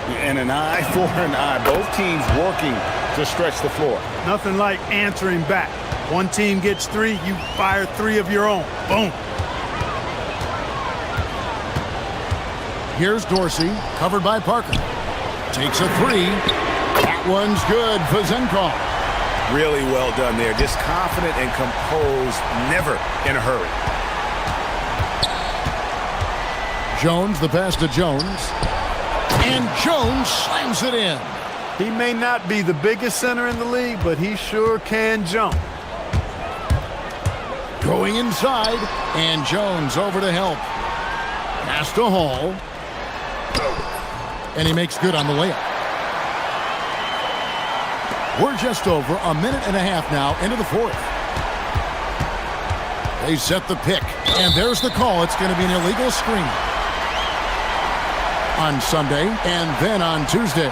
And an eye for an eye. Both teams working to stretch the floor. Nothing like answering back. One team gets 3, you fire 3 of your own. Boom. Here's Dorsey, covered by Parker. Takes a 3. That one's good. Vazenkov. Really well done there. Just confident and composed, never in a hurry. Jones, the pass to Jones. And Jones slams it in. He may not be the biggest center in the league, but he sure can jump. Going inside, and Jones over to help. Pass to Hall. And he makes good on the layup. We're just over a minute and a half now into the fourth. They set the pick, and there's the call. It's going to be an illegal screen on Sunday and then on Tuesday.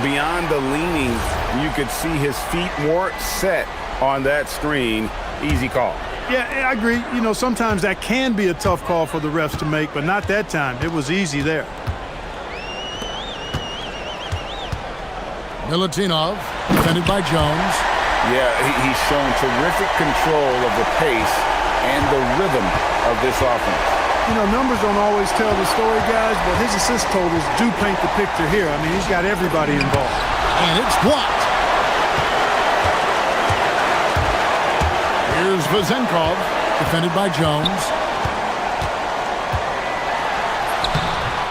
Beyond the leaning, you could see his feet weren't set on that screen. Easy call. Yeah, I agree. You know, sometimes that can be a tough call for the refs to make, but not that time. It was easy there. Milutinov, defended by Jones. Yeah, he's shown terrific control of the pace and the rhythm of this offense. You know, numbers don't always tell the story, guys, but his assist totals do paint the picture here. I mean, he's got everybody involved. And it's blocked. Here's Vazenkov, defended by Jones.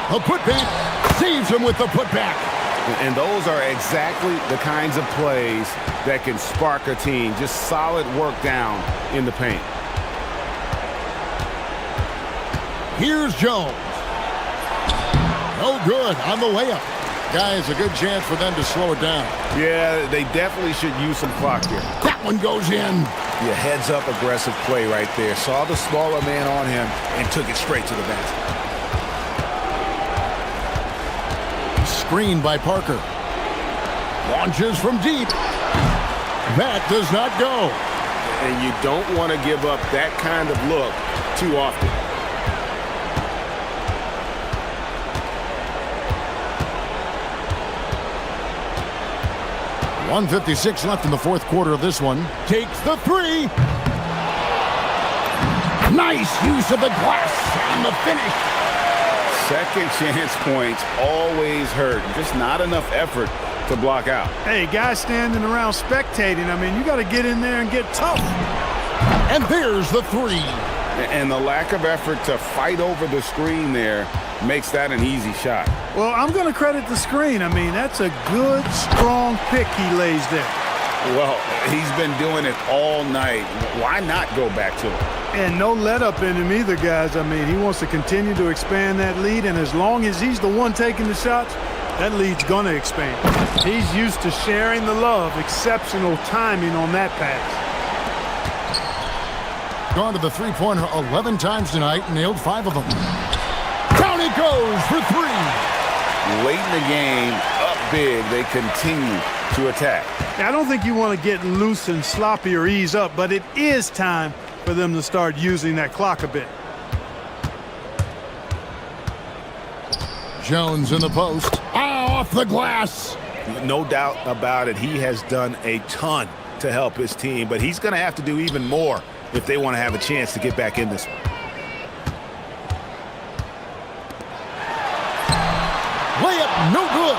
A putback, saves him with the putback. And those are exactly the kinds of plays that can spark a team. Just solid work down in the paint. Here's Jones. No good on the layup. Guys, a good chance for them to slow it down. Yeah, they definitely should use some clock here. That one goes in. Yeah, heads up aggressive play right there. Saw the smaller man on him and took it straight to the basket. Screened by Parker. Launches from deep. That does not go. And you don't want to give up that kind of look too often. .156 left in the fourth quarter of this one. Takes the three. Nice use of the glass and the finish. Second chance points always hurt. Just not enough effort to block out. Hey, guys standing around spectating, I mean, you got to get in there and get tough. And there's the three. And the lack of effort to fight over the screen there makes that an easy shot. Well, I'm going to credit the screen. I mean, that's a good, strong pick he lays there. Well, he's been doing it all night. Why not go back to it? And no let-up in him either, guys. I mean, he wants to continue to expand that lead, and as long as he's the one taking the shots, that lead's going to expand. He's used to sharing the love. Exceptional timing on that pass. Gone to the three-pointer 11 times tonight, nailed 5 of them. Down it goes for 3. Late in the game, up big, they continue to attack. I don't think you want to get loose and sloppy or ease up, but it is time for them to start using that clock a bit. Jones in the post. Off the glass. No doubt about it. He has done a ton to help his team, but he's going to have to do even more if they want to have a chance to get back in this one. Layup, no good.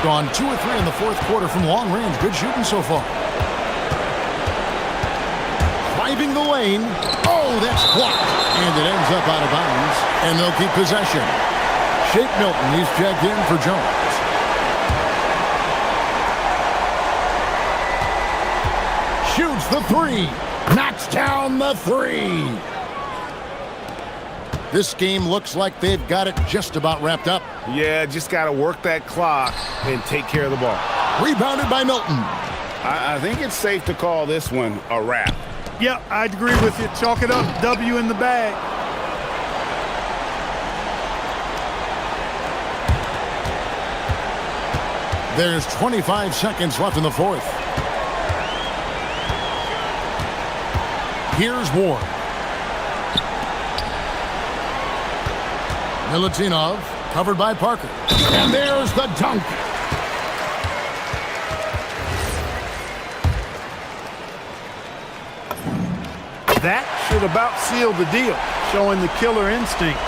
Gone 2 or 3 in the fourth quarter from long range. Good shooting so far. Driving the lane. Oh, that's blocked. And it ends up out of bounds. And they'll keep possession. Shake Milton, he's checked in for Jones. Shoots the 3. Knocks down the 3. This game looks like they've got it just about wrapped up. Yeah, just got to work that clock and take care of the ball. Rebounded by Milton. I think it's safe to call this one a wrap. Yep, I'd agree with you. Chalk it up. W in the bag. There's 25 seconds left in the fourth. Here's Ward. Milutinov, covered by Parker. And there's the dunk. That should about seal the deal, showing the killer instinct.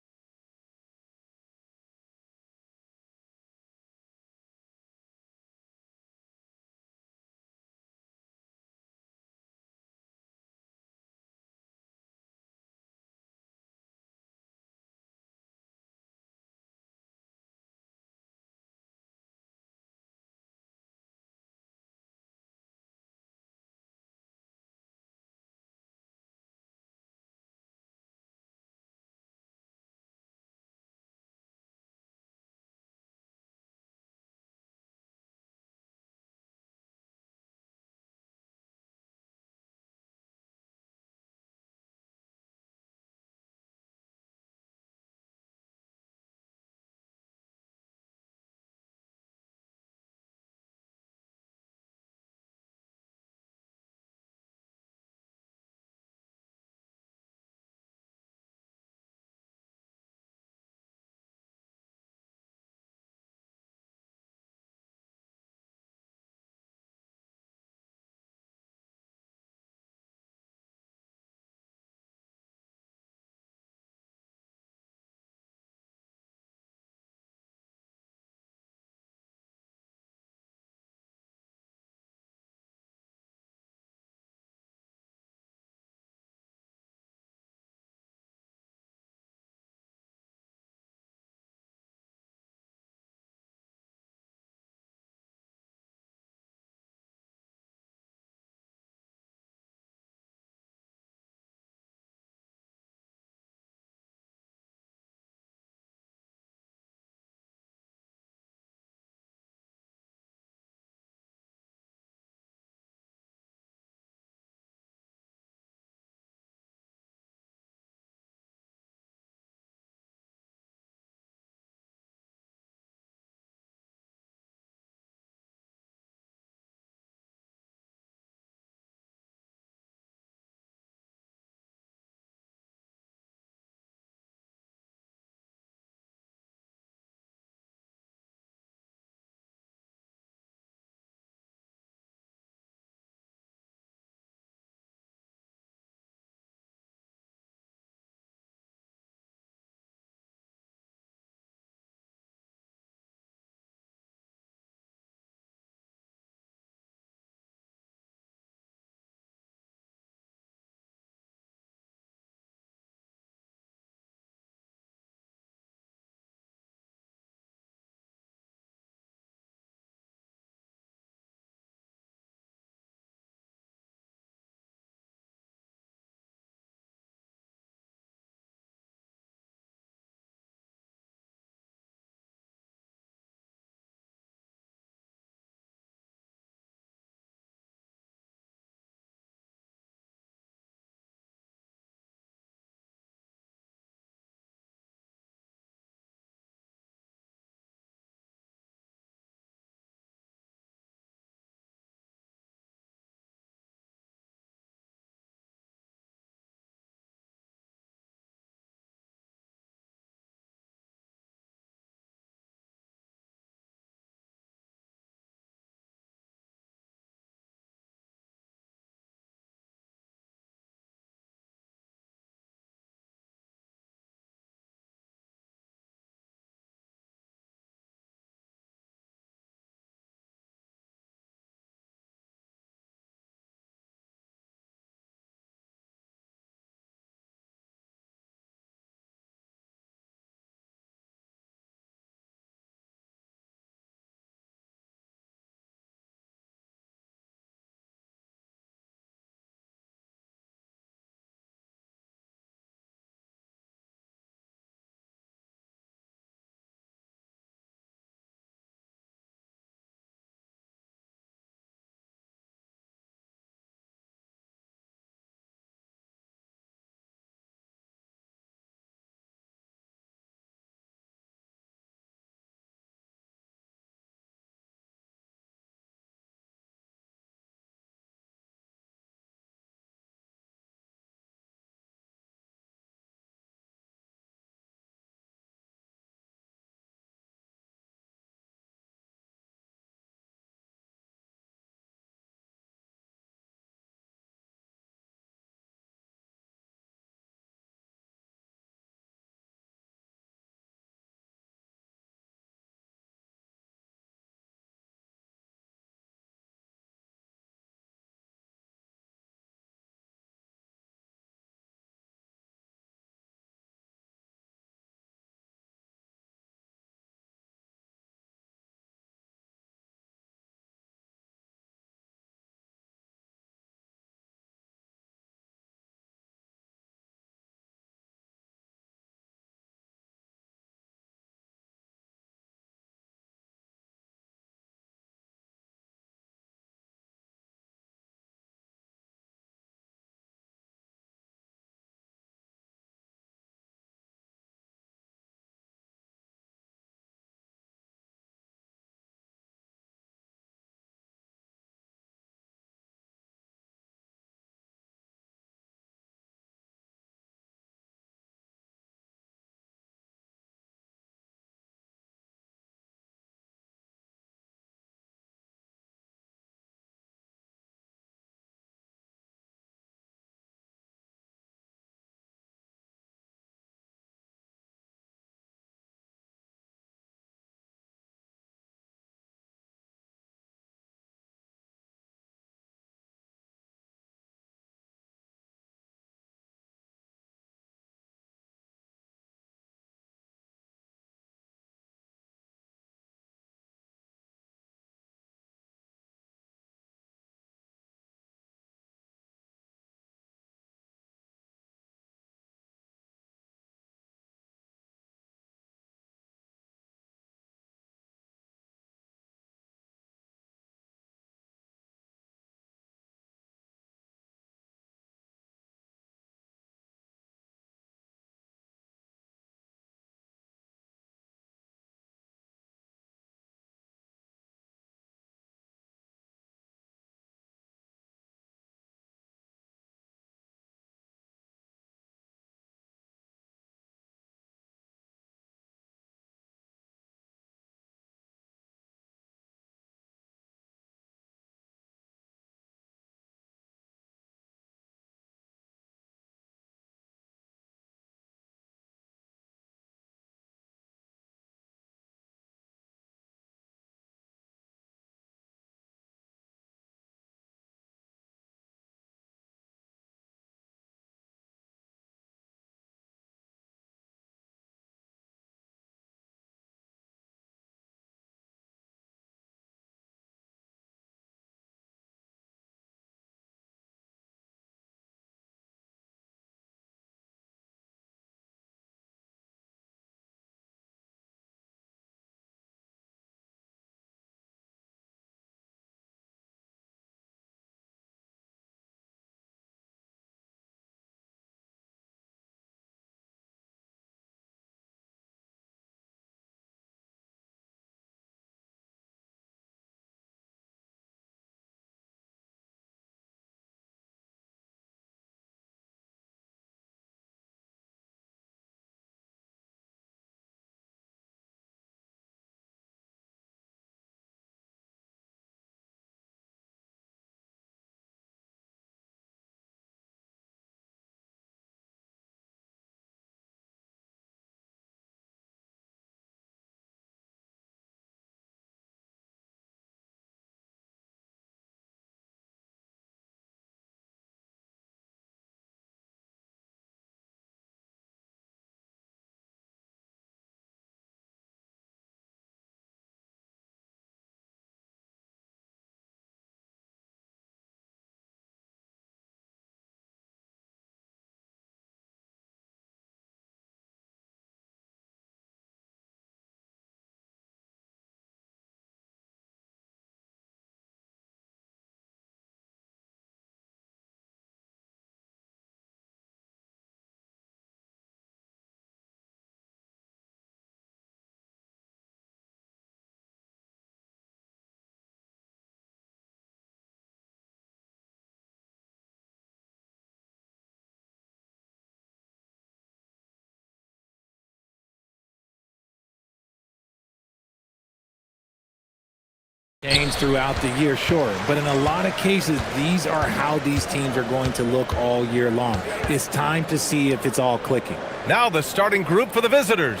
Change throughout the year, sure, but in a lot of cases, these are how these teams are going to look all year long. It's time to see if it's all clicking. Now the starting group for the visitors.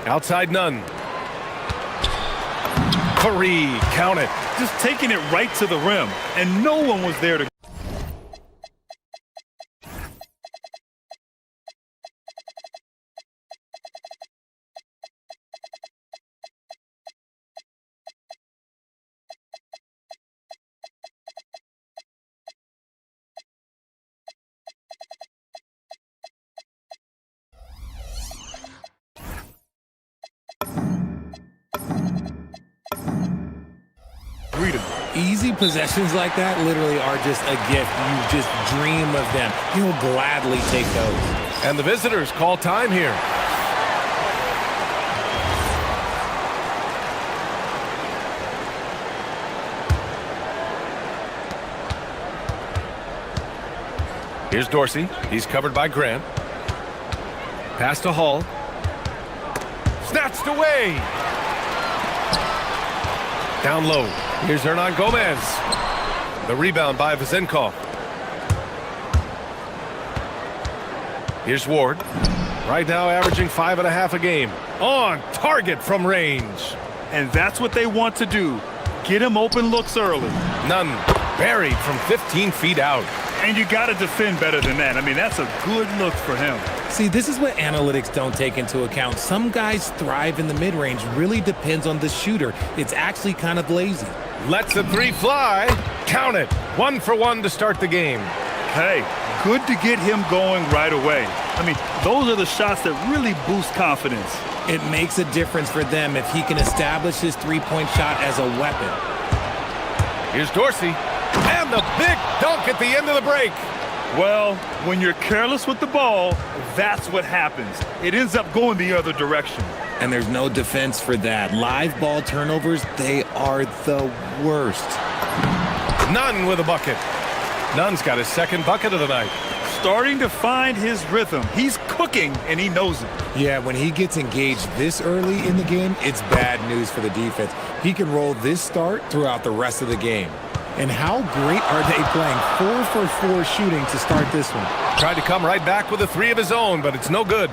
Outside none. Fareed, count it. Just taking it right to the rim, and no one was there to Easy possessions like that literally are just a gift. You just dream of them. He'll gladly take those. And the visitors call time here. Here's Dorsey. He's covered by Grant. Pass to Hall. Snatched away. Down low. Here's Hernan Gomez. The rebound by Vezenkov. Here's Ward. Right now averaging 5.5 a game. On target from range. And that's what they want to do. Get him open looks early. None. Buried from 15 feet out. And you got to defend better than that. I mean, that's a good look for him. See, this is what analytics don't take into account. Some guys thrive in the mid-range. Really depends on the shooter. It's actually kind of lazy. Lets the three fly. Count it. 1 for 1 to start the game. Hey, good to get him going right away. I mean, those are the shots that really boost confidence. It makes a difference for them if he can establish his three-point shot as a weapon. Here's Dorsey. And the big dunk at the end of the break. Well, when you're careless with the ball, that's what happens. It ends up going the other direction. And there's no defense for that. Live ball turnovers, they are the worst. Nunn with a bucket. Nunn's got his second bucket of the night. Starting to find his rhythm. He's cooking, and he knows it. Yeah, when he gets engaged this early in the game, it's bad news for the defense. He can roll this start throughout the rest of the game. And how great are they playing? 4 for 4 shooting to start this one. Tried to come right back with a 3 of his own, but it's no good.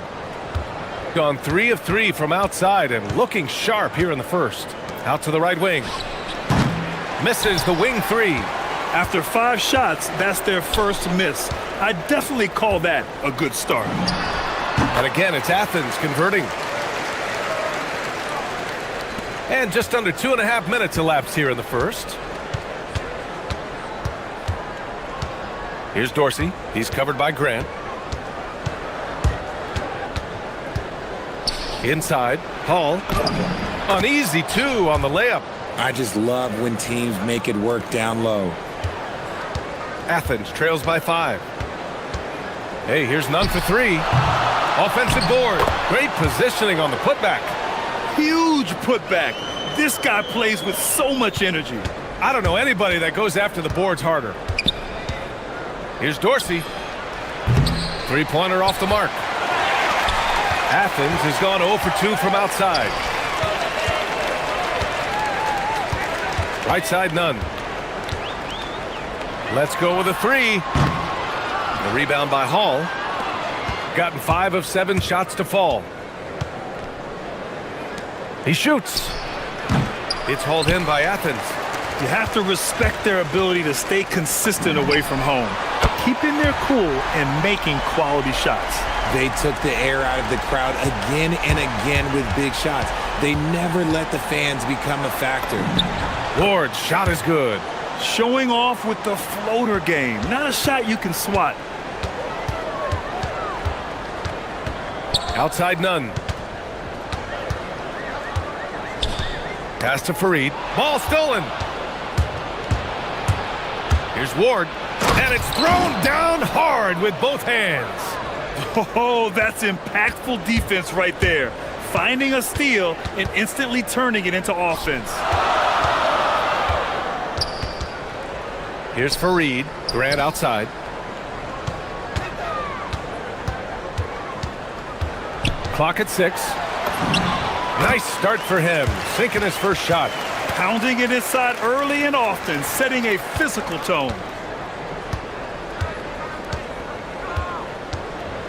Gone 3 of 3 from outside and looking sharp here in the first. Out to the right wing. Misses the wing 3. After 5 shots, that's their first miss. I definitely call that a good start. And again, it's Athens converting. And just under 2.5 minutes elapsed here in the first. Here's Dorsey. He's covered by Grant. Inside. Hall. An easy 2 on the layup. I just love when teams make it work down low. Athens trails by 5. Hey, here's Nunn for 3. Offensive board. Great positioning on the putback. Huge putback. This guy plays with so much energy. I don't know anybody that goes after the boards harder. Here's Dorsey. 3-pointer off the mark. Athens has gone 0 for 2 from outside. Right side, Nunn. Let's go with a 3. The rebound by Hall. Gotten 5 of 7 shots to fall. He shoots. It's hauled in by Athens. You have to respect their ability to stay consistent away from home. Keeping their cool and making quality shots. They took the air out of the crowd again and again with big shots. They never let the fans become a factor. Ward's shot is good. Showing off with the floater game. Not a shot you can swat. Outside Nunn. Pass to Fareed. Ball stolen. Here's Ward. And it's thrown down hard with both hands. Oh, that's impactful defense right there. Finding a steal and instantly turning it into offense. Here's Fareed. Grant outside. Clock at 6. Nice start for him, sinking his first shot. Pounding it inside early and often, setting a physical tone.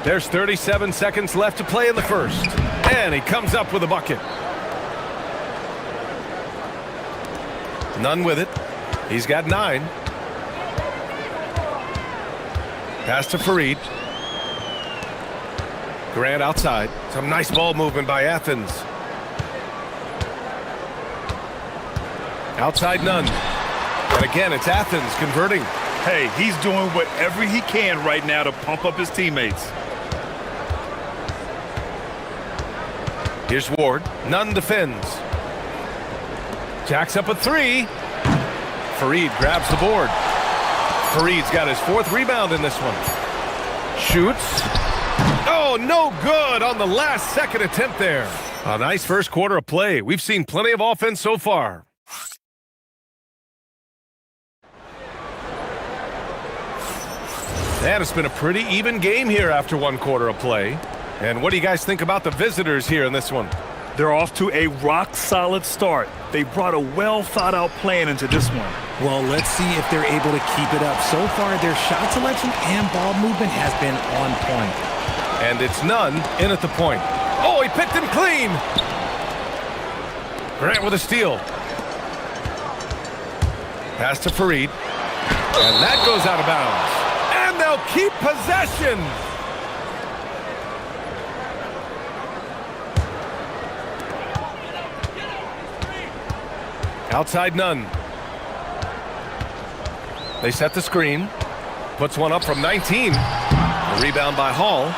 There's 37 seconds left to play in the first. And he comes up with a bucket. None with it. He's got 9. Pass to Fareed. Grant outside. Some nice ball movement by Athens. Outside Nunn. And again, it's Athens converting. Hey, he's doing whatever he can right now to pump up his teammates. Here's Ward. Nunn defends. Jacks up a 3. Fareed grabs the board. Fareed's got his 4th rebound in this one. Shoots. Oh, no good on the last second attempt there. A nice first quarter of play. We've seen plenty of offense so far. And it's been a pretty even game here after 1 quarter of play. And what do you guys think about the visitors here in this one? They're off to a rock-solid start. They brought a well-thought-out plan into this one. Well, let's see if they're able to keep it up. So far, their shot selection and ball movement has been on point. And it's Nunn in at the point. Oh, he picked him clean. Grant with a steal. Pass to Fareed. And that goes out of bounds. And they'll keep possession. Outside Nunn. They set the screen. Puts one up from 19. A rebound by Hall.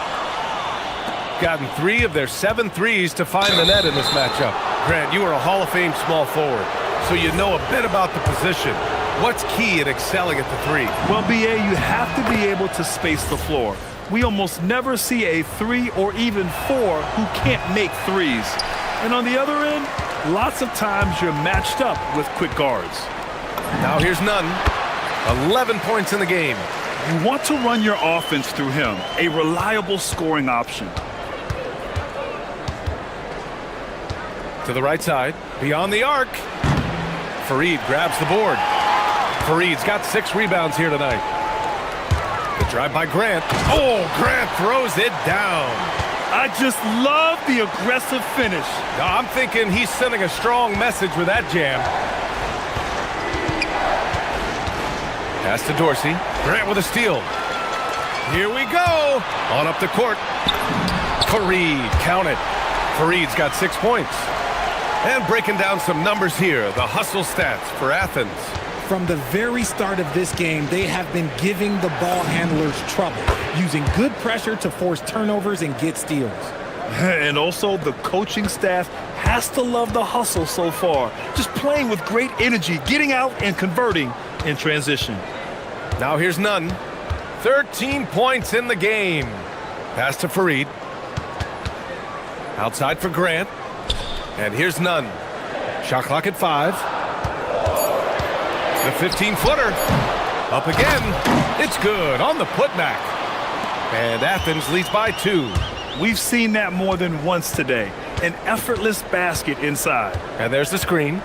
Gotten 3 of their 7 threes to find the net in this matchup. Grant, you are a Hall of Fame small forward, so you know a bit about the position. What's key in excelling at the 3? Well, BA, you have to be able to space the floor. We almost never see a 3 or even 4 who can't make threes. And on the other end, lots of times you're matched up with quick guards. Now here's Nunn. 11 points in the game. You want to run your offense through him, a reliable scoring option. To the right side, beyond the arc. Fareed grabs the board. Fareed's got 6 rebounds here tonight. The drive by Grant. Oh, Grant throws it down. I just love the aggressive finish. Now, I'm thinking he's sending a strong message with that jam. Pass to Dorsey. Grant with a steal. Here we go. On up the court. Fareed, count it. Fareed's got 6 points. And breaking down some numbers here, the hustle stats for Athens. From the very start of this game, they have been giving the ball handlers trouble, using good pressure to force turnovers and get steals. And also, the coaching staff has to love the hustle so far. Just playing with great energy, getting out and converting in transition. Now here's Nunn. 13 points in the game. Pass to Fareed. Outside for Grant. And here's Nunn. Shot clock at 5. The 15-footer. Up again. It's good on the putback. And Athens leads by 2. We've seen that more than once today. An effortless basket inside. And there's the screen.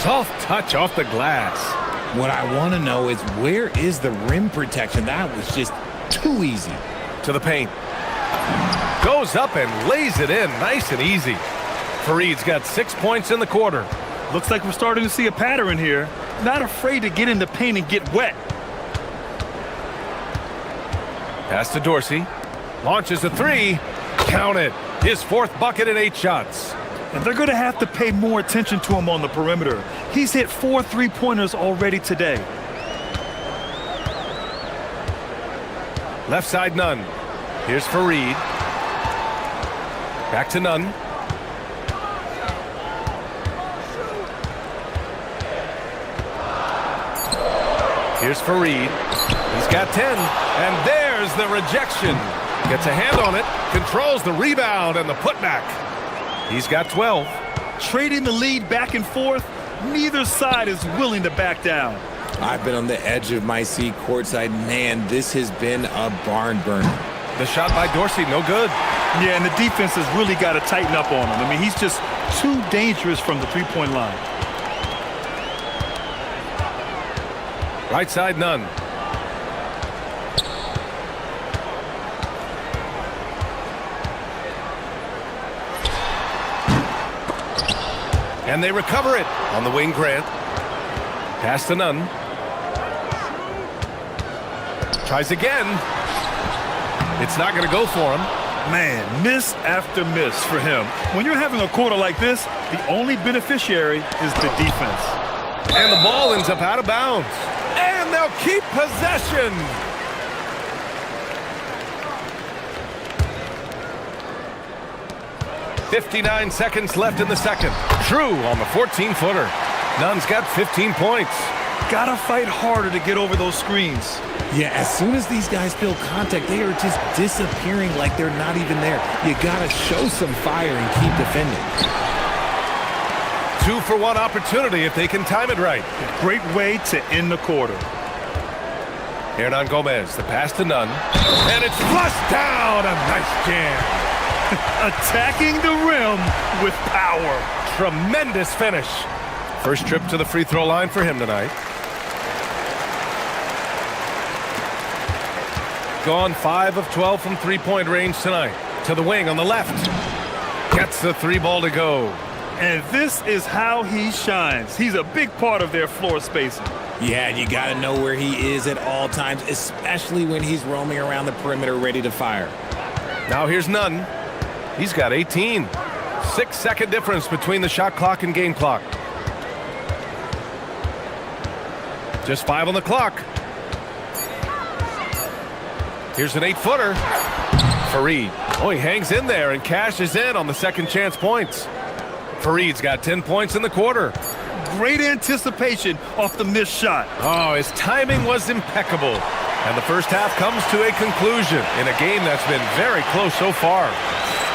Soft touch off the glass. What I want to know is, where is the rim protection? That was just too easy. To the paint. Goes up and lays it in nice and easy. Fareed's got 6 points in the quarter. Looks like we're starting to see a pattern here. Not afraid to get in the paint and get wet. Pass to Dorsey. Launches a 3. Count it. His 4th bucket in 8 shots. And they're going to have to pay more attention to him on the perimeter. He's hit 4 3-pointers already today. Left side Nunn. Here's Fareed. Back to Nunn. Here's Fareed. He's got 10. And there's the rejection. Gets a hand on it. Controls the rebound and the putback. He's got 12. Trading the lead back and forth. Neither side is willing to back down. I've been on the edge of my seat courtside. Man, this has been a barn burner. The shot by Dorsey, no good. Yeah, and the defense has really got to tighten up on him. I mean, he's just too dangerous from the three-point line. Right side, none. And they recover it on the wing, Grant. Pass to none. Tries again. It's not going to go for him. Man, miss after miss for him. When you're having a quarter like this, the only beneficiary is the defense. And the ball ends up out of bounds. And they'll keep possession. .59 seconds left in the second. True on the 14-footer. Nunn's got 15 points. Gotta fight harder to get over those screens. Yeah, as soon as these guys feel contact, they are just disappearing like they're not even there. You gotta show some fire and keep defending. 2-for-1 opportunity if they can time it right. Great way to end the quarter. Hernan Gomez, the pass to Nunn. And it's flushed down. A nice jam. Attacking the rim with power. Tremendous finish. First trip to the free throw line for him tonight. Gone 5 of 12 from three-point range tonight. To the wing on the left. Gets the three ball to go. And this is how he shines. He's a big part of their floor spacing. Yeah, you got to know where he is at all times, especially when he's roaming around the perimeter ready to fire. Now here's Nunn. He's got 18. 6-second difference between the shot clock and game clock. Just 5 on the clock. Here's an 8-footer. Fareed. Oh, he hangs in there and cashes in on the second chance points. Fareed's got 10 points in the quarter. Great anticipation off the missed shot. Oh, his timing was impeccable. And the first half comes to a conclusion in a game that's been very close so far.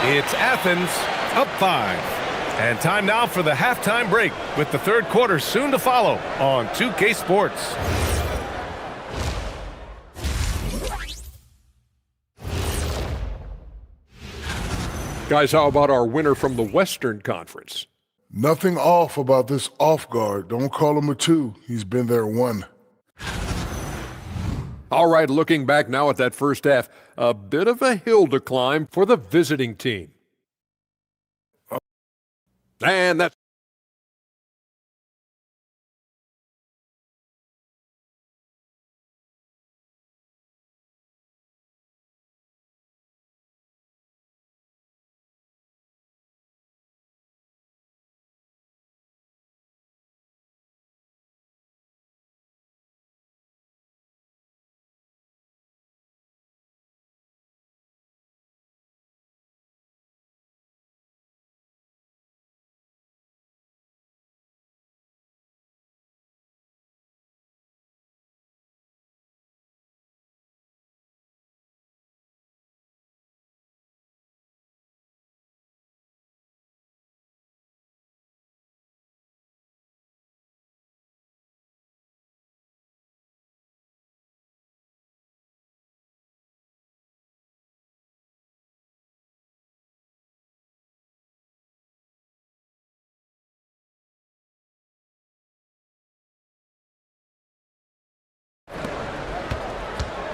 It's Athens up 5. And time now for the halftime break with the third quarter soon to follow on 2K Sports. Guys, how about our winner from the Western Conference? Nothing off about this off guard. Don't call him a 2. He's been there 1. All right, looking back now at that first half, a bit of a hill to climb for the visiting team. And that's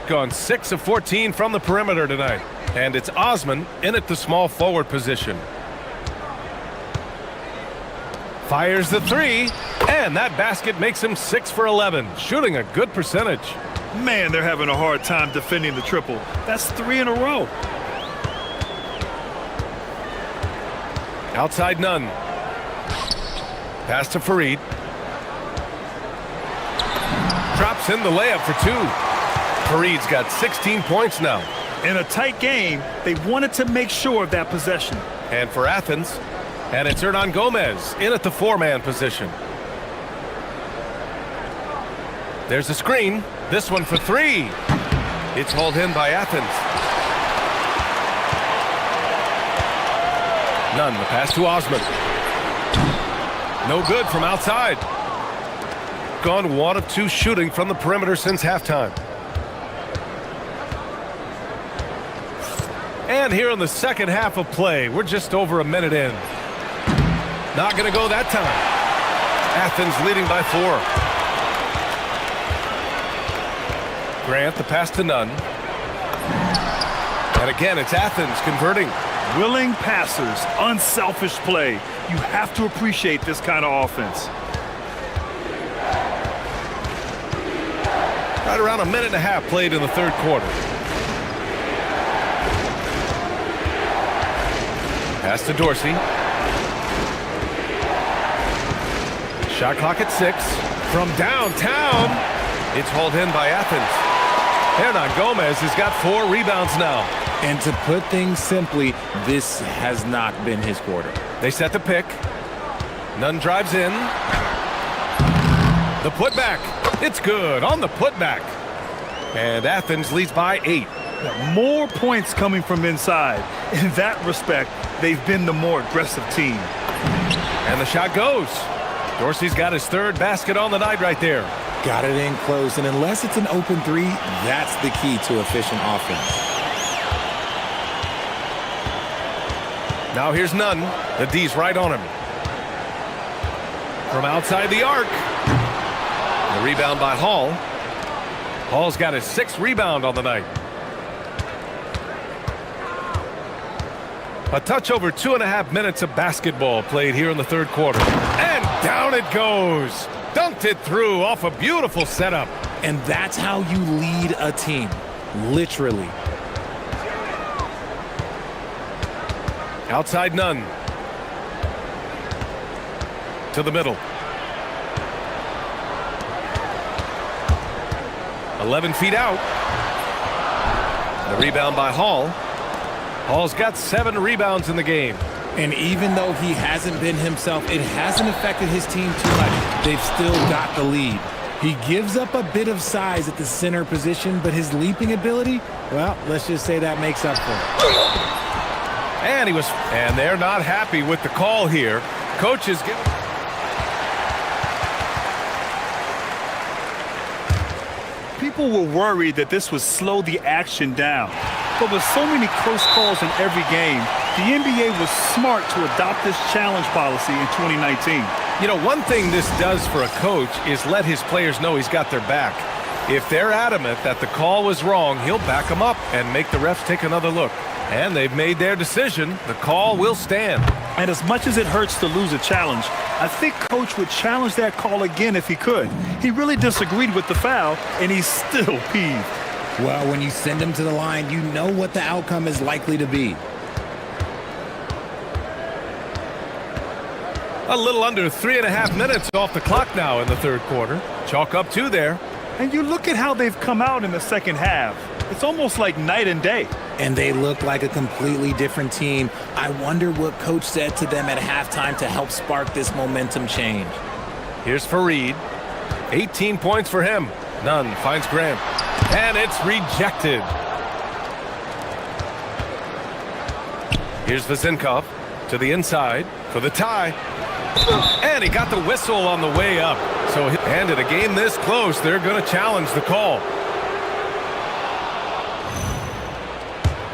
gone 6 of 14 from the perimeter tonight. And it's Osman in at the small forward position. Fires the 3, and that basket makes him 6 for 11, shooting a good percentage. Man, they're having a hard time defending the triple. That's 3 in a row. Outside Nunn. Pass to Fareed. Drops in the layup for 2. Fareed's got 16 points now. In a tight game, they wanted to make sure of that possession. And for Athens, and it's Hernan Gomez in at the 4-man position. There's a screen. This one for 3. It's hauled in by Athens. Nunn, the pass to Osman. No good from outside. Gone 1 of 2 shooting from the perimeter since halftime. And here in the second half of play, we're just over a minute in. Not going to go that time. Athens leading by 4. Grant, the pass to Nunn. And again, it's Athens converting. Willing passers, unselfish play. You have to appreciate this kind of offense. Right around a minute and a half played in the third quarter. Pass to Dorsey. Shot clock at 6. From downtown, it's hauled in by Athens. Hernan Gomez has got 4 rebounds now. And to put things simply, this has not been his quarter. They set the pick. Nunn drives in. The putback. It's good on the putback. And Athens leads by 8. More points coming from inside. In that respect, they've been the more aggressive team. And the shot goes. Dorsey's got his 3rd basket on the night right there. Got it in close, and unless it's an open 3, that's the key to efficient offense. Now here's Nunn. The D's right on him. From outside the arc. The rebound by Hall. Hall's got his 6th rebound on the night. A touch over 2.5 minutes of basketball played here in the third quarter. And down it goes. Dunked it through off a beautiful setup. And that's how you lead a team. Literally. Outside Nunn. To the middle. 11 feet out. The rebound by Hall. Hall's got 7 rebounds in the game. And even though he hasn't been himself, it hasn't affected his team too much. They've still got the lead. He gives up a bit of size at the center position, but his leaping ability, well, let's just say that makes up for it. And they're not happy with the call here. Coaches give. People were worried that this would slow the action down. But with so many close calls in every game, the NBA was smart to adopt this challenge policy in 2019. You know, one thing this does for a coach is let his players know he's got their back. If they're adamant that the call was wrong, he'll back them up and make the refs take another look. And they've made their decision. The call will stand. And as much as it hurts to lose a challenge, I think Coach would challenge that call again if he could. He really disagreed with the foul, and he's still peeved. Well, when you send him to the line, you know what the outcome is likely to be. A little under 3.5 minutes off the clock now in the third quarter. Chalk up 2 there. And you look at how they've come out in the second half. It's almost like night and day. And they look like a completely different team. I wonder what Coach said to them at halftime to help spark this momentum change. Here's Fareed. 18 points for him. Nunn finds Grant. And it's rejected. Here's Vezinkov to the inside for the tie. And he got the whistle on the way up. And in a game this close, they're going to challenge the call.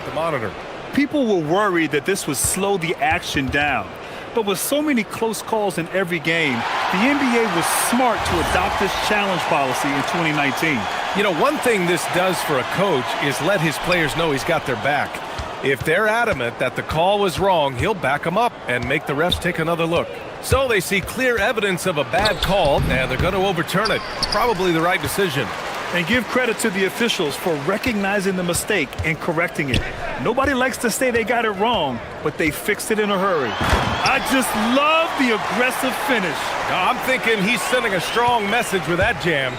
The monitor. People were worried that this would slow the action down. But with so many close calls in every game, the NBA was smart to adopt this challenge policy in 2019. You know, one thing this does for a coach is let his players know he's got their back. If they're adamant that the call was wrong, he'll back them up and make the refs take another look. So they see clear evidence of a bad call, and they're going to overturn it. Probably the right decision. And give credit to the officials for recognizing the mistake and correcting it. Nobody likes to say they got it wrong, but they fixed it in a hurry. I just love the aggressive finish. Now, I'm thinking he's sending a strong message with that jam.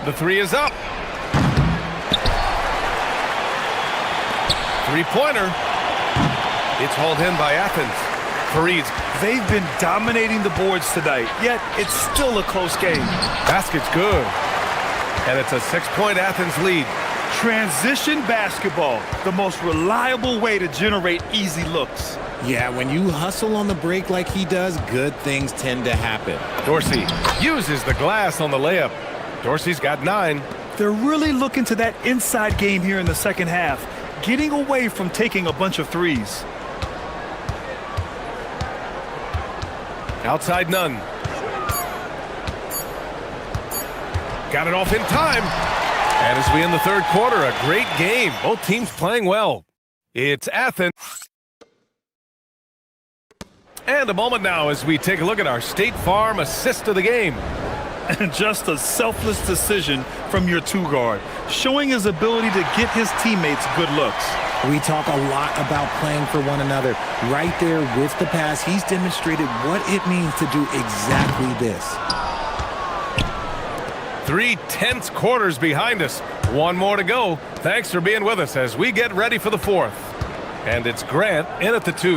The 3 is up. 3-pointer. It's hauled in by Athens. Fareed's. They've been dominating the boards tonight, yet it's still a close game. Basket's good. And it's a 6-point Athens lead. Transition basketball, the most reliable way to generate easy looks. Yeah, when you hustle on the break like he does, good things tend to happen. Dorsey uses the glass on the layup. Dorsey's got 9. They're really looking to that inside game here in the second half, getting away from taking a bunch of threes. Outside none. Got it off in time. And as we end the third quarter, a great game. Both teams playing well. It's Athens. And a moment now as we take a look at our State Farm assist of the game. And just a selfless decision from your two-guard, showing his ability to get his teammates good looks. We talk a lot about playing for one another. Right there with the pass, he's demonstrated what it means to do exactly this. 3 tense quarters behind us. One more to go. Thanks for being with us as we get ready for the fourth. And it's Grant in at the 2.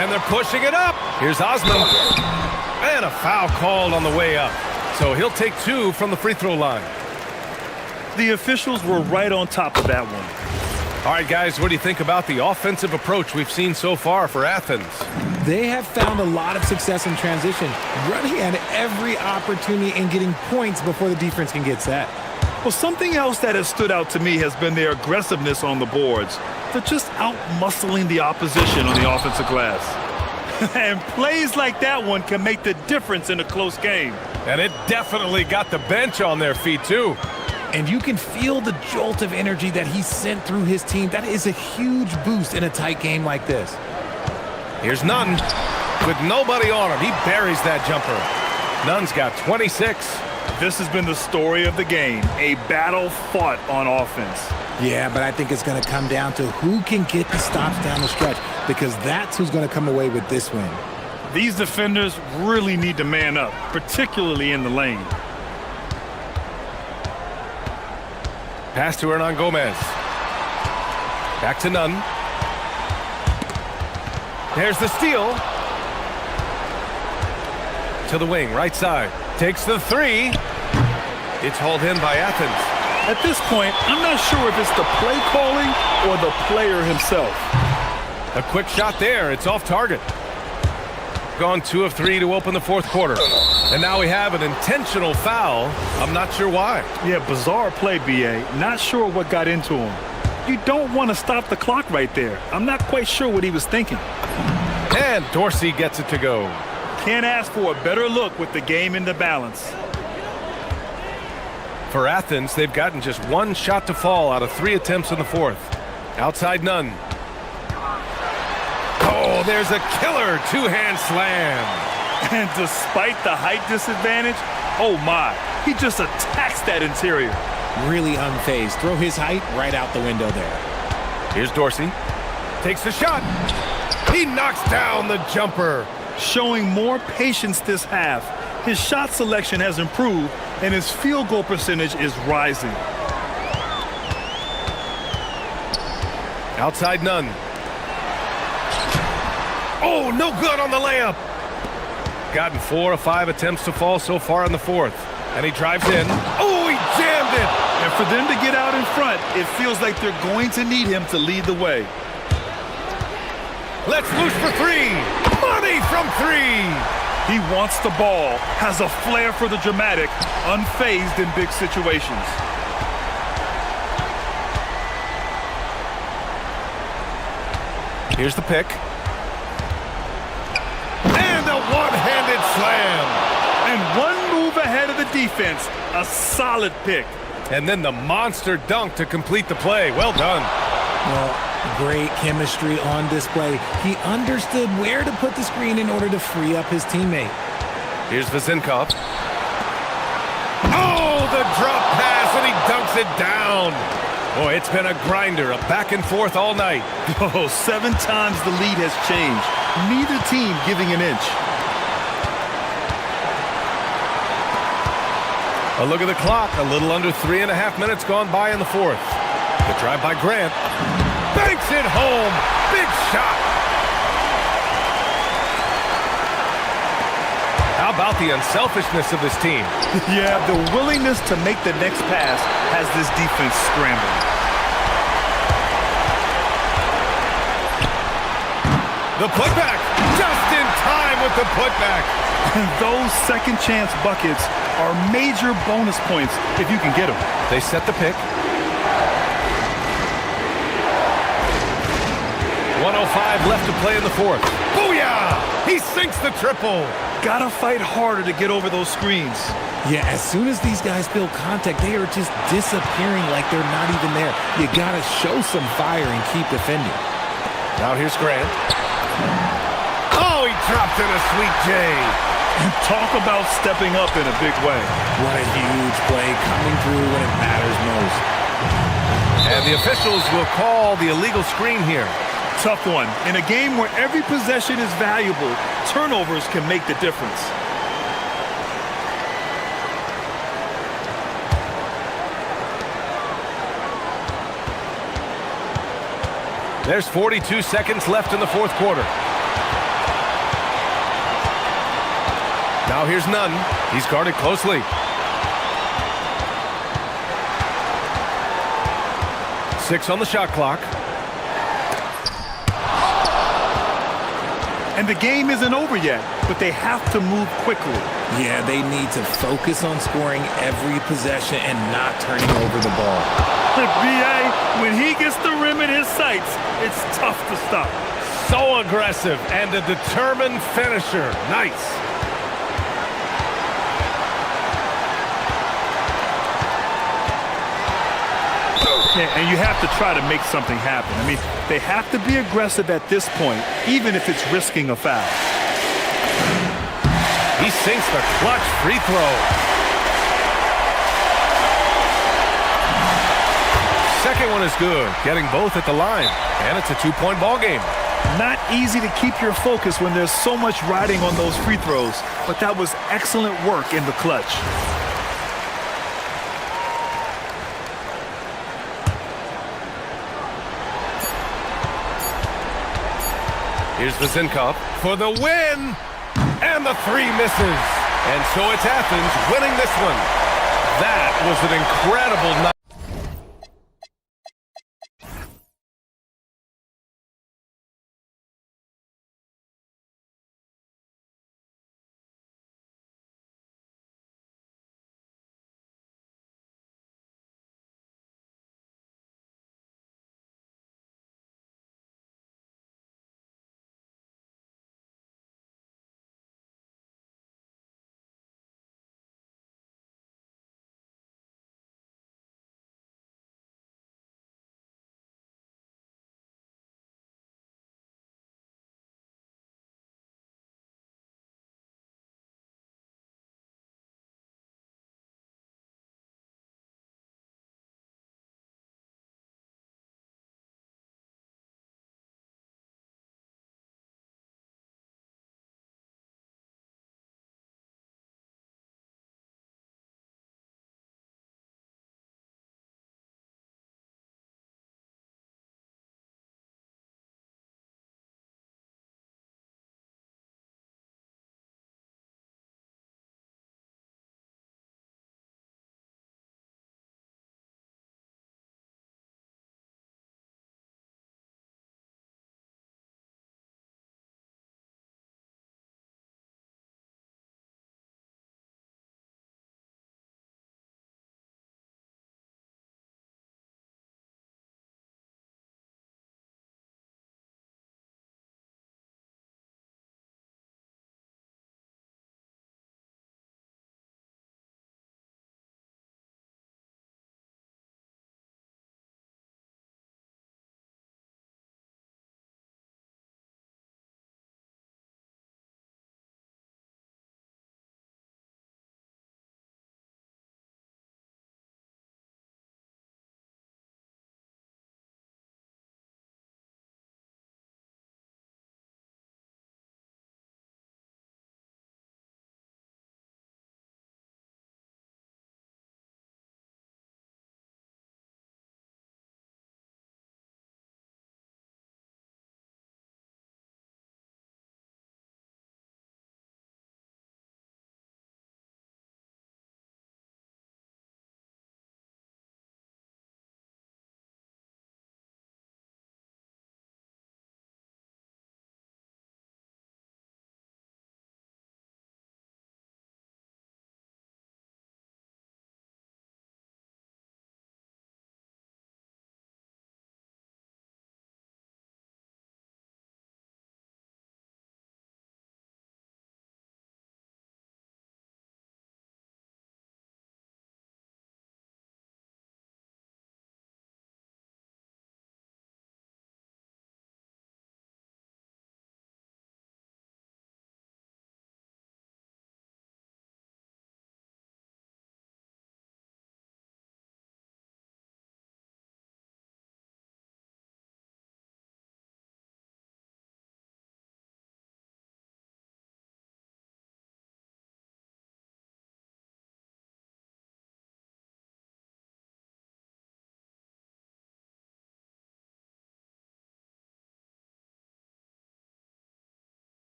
And they're pushing it up. Here's Osman. And a foul called on the way up. So he'll take 2 from the free throw line. The officials were right on top of that one. All right, guys, what do you think about the offensive approach we've seen so far for Athens? They have found a lot of success in transition, running at every opportunity and getting points before the defense can get set. Well, something else that has stood out to me has been their aggressiveness on the boards. They're just out-muscling the opposition on the offensive glass. And plays like that one can make the difference in a close game. And it definitely got the bench on their feet, too. And you can feel the jolt of energy that he sent through his team. That is a huge boost in a tight game like this. Here's Nunn with nobody on him. He buries that jumper. Nunn's got 26. This has been the story of the game, a battle fought on offense. Yeah, but I think it's going to come down to who can get the stops down the stretch, because that's who's going to come away with this win. These defenders really need to man up, particularly in the lane. Pass to Hernan Gomez. Back to Nunn. There's the steal. To the wing, right side. Takes the 3. It's hauled in by Athens. At this point, I'm not sure if it's the play calling or the player himself. A quick shot there. It's off target. Gone 2 of 3 to open the fourth quarter. And now we have an intentional foul. I'm not sure why. Yeah, bizarre play, B.A. Not sure what got into him. You don't want to stop the clock right there. I'm not quite sure what he was thinking. And Dorsey gets it to go. Can't ask for a better look with the game in the balance. For Athens, they've gotten just 1 shot to fall out of 3 attempts in the fourth. Outside Nunn. Oh, there's a killer 2-hand slam. And despite the height disadvantage, oh my, he just attacks that interior. Really unfazed. Throw his height right out the window there. Here's Dorsey. Takes the shot. He knocks down the jumper. Showing more patience this half. His shot selection has improved, and his field goal percentage is rising. Outside Nunn. Oh, no good on the layup. Gotten 4 of 5 attempts to fall so far in the fourth. And he drives in. Oh, he jammed it. And for them to get out in front, it feels like they're going to need him to lead the way. Let's loose for 3. Money from 3. He wants the ball, has a flair for the dramatic, unfazed in big situations. Here's the pick. And a one-handed slam. And one move ahead of the defense, a solid pick. And then the monster dunk to complete the play. Well done. Well, great chemistry on display. He understood where to put the screen in order to free up his teammate. Here's Vazenkov. Oh, the drop pass, and he dunks it down. Boy, it's been a grinder, a back and forth all night. Oh, 7 times the lead has changed. Neither team giving an inch. A look at the clock. A little under 3.5 minutes gone by in the fourth. The drive by Grant. Banks it home. Big shot. How about the unselfishness of this team? Yeah, the willingness to make the next pass has this defense scrambling. The putback. Just in time with the putback. Those second chance buckets are major bonus points if you can get them. They set the pick. 1:05 left to play in the fourth. Booyah! He sinks the triple. Gotta fight harder to get over those screens. Yeah, as soon as these guys feel contact, they are just disappearing like they're not even there. You gotta show some fire and keep defending. Now here's Grant. Oh, he dropped in a sweet J. Talk about stepping up in a big way. What a huge play, coming through when it matters most. And the officials will call the illegal screen here. Tough one. In a game where every possession is valuable, turnovers can make the difference. There's 42 seconds left in the fourth quarter. Now here's Nunn. He's guarded closely. Six on the shot clock. And the game isn't over yet, but they have to move quickly. Yeah, they need to focus on scoring every possession and not turning over the ball. The BA, when he gets the rim in his sights, it's tough to stop. So aggressive and a determined finisher. Nice. Yeah, and you have to try to make something happen. I mean, they have to be aggressive at this point, even if it's risking a foul. He sinks the clutch free throw. Second one is good, getting both at the line. And it's a two-point ball game. Not easy to keep your focus when there's so much riding on those free throws, but that was excellent work in the clutch. Here's the Zinkov for the win. And the three misses. And so it's Athens winning this one. That was an incredible night.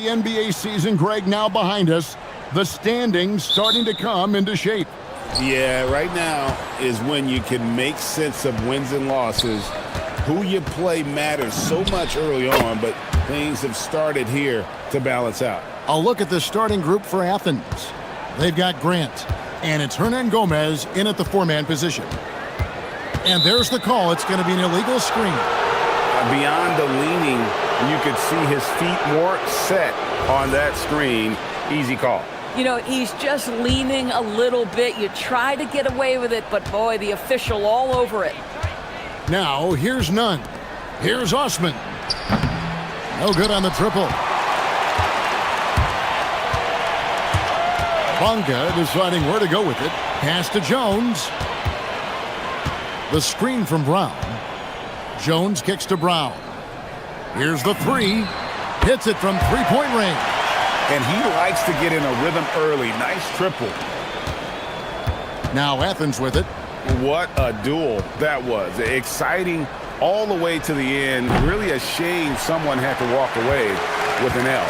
The NBA season, Greg, now behind us. The standings starting to come into shape. Yeah, right now is when you can make sense of wins and losses. Who you play matters so much early on, but things have started here to balance out. A look at the starting group for Athens. They've got Grant, and it's Hernan Gomez in at the four-man position. And there's the call. It's going to be an illegal screen. Beyond the leaning, you could see his feet more set on that screen. Easy call. You know, he's just leaning a little bit. You try to get away with it, but boy, the official all over it. Now, here's Nunn. Here's Osman. No good on the triple. Bonga deciding where to go with it. Pass to Jones. The screen from Brown. Jones kicks to Brown. Here's the three. Hits it from three-point range. And he likes to get in a rhythm early. Nice triple. Now Athens with it. What a duel that was. Exciting all the way to the end. Really a shame someone had to walk away with an L.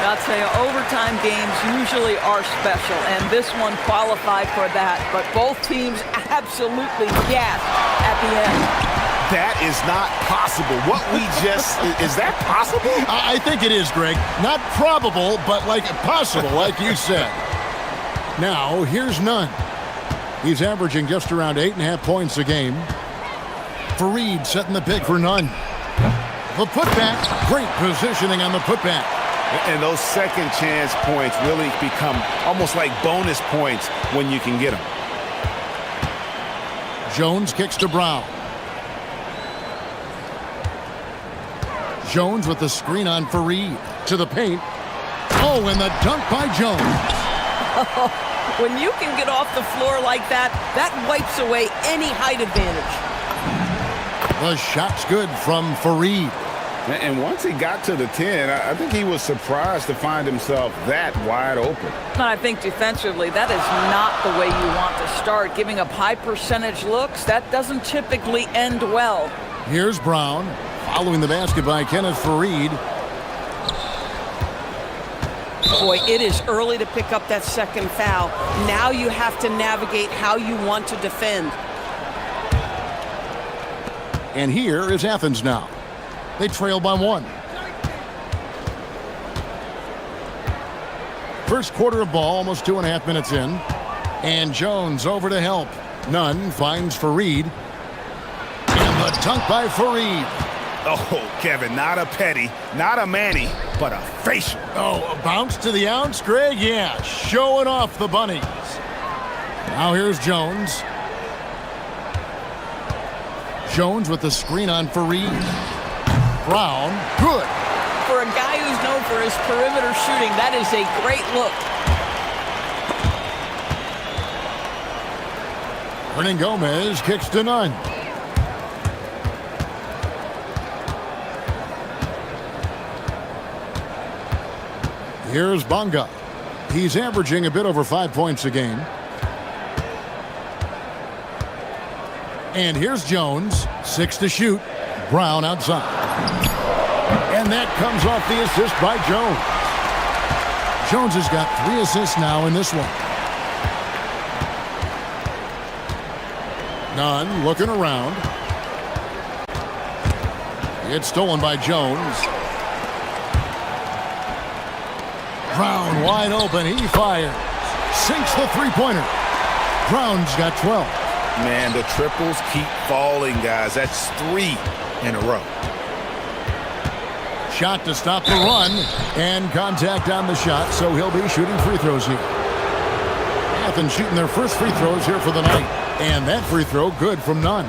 I'll tell you, overtime games usually are special, and this one qualified for that. But both teams absolutely gasped at the end. That is not possible. What we just, is that possible? I think it is, Greg. Not probable, but like possible, like you said. Now, here's Nunn. He's averaging just around 8.5 points a game. Fareed setting the pick for Nunn. The putback, great positioning on the putback. And those second chance points really become almost like bonus points when you can get them. Jones kicks to Brown. Jones with the screen on Fareed. To the paint. Oh, and the dunk by Jones. When you can get off the floor like that, that wipes away any height advantage. The shot's good from Fareed. And once he got to the 10, I think he was surprised to find himself that wide open. And I think defensively, that is not the way you want to start. Giving up high percentage looks, that doesn't typically end well. Here's Brown. Following the basket by Kenneth Fareed. Boy, it is early to pick up that second foul. Now you have to navigate how you want to defend. And here is Athens now. They trail by one. First quarter of ball, almost 2.5 minutes in. And Jones over to help. Nunn finds Fareed. And the dunk by Fareed. Oh, Kevin, not a petty, not a Manny, but a facial. Oh, a bounce to the ounce, Greg? Yeah, showing off the bunnies. Now here's Jones. Jones with the screen on Fareed. Brown, good. For a guy who's known for his perimeter shooting, that is a great look. Hernan Gomez kicks to Nunn. Here's Bonga. He's averaging a bit over 5 points a game. And here's Jones. 6 to shoot. Brown outside. And that comes off the assist by Jones. Jones has got 3 assists now in this one. Nunn looking around. It's stolen by Jones. Brown wide open. He fires. Sinks the three-pointer. Brown's got 12. Man, the triples keep falling, guys. That's 3 in a row. Shot to stop the run. And contact on the shot, so he'll be shooting free throws here. Athens shooting their first free throws here for the night. And that free throw good from Nunn.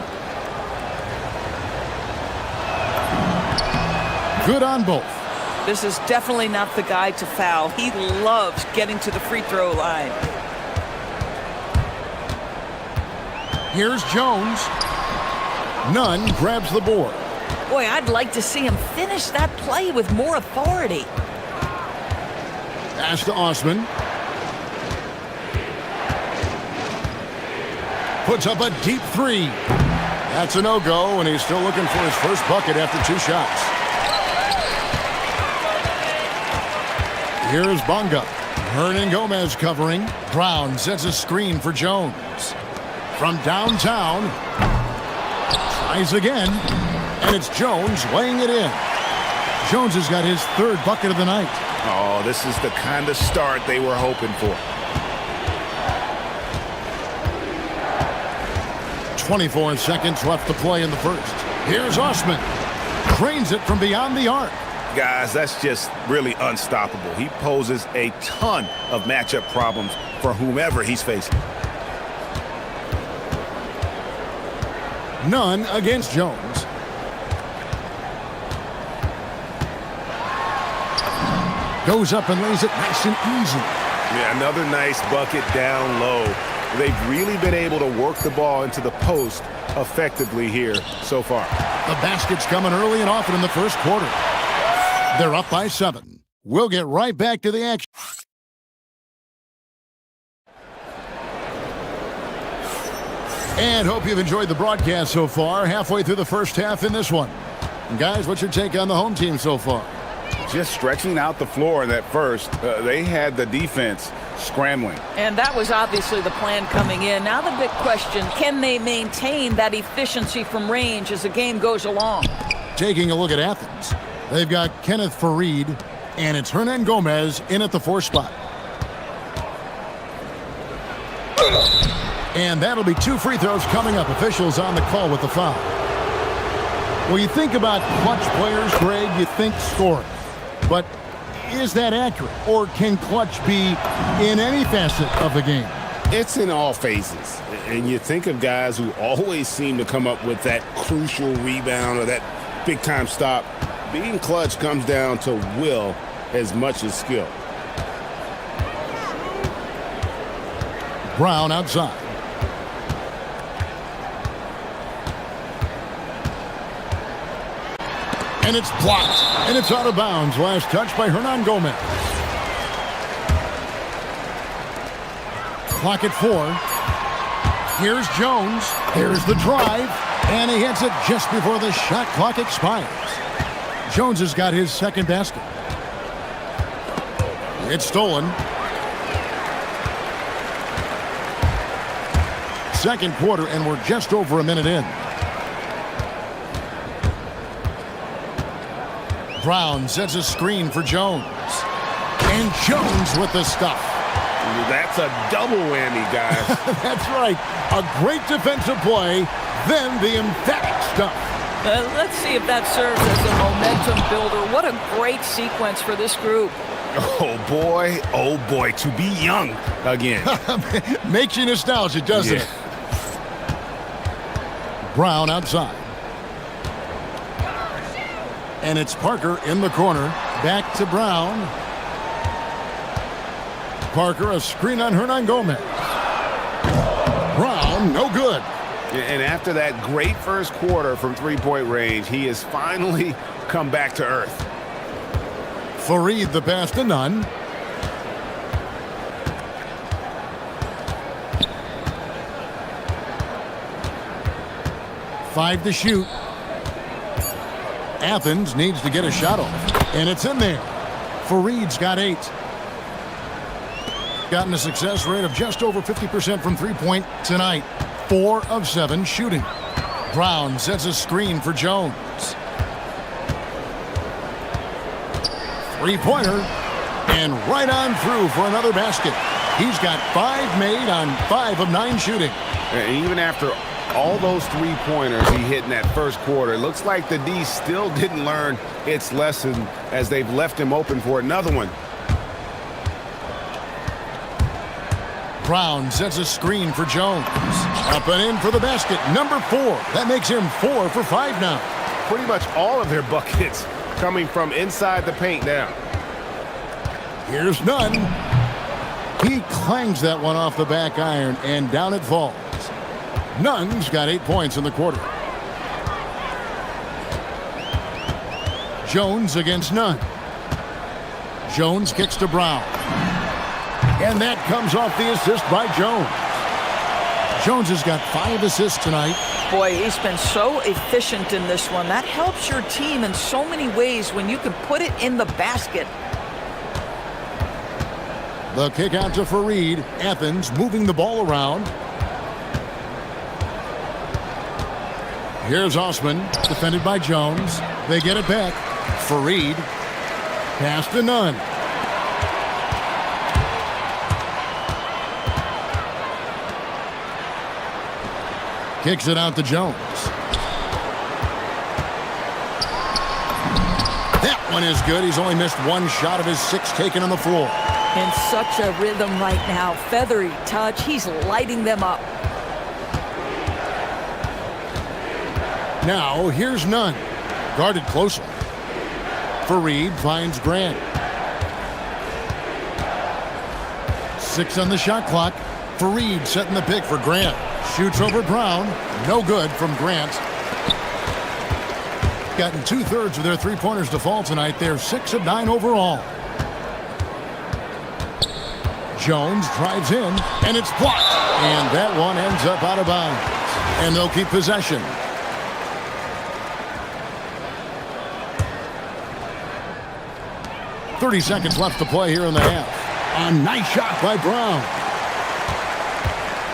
Good on both. This is definitely not the guy to foul. He loves getting to the free throw line. Here's Jones. Nunn grabs the board. Boy, I'd like to see him finish that play with more authority. Pass to Osman. Puts up a deep three. That's a no-go, and he's still looking for his first bucket after 2 shots. Here's Bonga. Hernan Gomez covering. Brown sets a screen for Jones. From downtown. Tries again. And it's Jones laying it in. Jones has got his third bucket of the night. Oh, this is the kind of start they were hoping for. 24 seconds left to play in the first. Here's Osman. Drains it from beyond the arc. Guys, that's just really unstoppable. He poses a ton of matchup problems for whomever he's facing. None against Jones. Goes up and lays it nice and easy. Yeah, another nice bucket down low. They've really been able to work the ball into the post effectively here so far. The basket's coming early and often in the first quarter. They're up by 7. We'll get right back to the action. And hope you've enjoyed the broadcast so far. Halfway through the first half in this one. And guys, what's your take on the home team so far? Just stretching out the floor in that first. They had the defense scrambling. And that was obviously the plan coming in. Now the big question, can they maintain that efficiency from range as the game goes along? Taking a look at Athens. They've got Kenneth Farid, and it's Hernan Gomez in at the 4 spot. And that'll be 2 free throws coming up. Officials on the call with the foul. When you think about clutch players, Greg, you think scoring. But is that accurate? Or can clutch be in any facet of the game? It's in all phases. And you think of guys who always seem to come up with that crucial rebound or that big-time stop. Being clutch comes down to will as much as skill. Brown outside. And it's blocked. And it's out of bounds. Last touch by Hernan Gomez. Clock at 4. Here's Jones. Here's the drive. And he hits it just before the shot clock expires. Jones has got his second basket. It's stolen. Second quarter, and we're just over a minute in. Brown sets a screen for Jones. And Jones with the stuff. That's a double whammy, guys. That's right. A great defensive play, then the emphatic stuff. Let's see if that serves as a momentum builder. What a great sequence for this group. Oh boy, to be young again. Makes you nostalgic, doesn't it? Brown outside. And it's Parker in the corner. Back to Brown. Parker, a screen on Hernan Gomez. Brown, no good. And after that great first quarter from three-point range, he has finally come back to earth. Farid the pass to Nunn. Five to shoot. Athens needs to get a shot off. And it's in there. Farid's got 8. Gotten a success rate of just over 50% from three-point tonight. 4 of 7 shooting. Brown sets a screen for Jones. Three-pointer. And right on through for another basket. He's got 5 made on 5 of 9 shooting. And even after all those three-pointers he hit in that first quarter, it looks like the D still didn't learn its lesson as they've left him open for another one. Brown sets a screen for Jones. Up and in for the basket. Number 4. That makes him 4 for 5 now. Pretty much all of their buckets coming from inside the paint now. Here's Nunn. He clangs that one off the back iron, and down it falls. Nunn's got 8 points in the quarter. Jones against Nunn. Jones kicks to Brown. And that comes off the assist by Jones. Jones has got 5 assists tonight. Boy, he's been so efficient in this one. That helps your team in so many ways when you can put it in the basket. The kick out to Fareed. Athens moving the ball around. Here's Osman, defended by Jones. They get it back. Fareed. Pass to Nunn. Kicks it out to Jones. That one is good. He's only missed one shot of his 6 taken on the floor. In such a rhythm right now. Feathery touch. He's lighting them up. Now, here's Nunn. Guarded closely. Fareed finds Grant. 6 on the shot clock. Fareed setting the pick for Grant. Shoots over Brown. No good from Grant. Gotten 2/3 of their three-pointers to fall tonight. They're 6 of 9 overall. Jones drives in, and it's blocked. And that one ends up out of bounds. And they'll keep possession. .30 seconds left to play here in the half. A nice shot by Brown.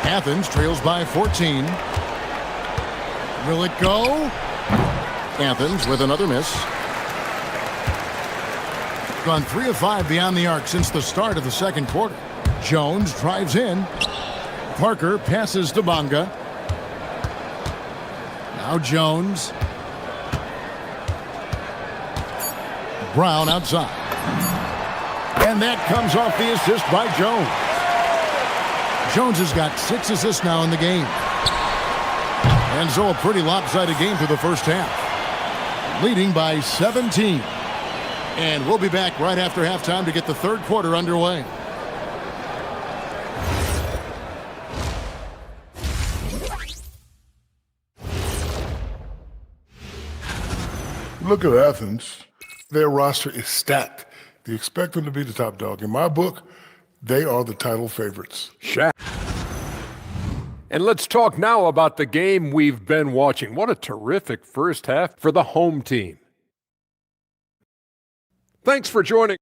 Athens trails by 14. Will it go? Athens with another miss. Gone 3 of 5 beyond the arc since the start of the second quarter. Jones drives in. Parker passes to Bonga. Now Jones. Brown outside. And that comes off the assist by Jones. Jones has got 6 assists now in the game. And so a pretty lopsided game for the first half. Leading by 17. And we'll be back right after halftime to get the third quarter underway. Look at Athens. Their roster is stacked. You expect them to be the top dog. In my book, they are the title favorites. Shaq. And let's talk now about the game we've been watching. What a terrific first half for the home team. Thanks for joining.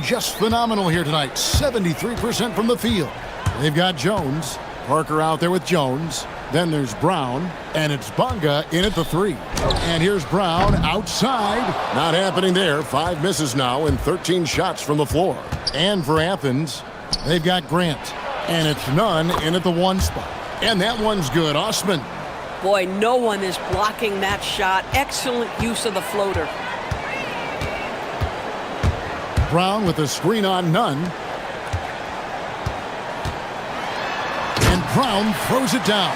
Just phenomenal here tonight. 73% from the field. They've got Jones. Parker out there with Jones. Then there's Brown. And it's Bonga in at the 3. And here's Brown outside. Not happening there. 5 misses now and 13 shots from the floor. And for Athens, they've got Grant. And it's Nunn in at the 1 spot. And that one's good. Osman. Boy, no one is blocking that shot. Excellent use of the floater. Brown with a screen on Nunn. And Brown throws it down.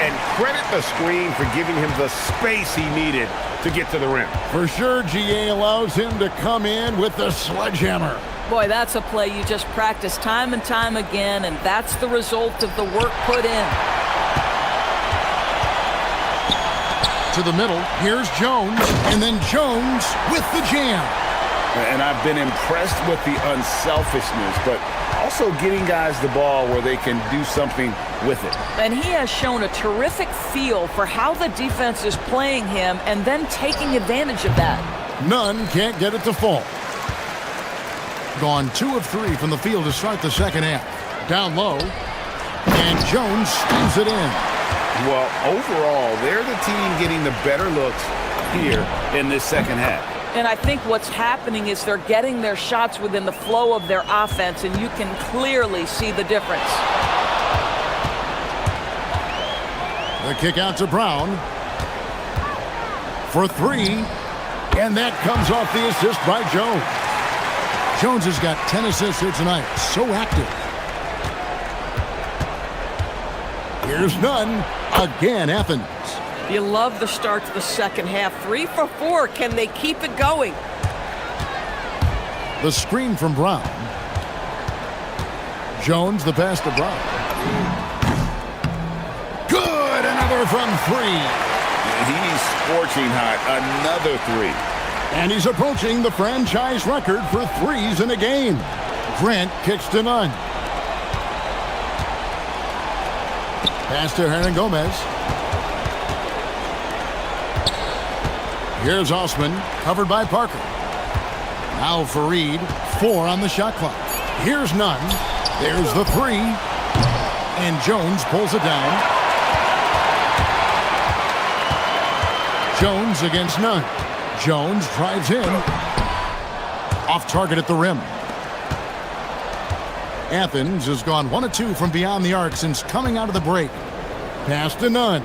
And credit the screen for giving him the space he needed to get to the rim. For sure, GA allows him to come in with the sledgehammer. Boy, that's a play you just practice time and time again, and that's the result of the work put in. To the middle, here's Jones, and then Jones with the jam. And I've been impressed with the unselfishness, but also getting guys the ball where they can do something with it. And he has shown a terrific feel for how the defense is playing him and then taking advantage of that. Nunn can't get it to fall. Gone 2 of 3 from the field to start the second half. Down low. And Jones steams it in. Well, overall, they're the team getting the better looks here in this second half. And I think what's happening is they're getting their shots within the flow of their offense, and you can clearly see the difference. The kick out to Brown for three, and that comes off the assist by Jones. Jones has got 10 assists here tonight. So active. Here's none. Again, Athens. You love the start to the second half. 3 for 4. Can they keep it going? The screen from Brown. Jones, the pass to Brown. Good. Another from three. He's scorching hot. Another three. And he's approaching the franchise record for threes in a game. Grant kicks to none. Pass to Hernan Gomez. Here's Osman, covered by Parker. Now Fareed, 4 on the shot clock. Here's none. There's the three. And Jones pulls it down. Jones against none. Jones drives in. Off target at the rim. Athens has gone 1 of 2 from beyond the arc since coming out of the break. Pass to none.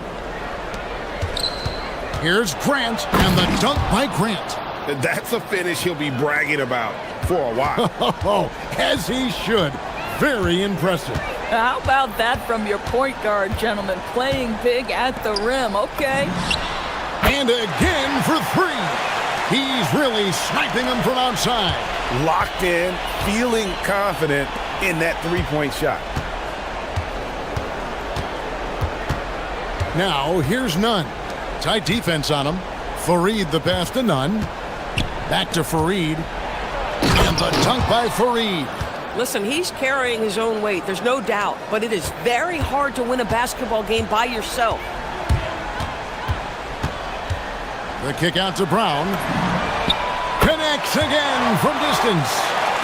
Here's Grant, and the dunk by Grant. That's a finish he'll be bragging about for a while. As he should. Very impressive. How about that from your point guard, gentlemen? Playing big at the rim. Okay. And again for three. He's really sniping them from outside. Locked in, feeling confident in that three-point shot. Now, here's none. Tight defense on him. Fareed the pass to none. Back to Fareed. And the dunk by Fareed. Listen, he's carrying his own weight. There's no doubt. But it is very hard to win a basketball game by yourself. The kick out to Brown. Connects again from distance.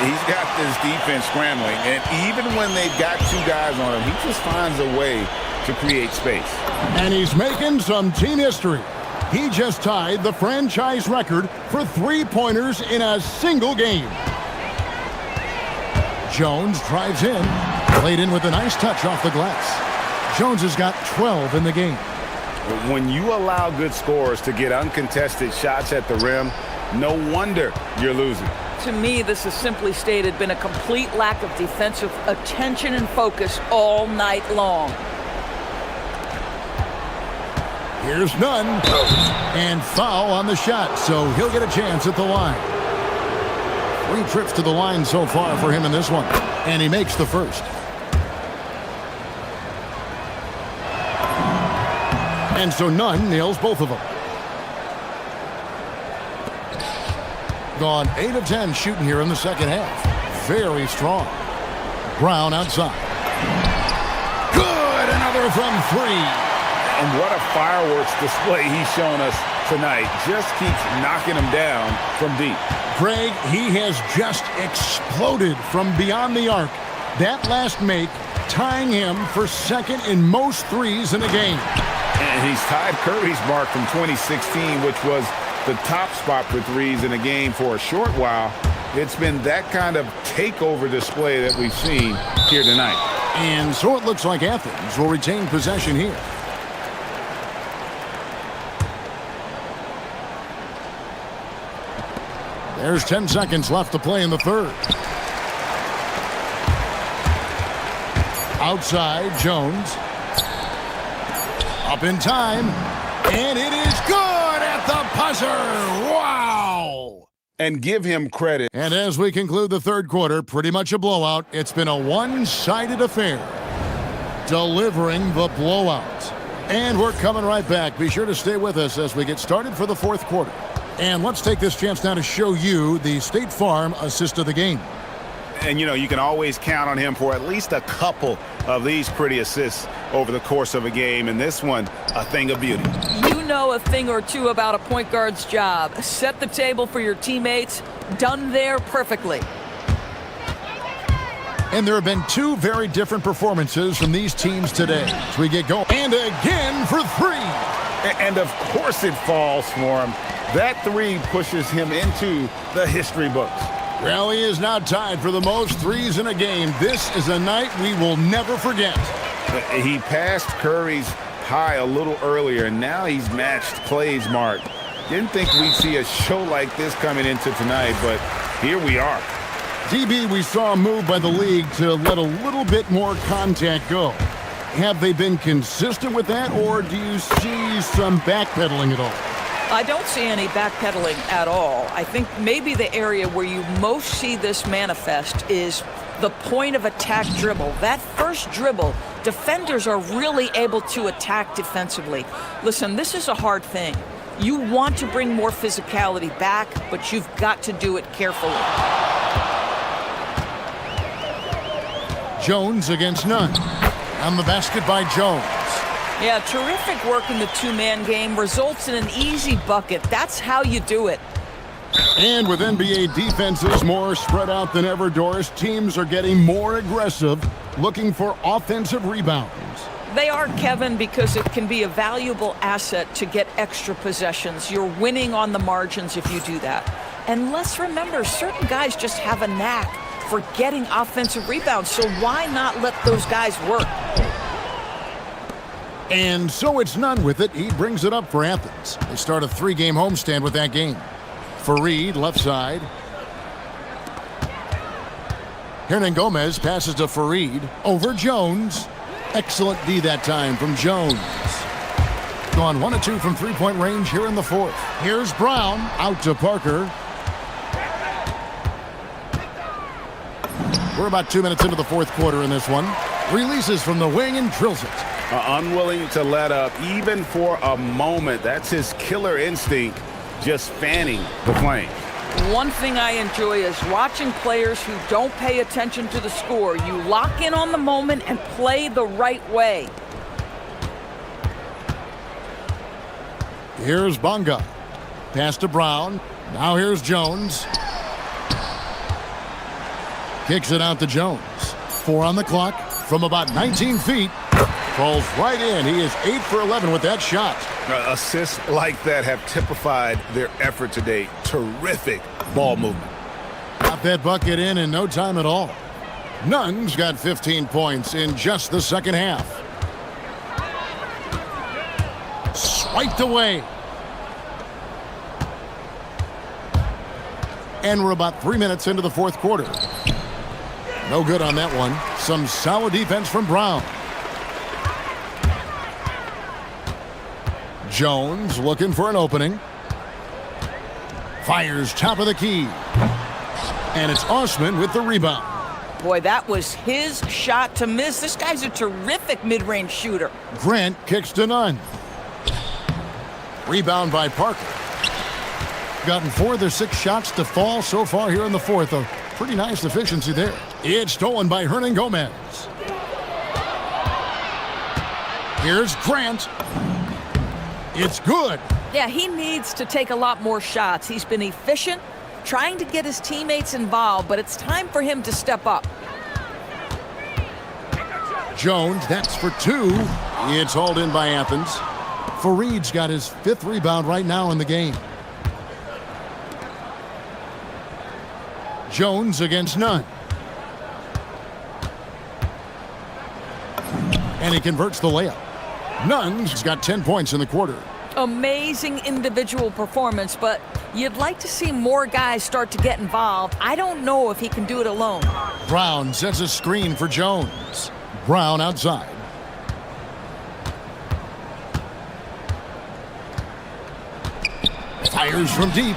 He's got this defense scrambling, and even when they've got 2 guys on him, he just finds a way to create space. And he's making some team history. He just tied the franchise record for three-pointers in a single game. Jones drives in. Played in with a nice touch off the glass. Jones has got 12 in the game. When you allow good scorers to get uncontested shots at the rim, no wonder you're losing. To me, this has simply stated been a complete lack of defensive attention and focus all night long. Here's none. And foul on the shot, so he'll get a chance at the line. 3 trips to the line so far for him in this one. And he makes the first. And so none nails both of them. Gone 8 of 10 shooting here in the second half. Very strong. Brown outside. Good! Another from 3. And what a fireworks display he's shown us tonight. Just keeps knocking them down from deep. Greg, he has just exploded from beyond the arc. That last make tying him for second in most threes in a game. And he's tied Curry's mark from 2016, which was the top spot for threes in a game for a short while. It's been that kind of takeover display that we've seen here tonight. And so it looks like Athens will retain possession here. There's 10 seconds left to play in the third. Outside, Jones. Up in time. And it is good at the buzzer. Wow! And give him credit. And as we conclude the third quarter, pretty much a blowout. It's been a one-sided affair. Delivering the blowout. And we're coming right back. Be sure to stay with us as we get started for the fourth quarter. And let's take this chance now to show you the State Farm assist of the game. And, you know, you can always count on him for at least a couple of these pretty assists over the course of a game. And this one, a thing of beauty. You know a thing or two about a point guard's job. Set the table for your teammates. Done there perfectly. And there have been two very different performances from these teams today. As we get going. And again for three. And of course it falls for him. That three pushes him into the history books. Well, he is now tied for the most threes in a game. This is a night we will never forget. He passed Curry's high a little earlier, and now he's matched Clay's mark. Didn't think we'd see a show like this coming into tonight, but here we are. DB, we saw a move by the league to let a little bit more contact go. Have they been consistent with that, or do you see some backpedaling at all? I don't see any backpedaling at all. I think maybe the area where you most see this manifest is the point of attack dribble. That first dribble, defenders are really able to attack defensively. Listen, this is a hard thing. You want to bring more physicality back, but you've got to do it carefully. Jones against Nunn. On the basket by Jones. Yeah, terrific work in the two-man game results in an easy bucket. That's how you do it. And with NBA defenses more spread out than ever, Doris, teams are getting more aggressive, looking for offensive rebounds. They are, Kevin, because it can be a valuable asset to get extra possessions. You're winning on the margins if you do that. And let's remember, certain guys just have a knack for getting offensive rebounds, so why not let those guys work? And so it's Nunn with it. He brings it up for Athens. They start a three-game homestand with that game. Fareed, left side. Hernan Gomez passes to Fareed. Over Jones. Excellent D that time from Jones. Gone 1 of 2 from three-point range here in the fourth. Here's Brown out to Parker. We're about 2 minutes into the fourth quarter in this one. Releases from the wing and drills it. Unwilling to let up even for a moment. That's his killer instinct, just fanning the flame. One thing I enjoy is watching players who don't pay attention to the score. You lock in on the moment and play the right way. Here's Bonga. Pass to Brown. Now here's Jones. Kicks it out to Jones. 4 on the clock from about 19 feet. Falls right in. He is 8 for 11 with that shot. Assists like that have typified their effort today. Terrific ball movement. Got that bucket in no time at all. Nunn's got 15 points in just the second half. Swiped away. And we're about 3 minutes into the fourth quarter. No good on that one. Some solid defense from Brown. Jones looking for an opening. Fires top of the key. And it's Osman with the rebound. Boy, that was his shot to miss. This guy's a terrific mid-range shooter. Grant kicks to Nunn. Rebound by Parker. Gotten 4 of their 6 shots to fall so far here in the fourth. A pretty nice efficiency there. It's stolen by Hernan Gomez. Here's Grant. It's good. Yeah, he needs to take a lot more shots. He's been efficient, trying to get his teammates involved, but it's time for him to step up. Jones, that's for 2. It's hauled in by Athens. Fareed's got his 5th rebound right now in the game. Jones against Nunn. And he converts the layup. Nunn's got 10 points in the quarter. Amazing individual performance, but you'd like to see more guys start to get involved. I don't know if he can do it alone. Brown sets a screen for Jones. Brown outside. Fires from deep.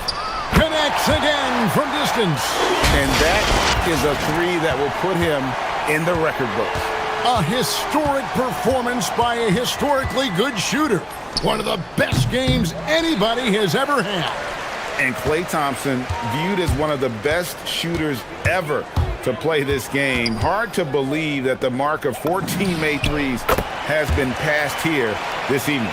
Connects again from distance. And that is a 3 that will put him in the record books. A historic performance by a historically good shooter. One of the best games anybody has ever had. And Klay Thompson viewed as one of the best shooters ever to play this game. Hard to believe that the mark of 14 made threes has been passed here this evening,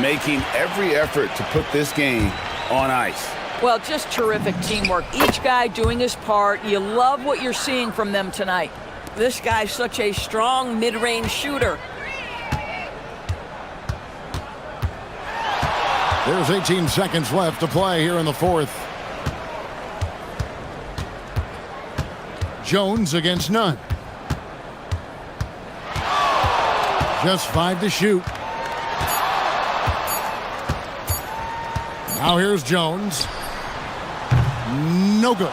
making every effort to put this game on ice. Well, just terrific teamwork. Each guy doing his part. You love what you're seeing from them tonight. This guy's such a strong mid-range shooter. There's 18 seconds left to play here in the fourth. Jones against none. Just 5 to shoot. Now here's Jones. No good.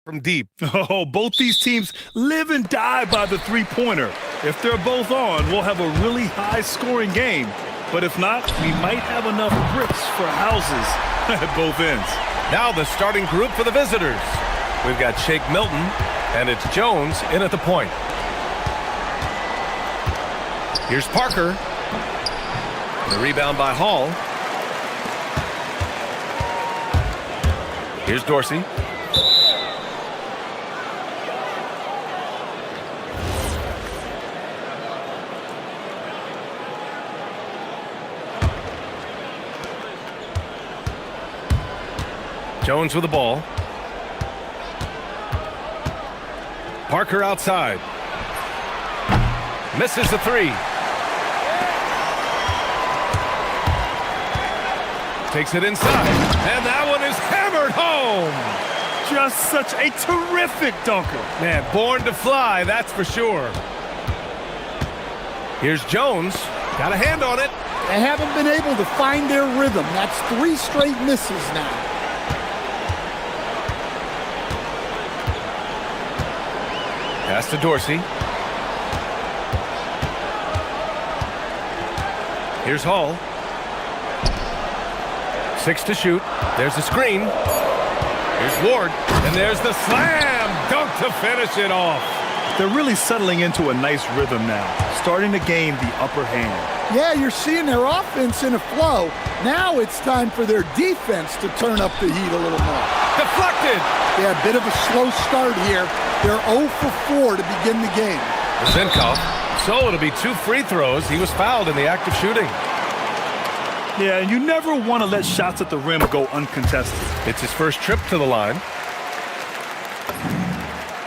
from deep. Oh, both these teams live and die by the three-pointer. If they're both on, we'll have a really high-scoring game. But if not, we might have enough bricks for houses at both ends. Now the starting group for the visitors. We've got Shake Milton, and it's Jones in at the point. Here's Parker. The rebound by Hall. Here's Dorsey. Jones with the ball. Parker outside. Misses the three. Takes it inside. And that one is hammered home. Just such a terrific dunker. Man, born to fly, that's for sure. Here's Jones. Got a hand on it. They haven't been able to find their rhythm. That's 3 straight misses now. Pass to Dorsey. Here's Hall. 6 to shoot. There's the screen. Here's Ward. And there's the slam dunk to finish it off. They're really settling into a nice rhythm now, starting to gain the upper hand. Yeah, you're seeing their offense in a flow. Now it's time for their defense to turn up the heat a little more. Deflected. Yeah, a bit of a slow start here. They're 0 for 4 to begin the game. Zinkov. So it'll be 2 free throws. He was fouled in the act of shooting. Yeah, and you never want to let shots at the rim go uncontested. It's his first trip to the line.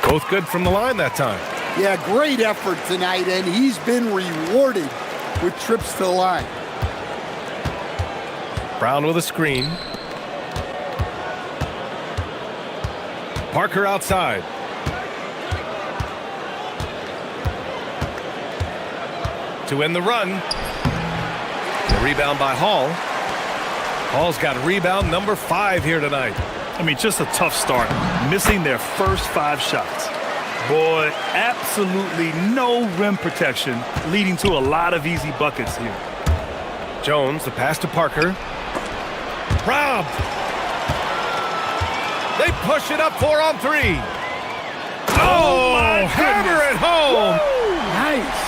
Both good from the line that time. Yeah, great effort tonight, and he's been rewarded with trips to the line. Brown with a screen. Parker outside. To end the run. The rebound by Hall. Hall's got rebound number 5 here tonight. I mean, just a tough start, missing their first 5 shots. Boy, absolutely no rim protection, leading to a lot of easy buckets here. Jones, the pass to Parker. Robbed. They push it up 4 on 3. Oh, my hammer it home. Woo, nice.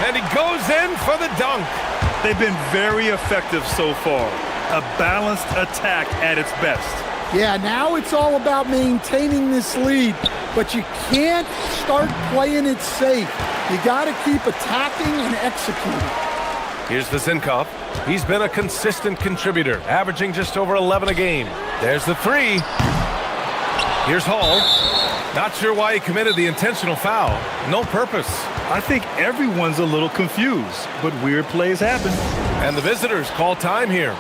And he goes in for the dunk. They've been very effective so far. A balanced attack at its best. Yeah, now it's all about maintaining this lead, but you can't start playing it safe. You got to keep attacking and executing. Here's the Zinkov. He's been a consistent contributor, averaging just over 11 a game. There's the 3. Here's Hall. Not sure why he committed the intentional foul. No purpose. I think everyone's a little confused, but weird plays happen. And the visitors call time here.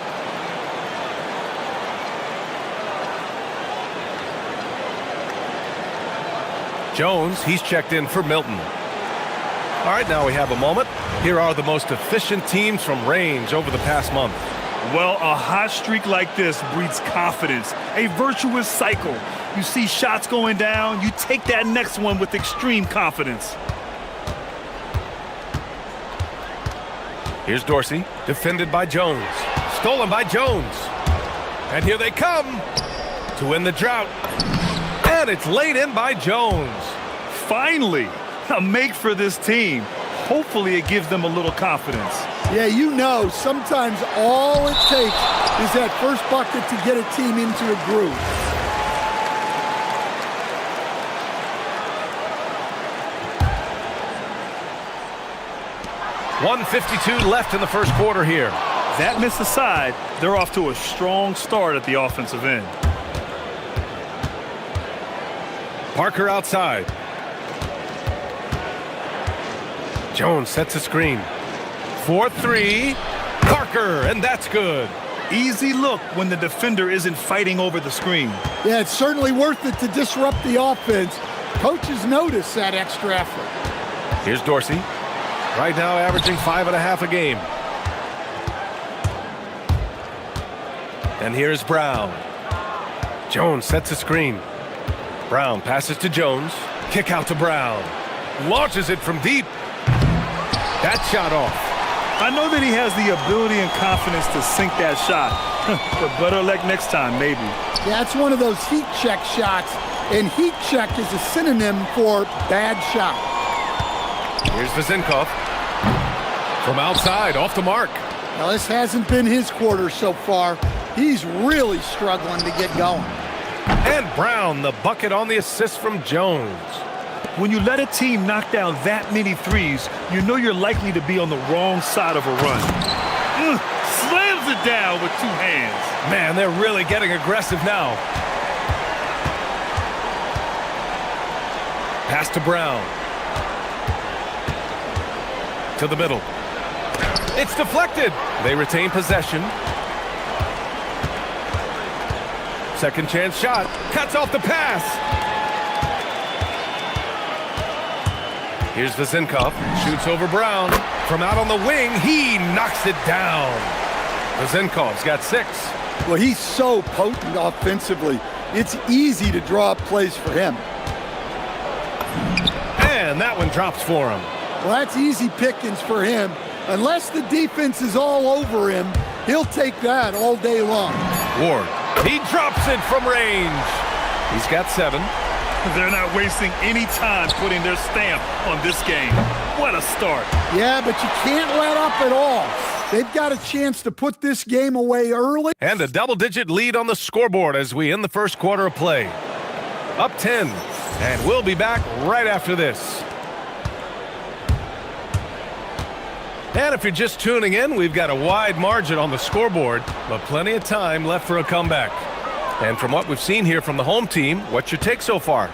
Jones, he's checked in for Milton. All right, now we have a moment. Here are the most efficient teams from range over the past month. Well, a hot streak like this breeds confidence, a virtuous cycle. You see shots going down, you take that next one with extreme confidence. Here's Dorsey, defended by Jones. Stolen by Jones. And here they come to win the drought. And it's laid in by Jones. Finally, a make for this team. Hopefully it gives them a little confidence. Yeah, you know, sometimes all it takes is that first bucket to get a team into a groove. .152 left in the first quarter here. That miss aside, they're off to a strong start at the offensive end. Parker outside. Jones sets a screen. 4-3. Parker, and that's good. Easy look when the defender isn't fighting over the screen. Yeah, it's certainly worth it to disrupt the offense. Coaches notice that extra effort. Here's Dorsey. Right now averaging 5.5 a game. And here's Brown. Jones sets a screen. Brown passes to Jones. Kick out to Brown. Launches it from deep. That shot off. I know that he has the ability and confidence to sink that shot. But better luck next time, maybe. Yeah, it's one of those heat check shots, and heat check is a synonym for bad shot. Here's Vezinkov. From outside, off the mark. Now, this hasn't been his quarter so far. He's really struggling to get going. And Brown, the bucket on the assist from Jones. When you let a team knock down that many threes, you know you're likely to be on the wrong side of a run. Slams it down with two hands. Man, they're really getting aggressive now. Pass to Brown. To the middle. It's deflected. They retain possession. Second chance shot. Cuts off the pass. Here's Vezinkov. Shoots over Brown. From out on the wing, he knocks it down. Vezinkov's got 6. Well, he's so potent offensively. It's easy to draw up plays for him. And that one drops for him. Well, that's easy pickings for him. Unless the defense is all over him, he'll take that all day long. Ward. He drops it from range. He's got 7. They're not wasting any time putting their stamp on this game. What a start. Yeah, but you can't let up at all. They've got a chance to put this game away early. And a double-digit lead on the scoreboard as we end the first quarter of play. Up 10. And we'll be back right after this. And if you're just tuning in, we've got a wide margin on the scoreboard, but plenty of time left for a comeback. And from what we've seen here from the home team, what's your take so far?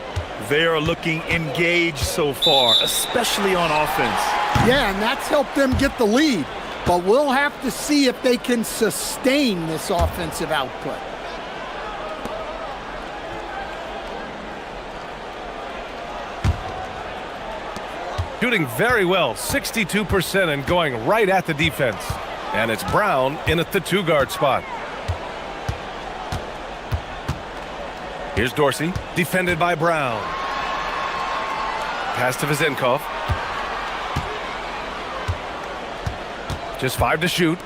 They are looking engaged so far, especially on offense. Yeah, and that's helped them get the lead. But we'll have to see if they can sustain this offensive output. Shooting very well, 62%, and going right at the defense. And it's Brown in at the 2-guard spot. Here's Dorsey, defended by Brown. Pass to Vezinkov. Just 5 to shoot.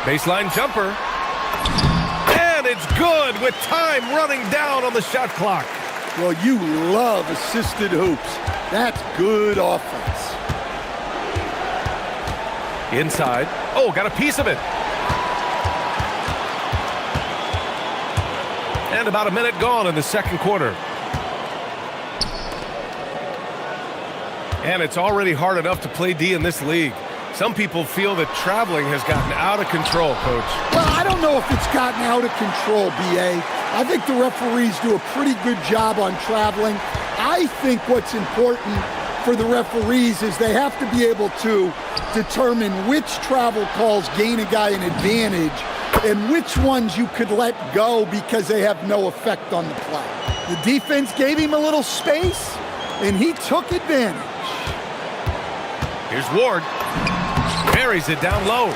Baseline jumper. And it's good with time running down on the shot clock. Well, you love assisted hoops. That's good offense. Inside. Oh, got a piece of it. And about a minute gone in the second quarter. And it's already hard enough to play D in this league. Some people feel that traveling has gotten out of control, Coach. Well, I don't know if it's gotten out of control, B.A. I think the referees do a pretty good job on traveling. I think what's important for the referees is they have to be able to determine which travel calls gain a guy an advantage and which ones you could let go because they have no effect on the play. The defense gave him a little space, and he took advantage. Here's Ward. Buries it down low.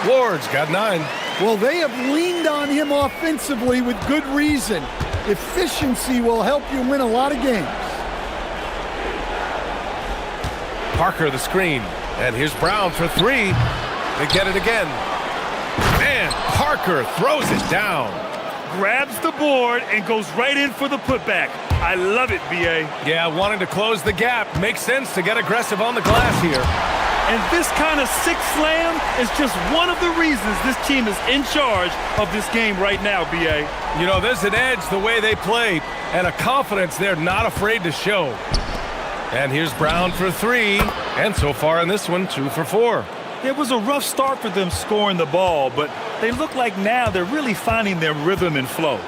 Ward's got 9. Well, they have leaned on him offensively with good reason. Efficiency will help you win a lot of games. Parker the screen. And here's Brown for 3. They get it again. And Parker throws it down. Grabs the board and goes right in for the putback. I love it, B.A. Yeah, wanting to close the gap. Makes sense to get aggressive on the glass here. And this kind of sick slam is just one of the reasons this team is in charge of this game right now, B.A. You know, there's an edge the way they play and a confidence they're not afraid to show. And here's Brown for 3. And so far in this one, 2 for 4. It was a rough start for them scoring the ball, but they look like now they're really finding their rhythm and flow.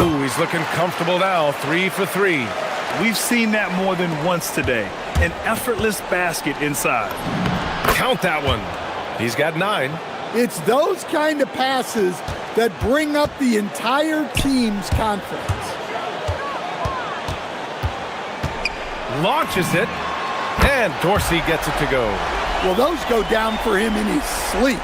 Ooh, he's looking comfortable now. 3 for 3. We've seen that more than once today. An effortless basket inside. Count that one. He's got 9. It's those kind of passes that bring up the entire team's confidence. Launches it, and Dorsey gets it to go. Well, those go down for him in his sleep.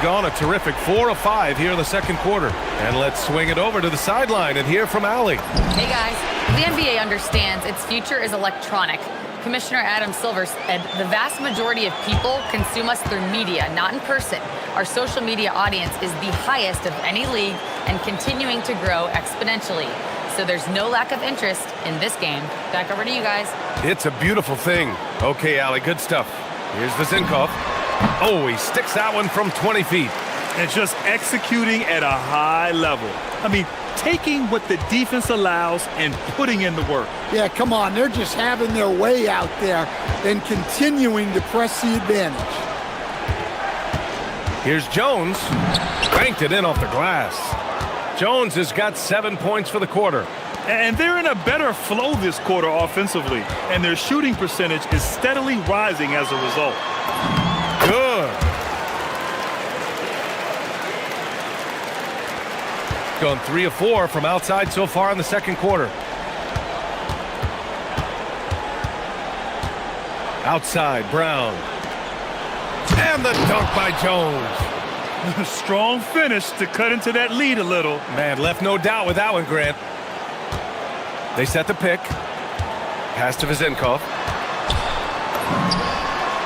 gone a terrific 4 of 5 here in the second quarter. And let's swing it over to the sideline and hear from Allie. Hey guys, the NBA understands its future is electronic. Commissioner Adam Silver said the vast majority of people consume us through media, not in person. Our social media audience is the highest of any league and continuing to grow exponentially. So there's no lack of interest in this game. Back over to you guys. It's a beautiful thing. Okay, Allie, good stuff. Here's the Zinkov. Oh, he sticks that one from 20 feet. And just executing at a high level. I mean, taking what the defense allows and putting in the work. Yeah, come on. They're just having their way out there and continuing to press the advantage. Here's Jones. Banked it in off the glass. Jones has got 7 points for the quarter. And they're in a better flow this quarter offensively. And their shooting percentage is steadily rising as a result. Good. Gone 3 of 4 from outside so far in the second quarter. Outside, Brown. And the dunk by Jones. Strong finish to cut into that lead a little. Man, left no doubt with that one, Grant. They set the pick. Pass to Vizenkov.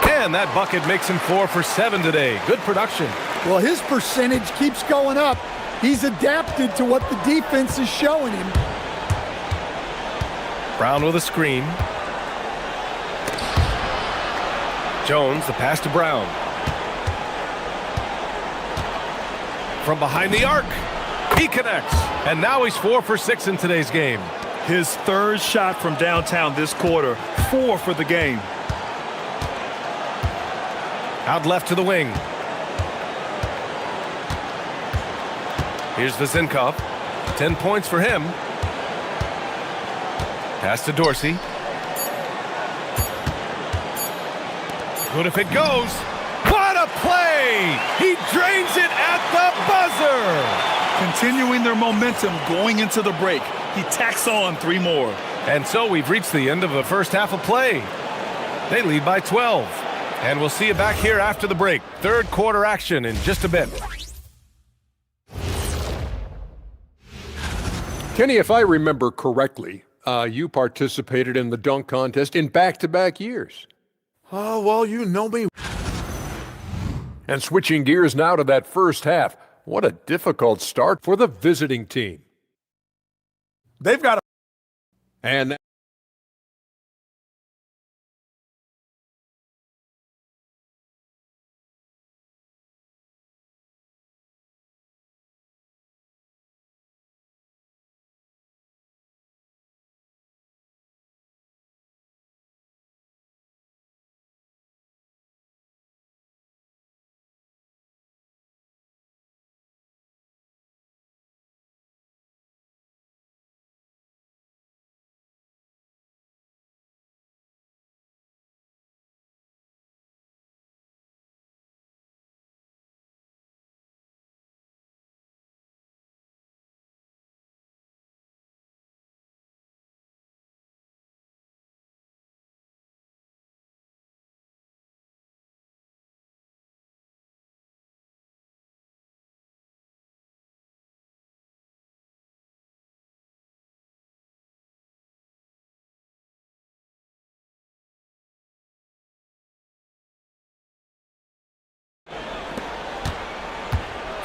And that bucket makes him 4 for 7 today. Good production. Well, his percentage keeps going up. He's adapted to what the defense is showing him. Brown with a screen. Jones, the pass to Brown. From behind the arc, he connects. And now he's 4 for 6 in today's game. His third shot from downtown this quarter, 4 for the game. Out left to the wing. Here's Vizenkov. 10 points for him. Pass to Dorsey. Good if it goes. What a play! He drains it at the buzzer! Continuing their momentum going into the break. He tacks on 3 more. And so we've reached the end of the first half of play. They lead by 12. And we'll see you back here after the break. Third quarter action in just a bit. Kenny, if I remember correctly, you participated in the dunk contest in back-to-back years. Oh, well, you know me. And switching gears now to that first half, what a difficult start for the visiting team. They've got And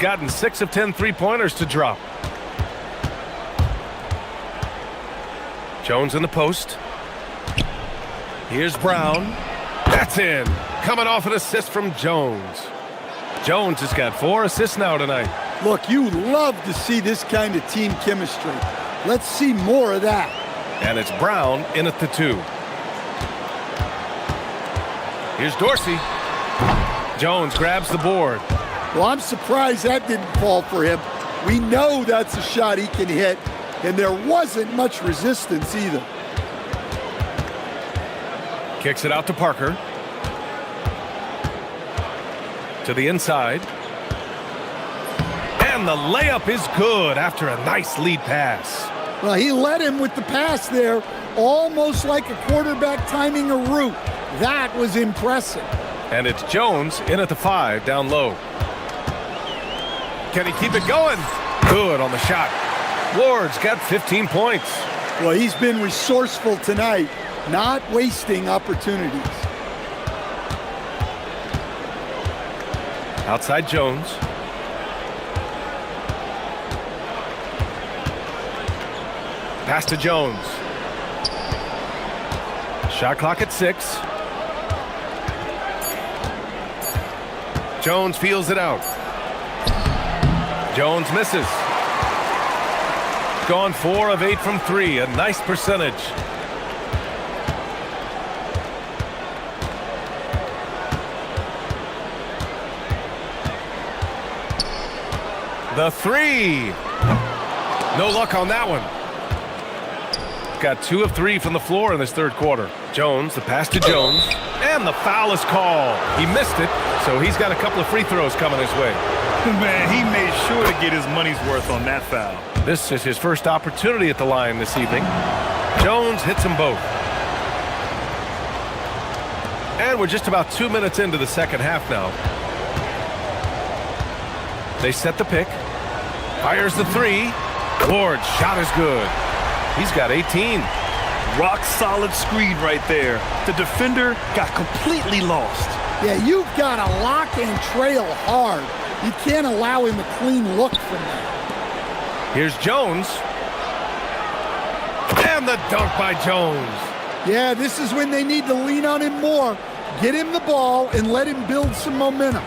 Gotten 6 of 10 three-pointers to drop. Jones in the post. Here's Brown. That's in. Coming off an assist from Jones. Jones has got 4 assists now tonight. Look, you love to see this kind of team chemistry. Let's see more of that. And it's Brown in at the 2. Here's Dorsey. Jones grabs the board. Well, I'm surprised that didn't fall for him. We know that's a shot he can hit, and there wasn't much resistance either. Kicks it out to Parker. To the inside. And the layup is good after a nice lead pass. Well, he led him with the pass there, almost like a quarterback timing a route. That was impressive. And it's Jones in at the 5, down low. Can he keep it going? Good on the shot. Ward's got 15 points. Well, he's been resourceful tonight, not wasting opportunities. Outside Jones. Pass to Jones. Shot clock at 6. Jones feels it out. Jones misses. Gone 4 of 8 from 3. A nice percentage. The 3. No luck on that one. Got 2 of 3 from the floor in this third quarter. Jones, the pass to Jones. And the foul is called. He missed it, so he's got a couple of free throws coming his way. Man, he made sure to get his money's worth on that foul. This is his first opportunity at the line this evening. Jones hits them both. And we're just about 2 minutes into the second half now. They set the pick. Fires the 3. Ward's shot is good. He's got 18. Rock solid screen right there. The defender got completely lost. Yeah, you've got to lock and trail hard. You can't allow him a clean look from that. Here's Jones. And the dunk by Jones. Yeah, this is when they need to lean on him more. Get him the ball and let him build some momentum.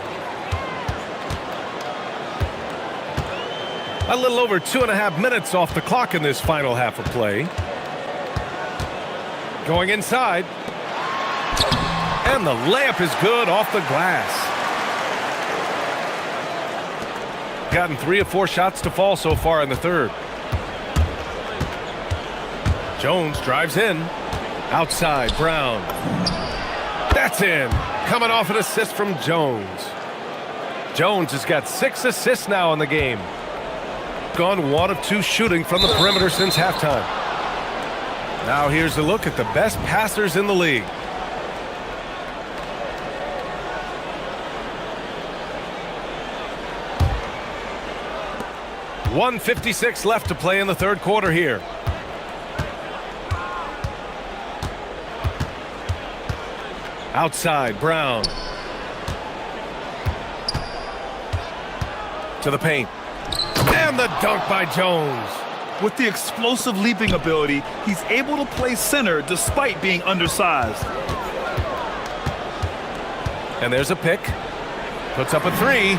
A little over 2.5 minutes off the clock in this final half of play. Going inside. And the layup is good off the glass. Gotten 3 of 4 shots to fall so far in the third. Jones drives in. Outside, Brown. That's in. Coming off an assist from Jones. Jones has got 6 assists now in the game. Gone 1 of 2 shooting from the perimeter since halftime. Now here's a look at the best passers in the league. .156 left to play in the third quarter here. Outside, Brown. To the paint. And the dunk by Jones. With the explosive leaping ability, he's able to play center despite being undersized. And there's a pick. Puts up a 3.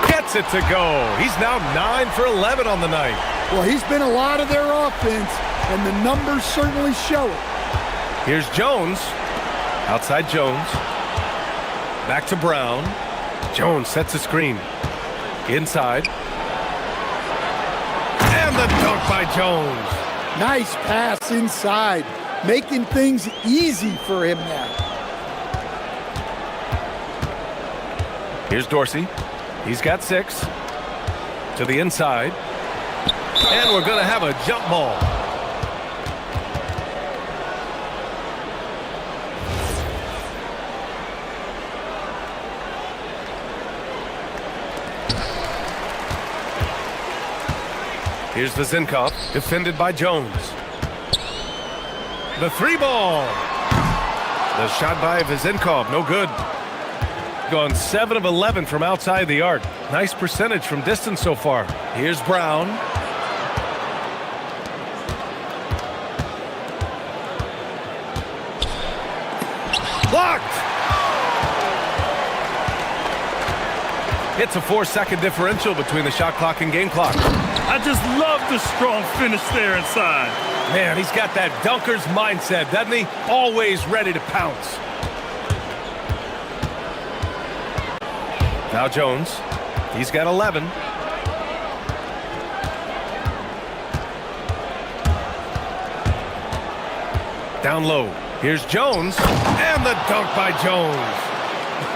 Gets it to go. He's now 9 for 11 on the night. Well, he's been a lot of their offense, and the numbers certainly show it. Here's Jones. Outside Jones. Back to Brown. Jones sets a screen. Inside. And the dunk by Jones. Nice pass inside, making things easy for him now. Here's Dorsey. He's got 6. To the inside. And we're going to have a jump ball. Here's the Zinkov, defended by Jones. The 3 ball. The shot by Zinkov, no good. Gone 7 of 11 from outside the arc. Nice percentage from distance so far. Here's Brown. Blocked! It's a 4-second differential between the shot clock and game clock. I just love the strong finish there inside. Man, he's got that dunker's mindset, doesn't he? Always ready to pounce. Now Jones. He's got 11. Down low. Here's Jones. And the dunk by Jones.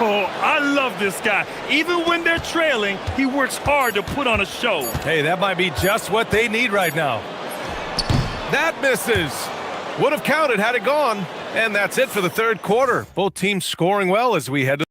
Oh, I love this guy. Even when they're trailing, he works hard to put on a show. Hey, that might be just what they need right now. That misses. Would have counted had it gone. And that's it for the third quarter. Both teams scoring well as we head to...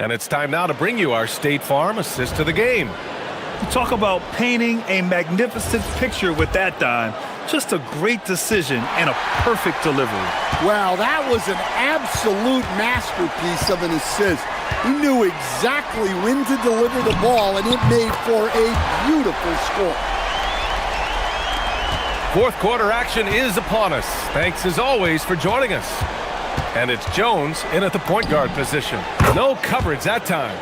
And it's time now to bring you our State Farm assist to the game. You talk about painting a magnificent picture with that dime. Just a great decision and a perfect delivery. Wow, that was an absolute masterpiece of an assist. He knew exactly when to deliver the ball, and it made for a beautiful score. Fourth quarter action is upon us. Thanks as always for joining us. And it's Jones in at the point guard position. No coverage that time.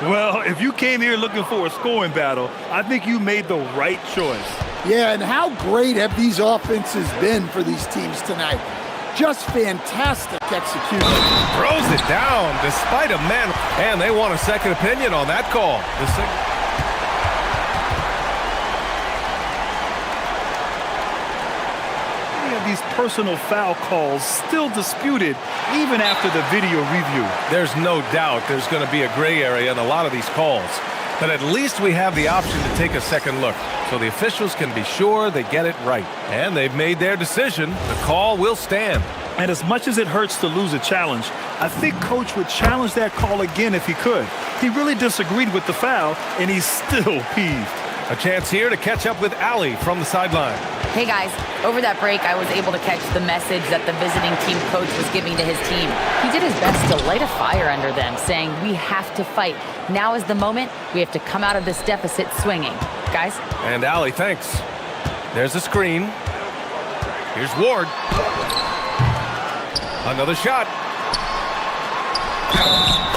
Well, if you came here looking for a scoring battle, I think you made the right choice. Yeah, and how great have these offenses been for these teams tonight? Just fantastic execution. Throws it down despite a man. And they want a second opinion on that call. These personal foul calls still disputed even after the video review. There's no doubt there's going to be a gray area in a lot of these calls. But at least we have the option to take a second look, so the officials can be sure they get it right. And they've made their decision. The call will stand. And as much as it hurts to lose a challenge, I think Coach would challenge that call again if he could. He really disagreed with the foul, and he's still peeved. A chance here to catch up with Allie from the sideline. Hey guys, over that break I was able to catch the message that the visiting team coach was giving to his team. He did his best to light a fire under them, saying we have to fight. Now is the moment. We have to come out of this deficit swinging. Guys? And Allie, thanks. There's a screen. Here's Ward. Another shot.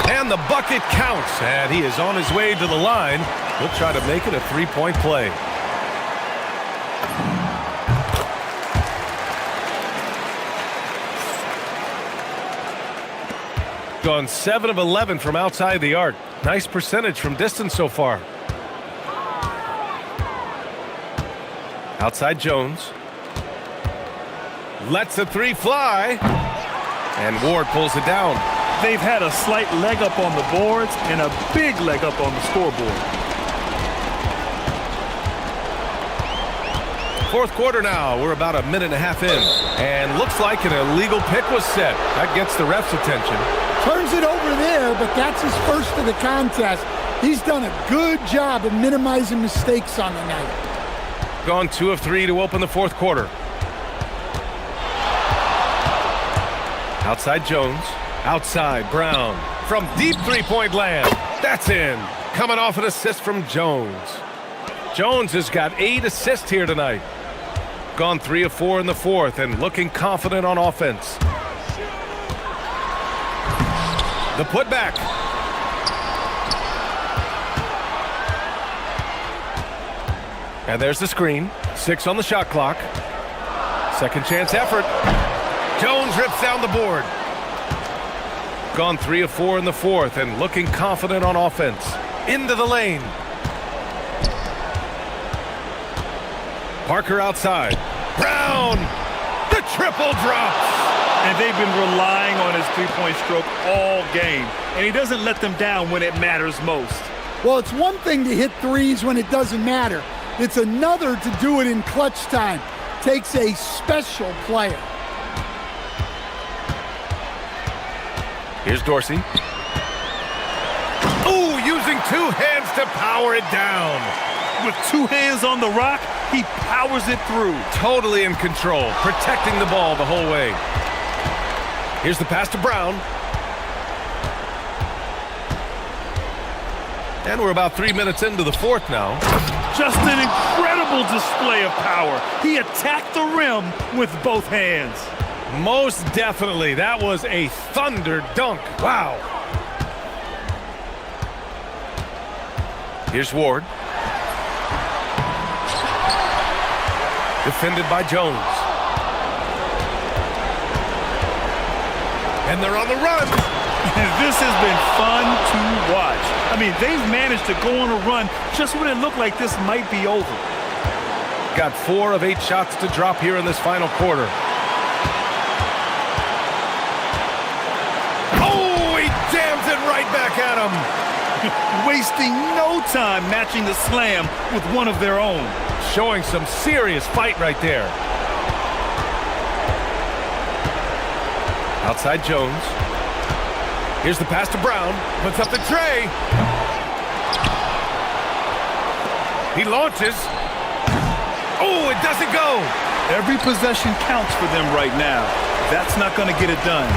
And the bucket counts. And he is on his way to the line. He'll try to make it a three-point play. Gone 7 of 11 from outside the arc. Nice percentage from distance so far. Outside Jones. Lets the three fly. And Ward pulls it down. They've had a slight leg up on the boards and a big leg up on the scoreboard. Fourth quarter now. We're about a minute and a half in. And looks like an illegal pick was set. That gets the ref's attention. Turns it over there, but that's his first of the contest. He's done a good job of minimizing mistakes on the night. Gone 2 of 3 to open the fourth quarter. Outside Jones. Outside Brown. From deep three-point land. That's in. Coming off an assist from Jones. Jones has got 8 assists here tonight. Gone 3 of 4 in the fourth and looking confident on offense. The putback. And there's the screen. 6 on the shot clock. Second chance effort. Jones rips down the board. Gone 3 of 4 in the fourth and looking confident on offense. Into the lane. Parker outside. Brown! The triple drops! And they've been relying on his three-point stroke all game. And he doesn't let them down when it matters most. Well, it's one thing to hit threes when it doesn't matter. It's another to do it in clutch time. Takes a special player. Here's Dorsey. Ooh, using 2 hands to power it down. With 2 hands on the rock, he powers it through. Totally in control, protecting the ball the whole way. Here's the pass to Brown. And we're about 3 minutes into the fourth now. Just an incredible display of power. He attacked the rim with both hands. Most definitely. That was a thunder dunk. Wow. Here's Ward. Defended by Jones. And they're on the run. This has been fun to watch. I mean, they've managed to go on a run just when it looked like this might be over. Got 4 of 8 shots to drop here in this final quarter. Oh, he jams it right back at him. Wasting no time matching the slam with one of their own. Showing some serious fight right there. Outside Jones. Here's the pass to Brown. Puts up the tray. He launches. Oh, it doesn't go. Every possession counts for them right now. That's not going to get it done.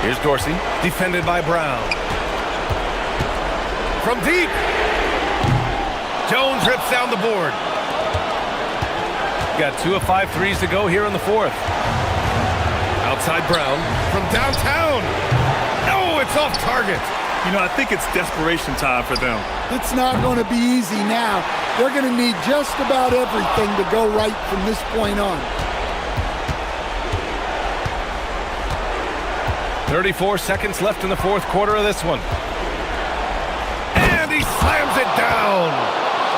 Here's Dorsey, defended by Brown. From deep. Jones rips down the board. Got 2 of 5 threes to go here in the fourth. Outside Brown from downtown. No, it's off target. You know, I think it's desperation time for them. It's not going to be easy now. They're going to need just about everything to go right from this point on. 34 seconds left in the fourth quarter of this one. And he slams it down.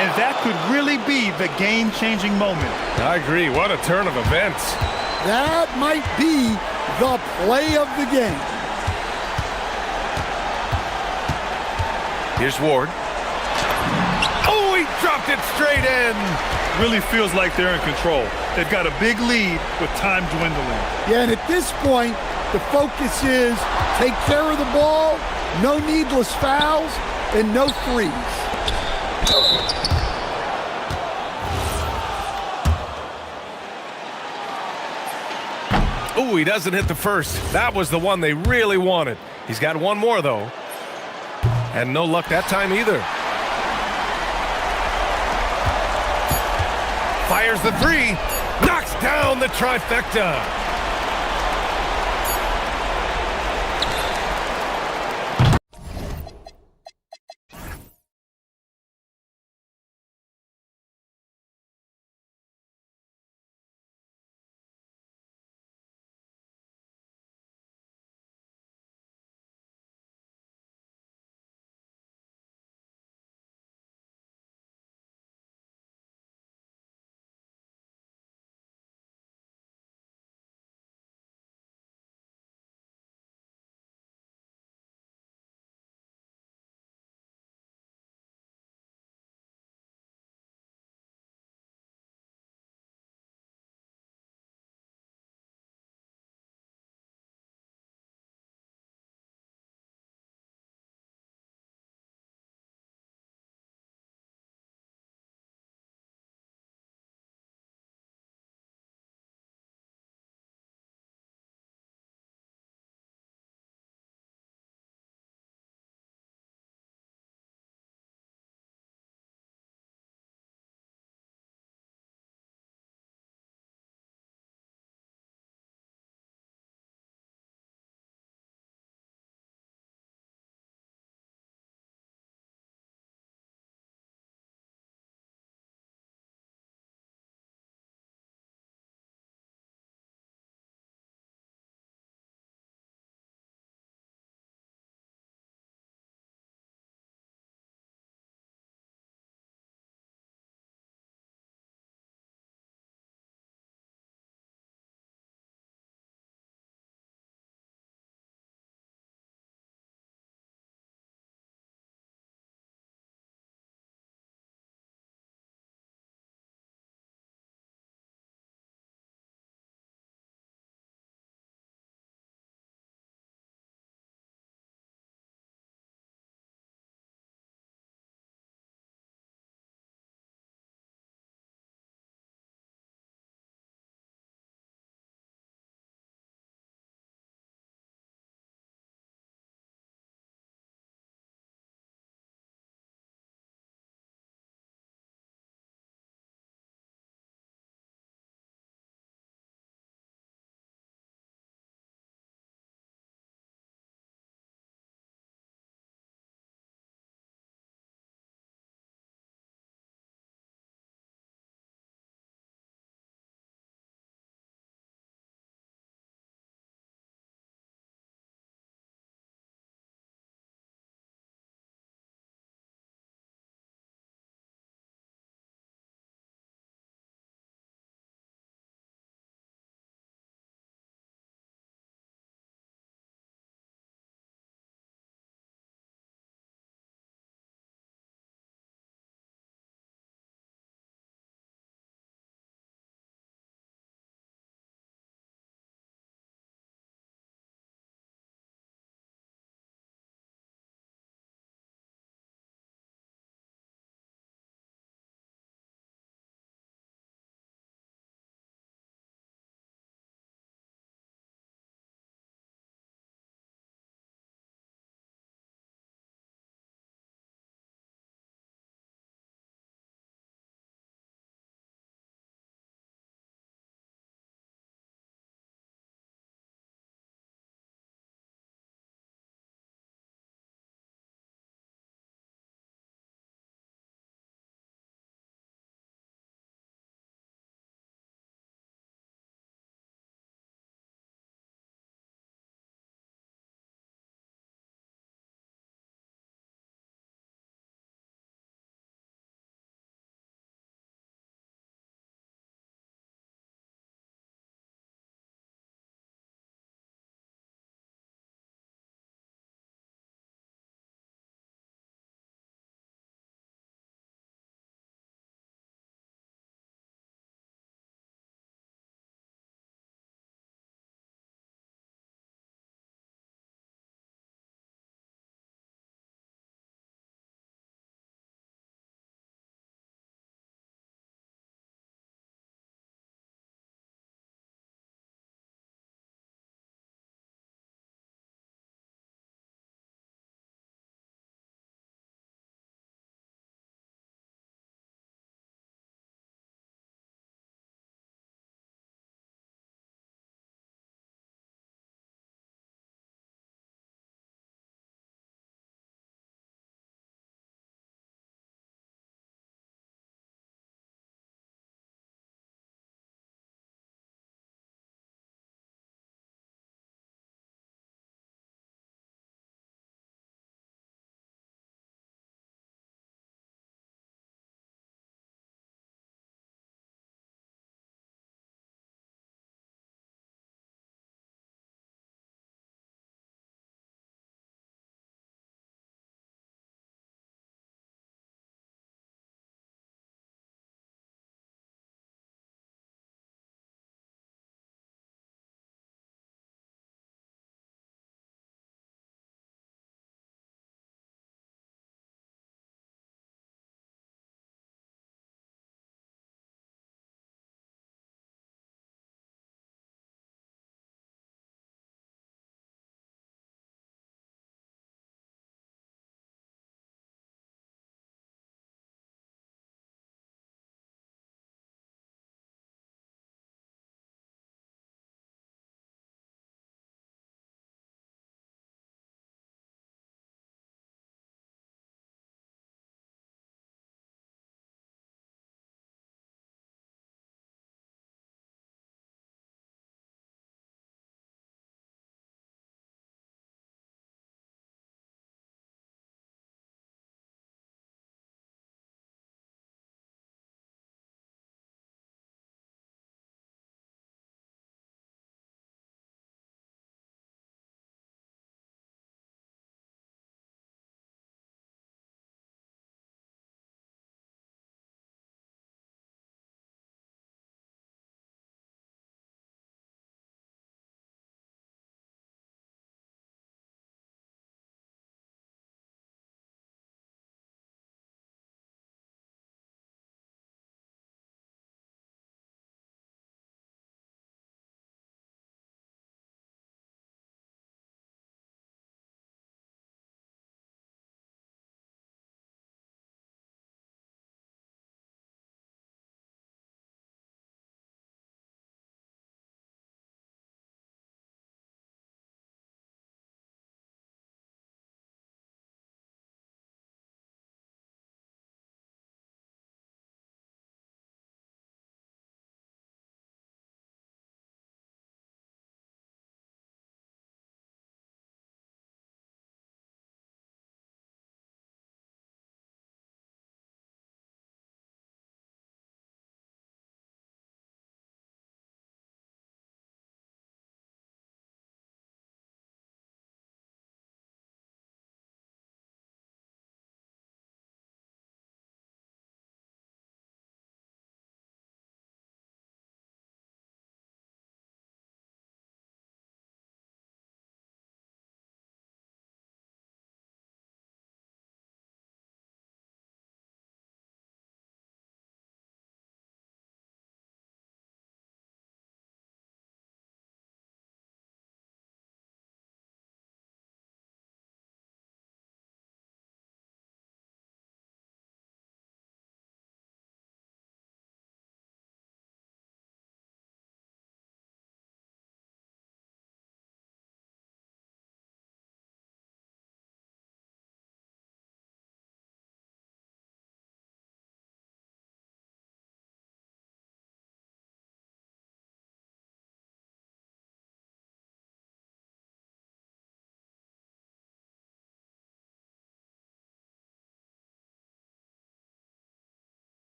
And that could really be the game-changing moment. I agree. What a turn of events. That might be the play of the game. Here's Ward. Oh, he dropped it straight in. Really feels like they're in control. They've got a big lead with time dwindling. Yeah, and at this point, the focus is take care of the ball, no needless fouls, and no threes. Oh, he doesn't hit the first. That was the one they really wanted. He's got one more, though. And no luck that time either. Fires the three. Knocks down the trifecta.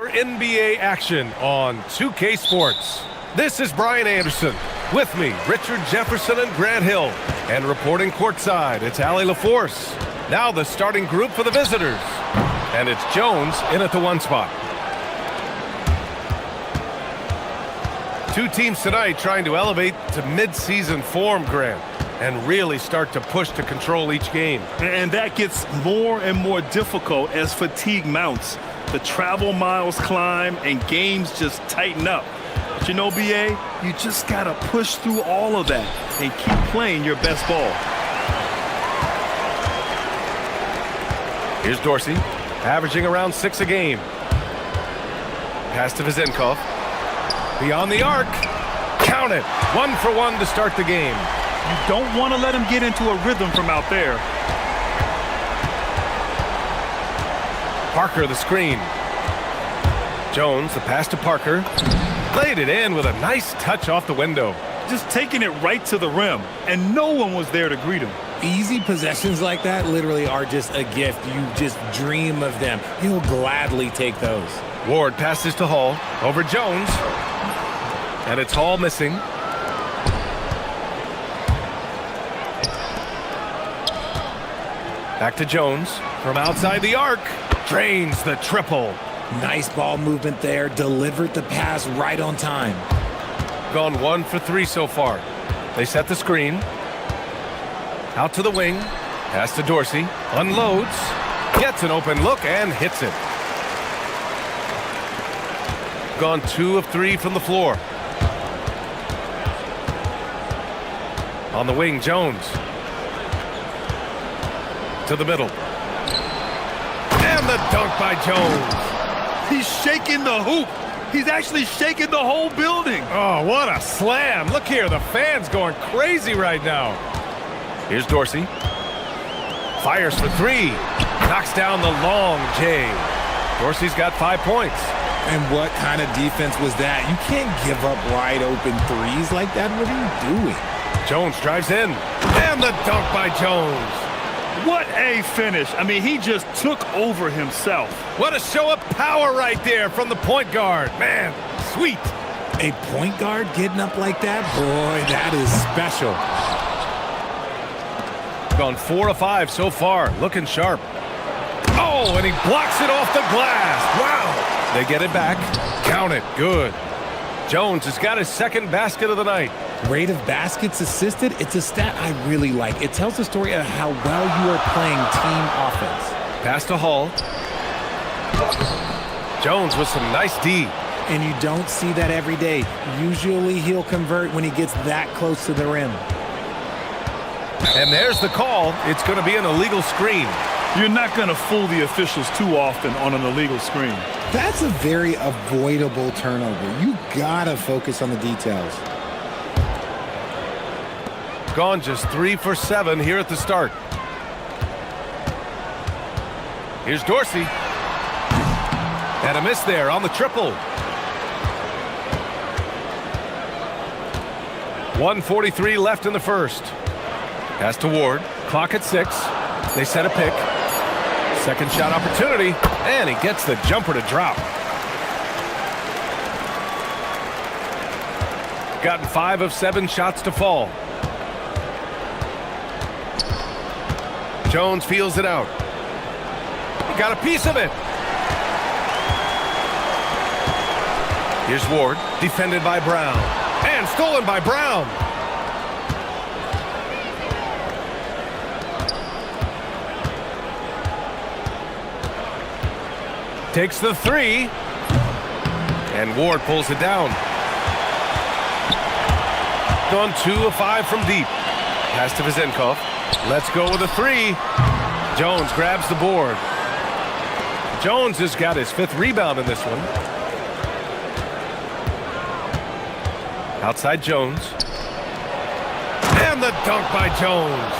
NBA action on 2K Sports. This is Brian Anderson. With me, Richard Jefferson and Grant Hill. And reporting courtside, it's Allie LaForce. Now the starting group for the visitors. And it's Jones in at the 1 spot. Two teams tonight trying to elevate to mid-season form, Grant, and really start to push to control each game. And that gets more and more difficult as fatigue mounts. The travel miles climb and games just tighten up. But you know, BA, you just got to push through all of that and keep playing your best ball. Here's Dorsey, averaging around 6 a game. Pass to Vizenkov. Beyond the arc. Count it. 1 for 1 to start the game. You don't want to let him get into a rhythm from out there. Parker the screen. Jones, the pass to Parker. Laid it in with a nice touch off the window. Just taking it right to the rim, and no one was there to greet him. Easy possessions like that literally are just a gift. You just dream of them. He'll gladly take those. Ward passes to Hall. Over Jones. And it's Hall missing. Back to Jones. From outside the arc. Drains the triple. Nice ball movement there. Delivered the pass right on time. Gone 1 for 3 so far. They set the screen. Out to the wing. Pass to Dorsey. Unloads. Gets an open look and hits it. Gone 2 of 3 from the floor. On the wing, Jones. To the middle. And the dunk by Jones. He's shaking the hoop. He's actually shaking the whole building. Oh, what a slam. Look here, the fans going crazy right now. Here's Dorsey. Fires for 3. Knocks down the long J. Dorsey's got 5 points. And what kind of defense was that? You can't give up wide open threes like that. What are you doing? Jones drives in. And the dunk by Jones. What a finish. I mean, he just took over himself. What a show of power right there from the point guard. Man, sweet. A point guard getting up like that? Boy, that is special. Gone 4 of 5 so far. Looking sharp. Oh, and he blocks it off the glass. Wow. They get it back. Count it. Good. Jones has got his 2nd basket of the night. Rate of baskets assisted, it's a stat I really like. It tells the story of how well you are playing team offense. Pass to Hall. Jones with some nice D. And you don't see that every day. Usually he'll convert when he gets that close to the rim. And there's the call. It's going to be an illegal screen. You're not going to fool the officials too often on an illegal screen. That's a very avoidable turnover. You gotta focus on the details. Gone just 3 for 7 here at the start. Here's Dorsey. And a miss there on the triple. 1:43 left in the first. Pass to Ward. Clock at 6. They set a pick. Second shot opportunity. And he gets the jumper to drop. Gotten 5 of 7 shots to fall. Jones feels it out. He got a piece of it. Here's Ward, defended by Brown. And stolen by Brown. Takes the 3. And Ward pulls it down. Gone 2 of 5 from deep. Pass to Vizenkov. Let's go with a 3. Jones grabs the board. Jones has got his 5th rebound in this one. Outside Jones. And the dunk by Jones.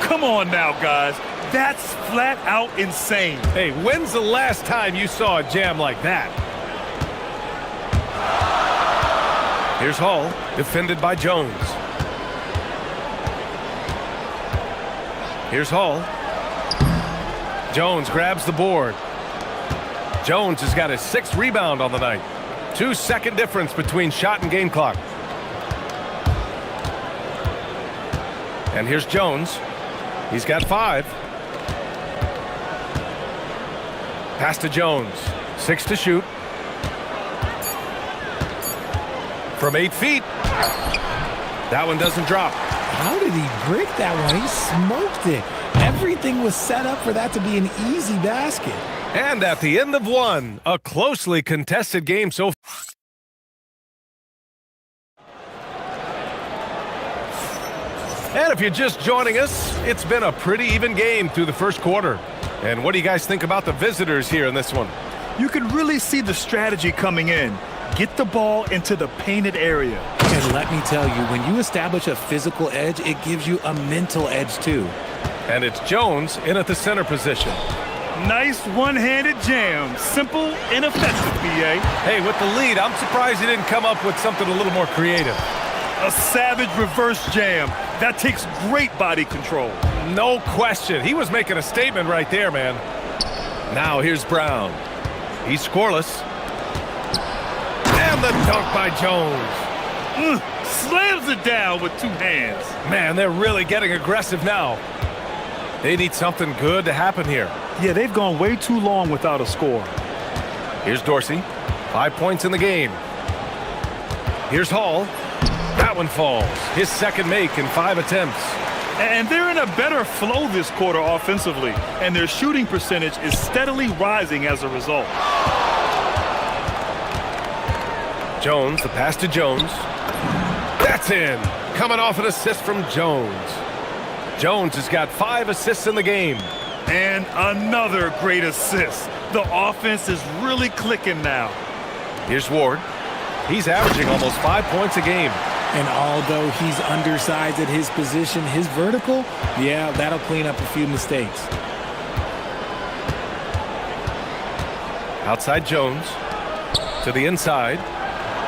Come on now, guys. That's flat out insane. Hey, when's the last time you saw a jam like that? Here's Hall, defended by Jones. Here's Hall. Jones grabs the board. Jones has got his 6th rebound on the night. 2-second difference between shot and game clock. And here's Jones. He's got 5. Pass to Jones. 6 to shoot. From 8 feet. That one doesn't drop. How did he break that one? He smoked it. Everything was set up for that to be an easy basket. And at the end of one, a closely contested game so far. And if you're just joining us, it's been a pretty even game through the first quarter. And what do you guys think about the visitors here in this one? You can really see the strategy coming in. Get the ball into the painted area. And let me tell you, when you establish a physical edge, it gives you a mental edge too. And it's Jones in at the center position. Nice one-handed jam. Simple and effective, B.A. Hey, with the lead, I'm surprised he didn't come up with something a little more creative. A savage reverse jam. That takes great body control. No question. He was making a statement right there, man. Now here's Brown. He's scoreless. And the dunk by Jones. Slams it down with 2 hands. Man, they're really getting aggressive now. They need something good to happen here. Yeah, they've gone way too long without a score. Here's Dorsey. 5 points in the game. Here's Hall. That one falls. His 2nd make in 5 attempts. And they're in a better flow this quarter offensively, and their shooting percentage is steadily rising as a result. Jones, the pass to Jones. That's in. Coming off an assist from Jones. Jones has got 5 assists in the game. And another great assist. The offense is really clicking now. Here's Ward. He's averaging almost 5 points a game. And although he's undersized at his position, his vertical, yeah, that'll clean up a few mistakes. Outside Jones. To the inside.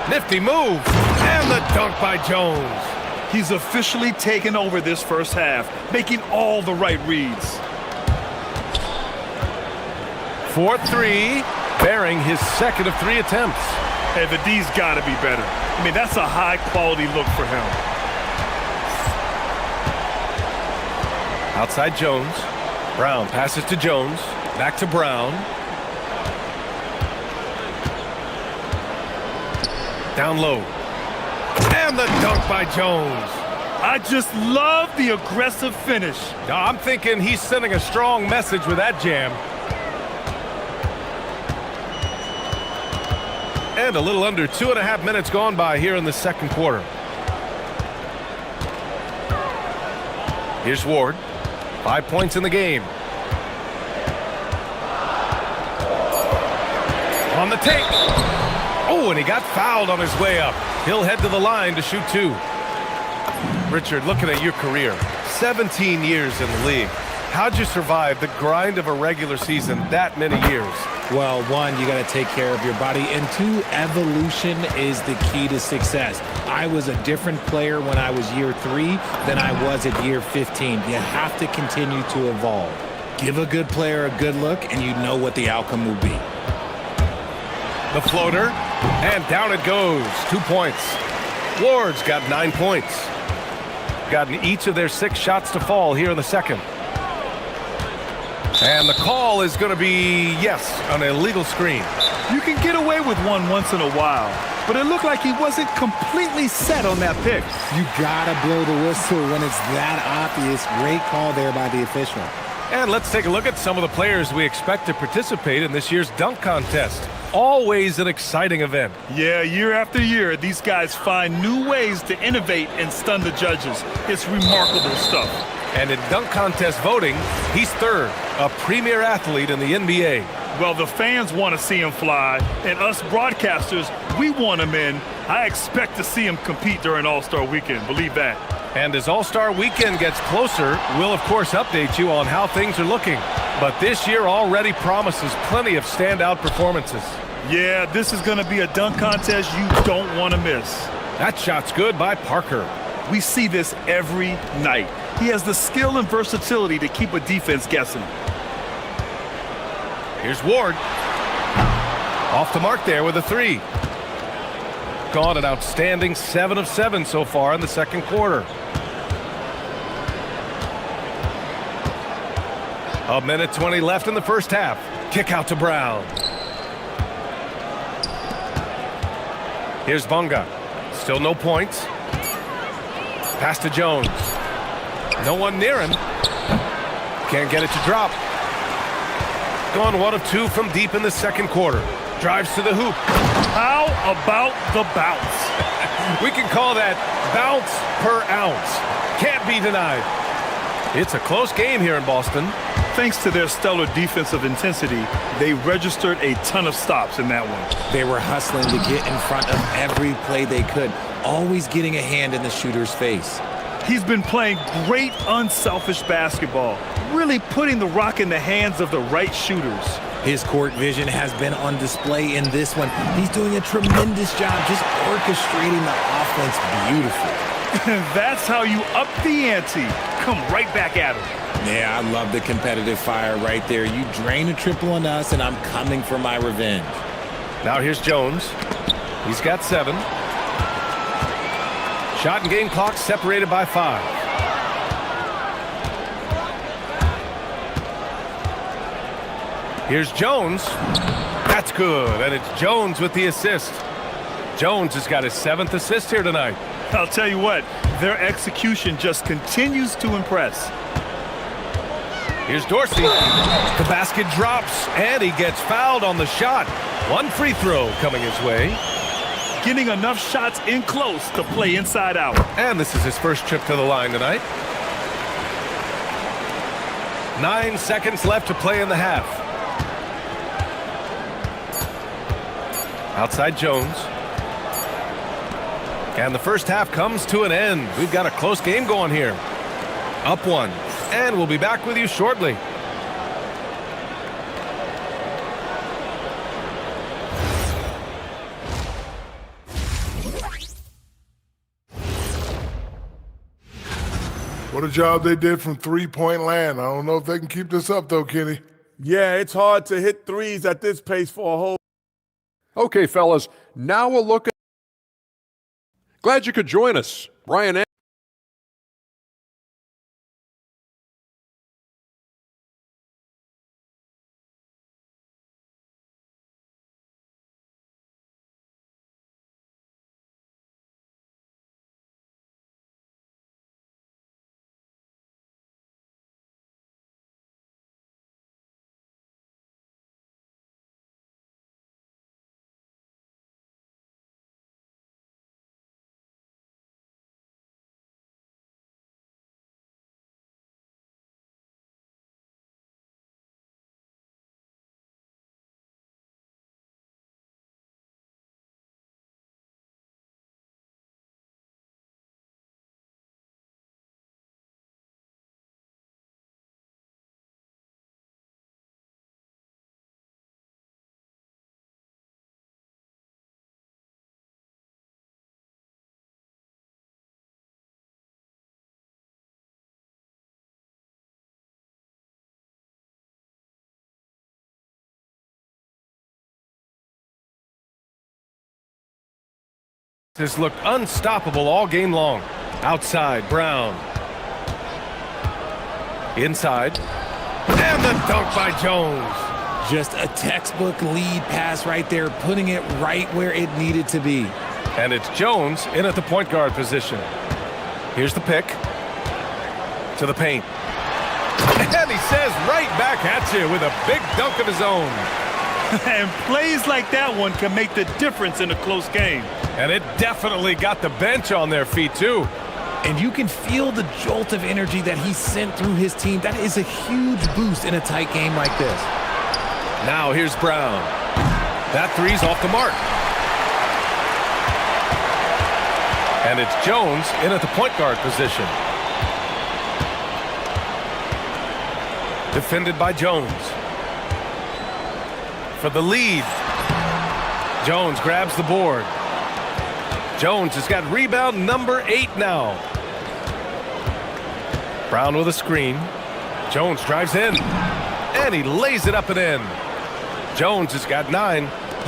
Nifty move. And the dunk by Jones. He's officially taken over this first half, making all the right reads. 4-3, bearing his 2nd of 3 attempts. Hey, the D's got to be better. I mean, that's a high-quality look for him. Outside Jones. Brown passes to Jones. Back to Brown. Down low. And the dunk by Jones. I just love the aggressive finish. I'm thinking he's sending a strong message with that jam. And a little under 2.5 minutes gone by here in the second quarter. Here's Ward. 5 points in the game. On the take. Oh, and he got fouled on his way up. He'll head to the line to shoot 2. Richard, looking at your career, 17 years in the league. How'd you survive the grind of a regular season that many years? Well, 1, you got to take care of your body, and 2, evolution is the key to success. I was a different player when I was year 3 than I was at year 15. You have to continue to evolve. Give a good player a good look, and you know what the outcome will be. The floater, and down it goes. 2 points. Ward's got 9 points. Gotten each of their 6 shots to fall here in the second. And the call is going to be, yes, an illegal screen. You can get away with one once in a while, but it looked like he wasn't completely set on that pick. You got to blow the whistle when it's that obvious. Great call there by the official. And let's take a look at some of the players we expect to participate in this year's dunk contest. Always an exciting event. Yeah, year after year, these guys find new ways to innovate and stun the judges. It's remarkable stuff. And in dunk contest voting, he's 3rd, a premier athlete in the NBA. Well, the fans want to see him fly, and us broadcasters, we want him in. I expect to see him compete during All-Star Weekend, believe that. And as All-Star Weekend gets closer, we'll of course update you on how things are looking. But this year already promises plenty of standout performances. Yeah, this is going to be a dunk contest you don't want to miss. That shot's good by Parker. We see this every night. He has the skill and versatility to keep a defense guessing. Here's Ward. Off the mark there with a three. Gone an outstanding 7 of 7 so far in the second quarter. A minute 20 left in the first half. Kick out to Brown. Here's Bunga. Still no points. Pass to Jones. No one near him. Can't get it to drop. Gone 1 of 2 from deep in the second quarter. Drives to the hoop. How about the bounce? We can call that bounce per ounce. Can't be denied. It's a close game here in Boston. Thanks to their stellar defensive intensity, they registered a ton of stops in that one. They were hustling to get in front of every play they could, always getting a hand in the shooter's face. He's been playing great unselfish basketball, really putting the rock in the hands of the right shooters. His court vision has been on display in this one. He's doing a tremendous job just orchestrating the offense beautifully. That's how you up the ante. Come right back at him. Yeah, I love the competitive fire right there. You drain a triple on us, and I'm coming for my revenge. Now here's Jones. He's got 7. Shot and game clock separated by 5. Here's Jones. That's good, and it's Jones with the assist. Jones has got his 7th assist here tonight. I'll tell you what, their execution just continues to impress. Here's Dorsey. The basket drops, and he gets fouled on the shot. 1 free throw coming his way. Getting enough shots in close to play inside out. And this is his first trip to the line tonight. 9 seconds left to play in the half. Outside Jones. And the first half comes to an end. We've got a close game going here. Up 1. And we'll be back with you shortly. What a job they did from three-point land. I don't know if they can keep this up, though, Kenny. Yeah, it's hard to hit threes at this pace for a whole... Okay, fellas, now we'll look at... Glad you could join us. Brian has looked unstoppable all game long. Outside, Brown. Inside. And the dunk by Jones. Just a textbook lead pass right there, putting it right where it needed to be. And it's Jones in at the point guard position. Here's the pick. To the paint. And he says right back at you with a big dunk of his own. And plays like that one can make the difference in a close game. And it definitely got the bench on their feet, too. And you can feel the jolt of energy that he sent through his team. That is a huge boost in a tight game like this. Now here's Brown. That three's off the mark. And it's Jones in at the point guard position. Defended by Jones. For the lead. Jones grabs the board. Jones has got rebound number 8 now. Brown with a screen. Jones drives in. And he lays it up and in. Jones has got 9.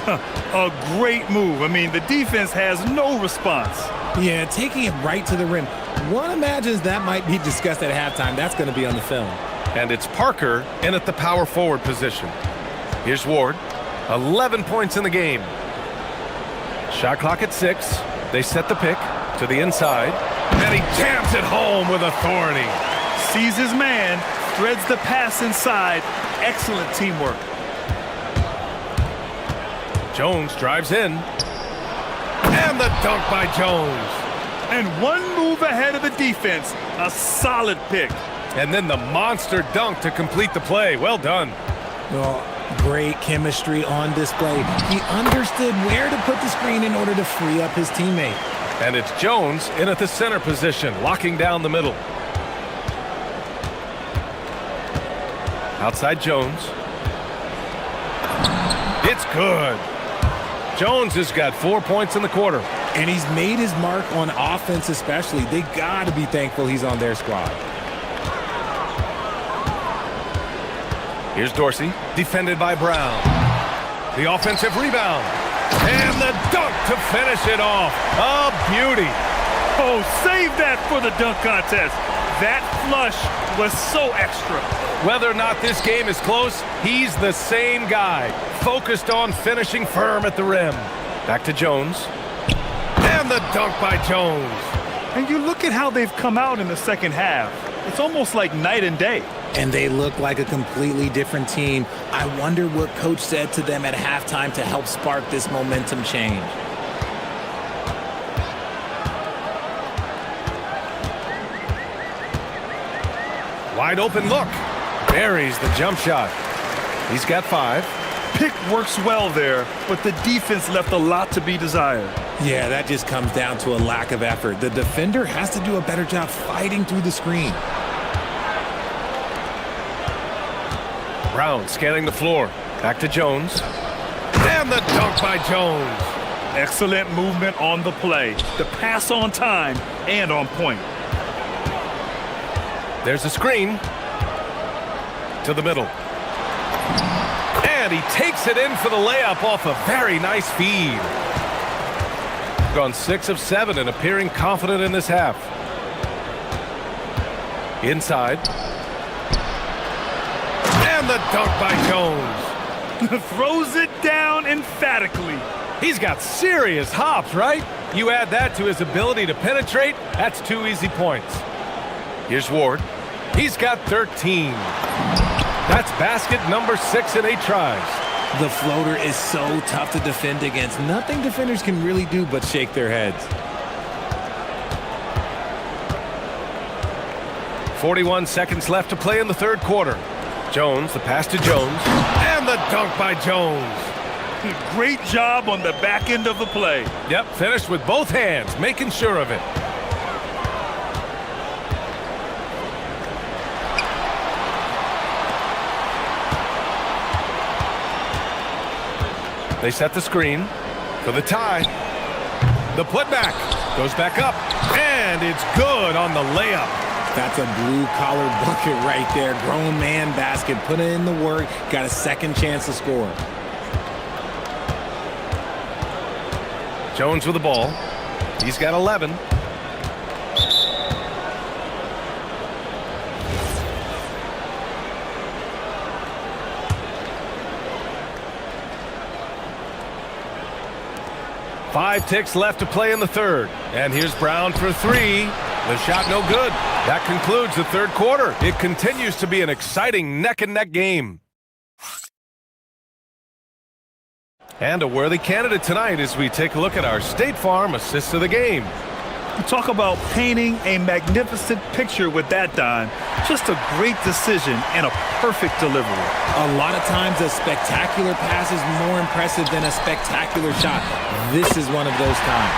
A great move. I mean, the defense has no response. Yeah, taking it right to the rim. One imagines that might be discussed at halftime. That's going to be on the film. And it's Parker in at the power forward position. Here's Ward. 11 points in the game. Shot clock at 6. They set the pick to the inside. And he jams it home with authority. Sees his man, threads the pass inside. Excellent teamwork. Jones drives in. And the dunk by Jones. And one move ahead of the defense. A solid pick. And then the monster dunk to complete the play. Well done. Well, great chemistry on display. He understood where to put the screen in order to free up his teammate. And it's Jones in at the center position, locking down the middle. Outside Jones. It's good. Jones has got 4 points in the quarter. And he's made his mark on offense especially. They got to be thankful he's on their squad. Here's Dorsey, defended by Brown. The offensive rebound. And the dunk to finish it off. A beauty. Oh, save that for the dunk contest. That flush was so extra. Whether or not this game is close, he's the same guy. Focused on finishing firm at the rim. Back to Jones. And the dunk by Jones. And you look at how they've come out in the second half. It's almost like night and day. And they look like a completely different team. I wonder what coach said to them at halftime to help spark this momentum change. Wide open look. Buries the jump shot. He's got 5. Pick works well there, but the defense left a lot to be desired. Yeah, that just comes down to a lack of effort. The defender has to do a better job fighting through the screen. Brown scanning the floor. Back to Jones. And the dunk by Jones. Excellent movement on the play. The pass on time and on point. There's a screen. To the middle. And he takes it in for the layup off a very nice feed. Gone 6 of 7 and appearing confident in this half. Inside. And the dunk by Jones. Throws it down emphatically. He's got serious hops, right? You add that to his ability to penetrate, that's 2 easy points. Here's Ward. He's got 13. That's basket number 6 in 8 tries. The floater is so tough to defend against. Nothing defenders can really do but shake their heads. 41 seconds left to play in the third quarter. Jones, the pass to Jones, and the dunk by Jones. Great job on the back end of the play. Yep, finished with both hands, making sure of it. They set the screen for the tie. The putback goes back up, and it's good on the layup. That's a blue-collar bucket right there. Grown man basket. Put in the work. Got a second chance to score. Jones with the ball. He's got 11. Five ticks left to play in the third. And here's Brown for 3. The shot no good. That concludes the third quarter. It continues to be an exciting neck-and-neck game. And a worthy candidate tonight as we take a look at our State Farm assist of the game. You talk about painting a magnificent picture with that, Don. Just a great decision and a perfect delivery. A lot of times a spectacular pass is more impressive than a spectacular shot. This is one of those times.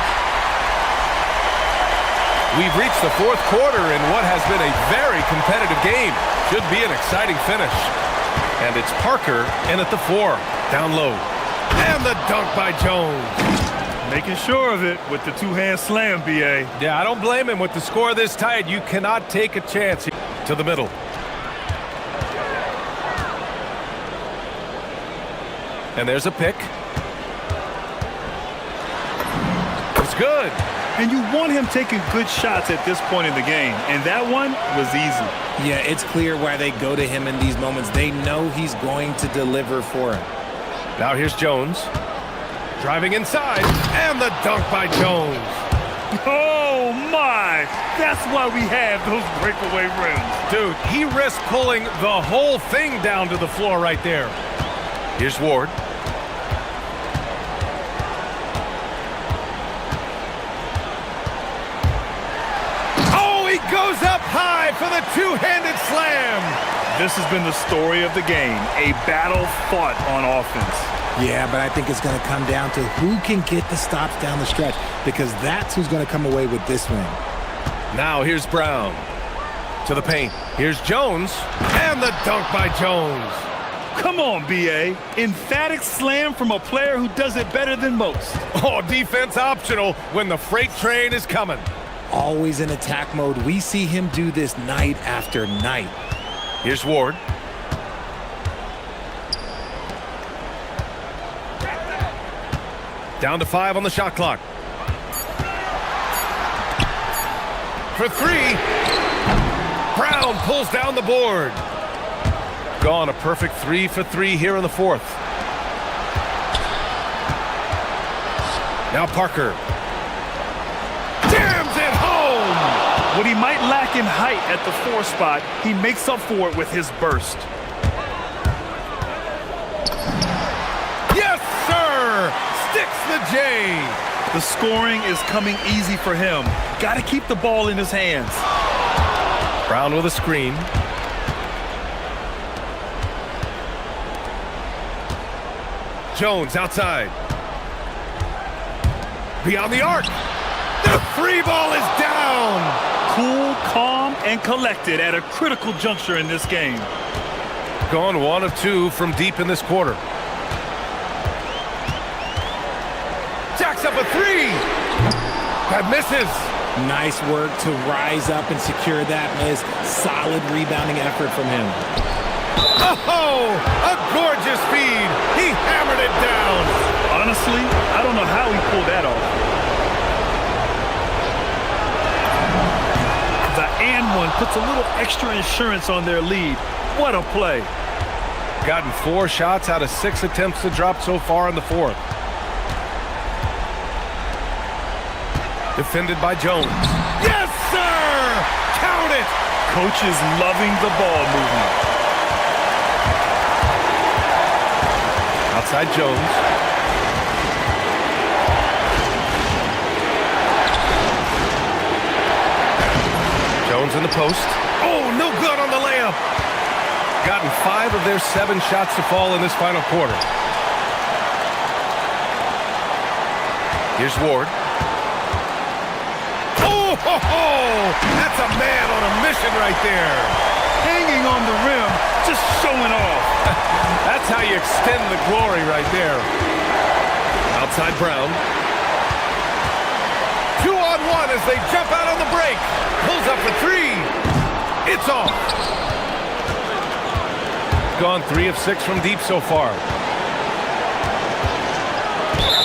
We've reached the fourth quarter in what has been a very competitive game. Should be an exciting finish. And it's Parker in at the 4. Down low. And the dunk by Jones. Making sure of it with the two-hand slam, B.A. Yeah, I don't blame him. With the score this tight, you cannot take a chance. To the middle. And there's a pick. It's good. And you want him taking good shots at this point in the game. And that one was easy. Yeah, it's clear why they go to him in these moments. They know he's going to deliver for him. Now here's Jones. Driving inside. And the dunk by Jones. Oh, my. That's why we have those breakaway rims. Dude, he risked pulling the whole thing down to the floor right there. Here's Ward. Goes up high for the two-handed slam. This has been the story of the game, a battle fought on offense. Yeah, but I think it's going to come down to who can get the stops down the stretch, because that's who's going to come away with this win. Now here's Brown to the paint. Here's Jones, and the dunk by Jones. Come on, B.A. Emphatic slam from a player who does it better than most. Oh, defense optional when the freight train is coming. Always in attack mode. We see him do this night after night. Here's Ward. Down to 5 on the shot clock. For 3. Brown pulls down the board. Gone a perfect 3 for 3 here in the 4th. Now Parker. Jams it home! What he might lack in height at the 4 spot, he makes up for it with his burst. Yes, sir! Sticks the J. The scoring is coming easy for him. Got to keep the ball in his hands. Brown with a screen. Jones outside. Beyond the arc. The 3 ball is down. Cool, calm, and collected at a critical juncture in this game. Gone 1 of 2 from deep in this quarter. Jacks up a 3. That misses. Nice work to rise up and secure that miss. Solid rebounding effort from him. Oh, a gorgeous feed. He hammered it down. Honestly, I don't know how he pulled that off. The and one puts a little extra insurance on their lead. What a play. Gotten 4 shots out of 6 attempts to drop so far in the 4th. Defended by Jones. Yes, sir! Count it! Coach is loving the ball movement. Outside Jones. Jones in the post. Oh, no good on the layup. Gotten 5 of their 7 shots to fall in this final quarter. Here's Ward. Oh, ho, ho! That's a man on a mission right there. Hanging on the rim, just showing off. That's how you extend the glory right there. Outside Brown. 2-on-1 as they jump out on the break. Pulls up for 3. It's off. Gone 3 of 6 from deep so far.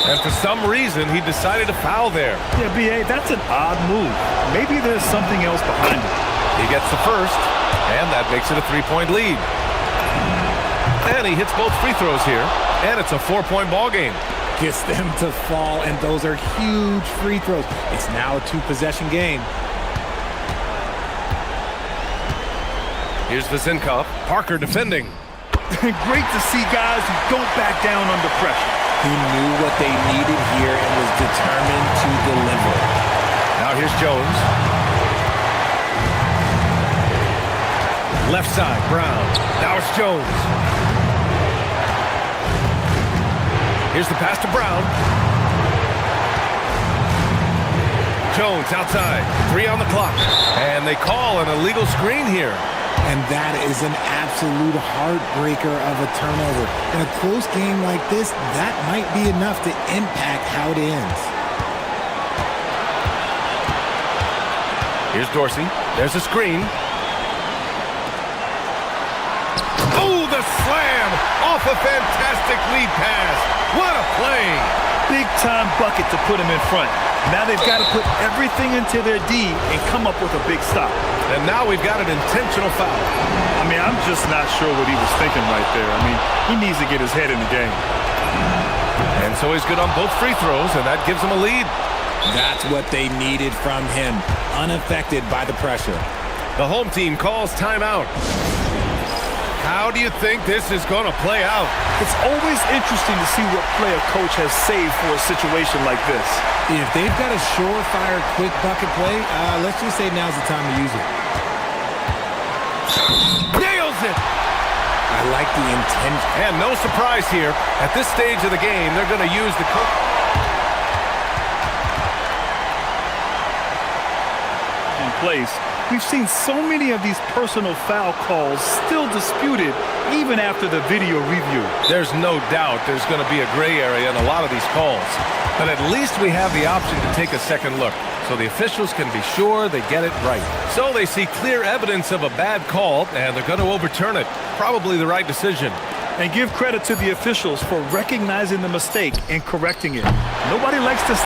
And for some reason, he decided to foul there. Yeah, B.A., that's an odd move. Maybe there's something else behind it. He gets the first, and that makes it a 3-point lead. And he hits both free throws here, and it's a 4-point ball game. Gets them to fall, and those are huge free throws. It's now a 2-possession game. Here's Vizinkov. Parker defending. Great to see guys who don't back down under pressure. He knew what they needed here and was determined to deliver. Now here's Jones. Left side, Brown. Now it's Jones. Here's the pass to Brown. Jones outside. 3 on the clock. And they call an illegal screen here. And that is an absolute heartbreaker of a turnover. In a close game like this, that might be enough to impact how it ends. Here's Dorsey. There's a screen. Oh, the slam off a fantastic lead pass. What a play. Big time bucket to put him in front. Now they've got to put everything into their D and come up with a big stop. And now we've got an intentional foul. I mean, I'm just not sure what he was thinking right there. I mean, he needs to get his head in the game. And so he's good on both free throws, and that gives him a lead. That's what they needed from him, unaffected by the pressure. The home team calls timeout. How do you think this is going to play out? It's always interesting to see what play a coach has saved for a situation like this. If they've got a surefire, quick bucket play, let's just say now's the time to use it. Nails it! I like the intent. And no surprise here. At this stage of the game, they're going to use the in place. We've seen so many of these personal foul calls still disputed even after the video review. There's no doubt there's going to be a gray area in a lot of these calls. But at least we have the option to take a second look, so the officials can be sure they get it right. So they see clear evidence of a bad call, and they're going to overturn it. Probably the right decision. And give credit to the officials for recognizing the mistake and correcting it. Nobody likes to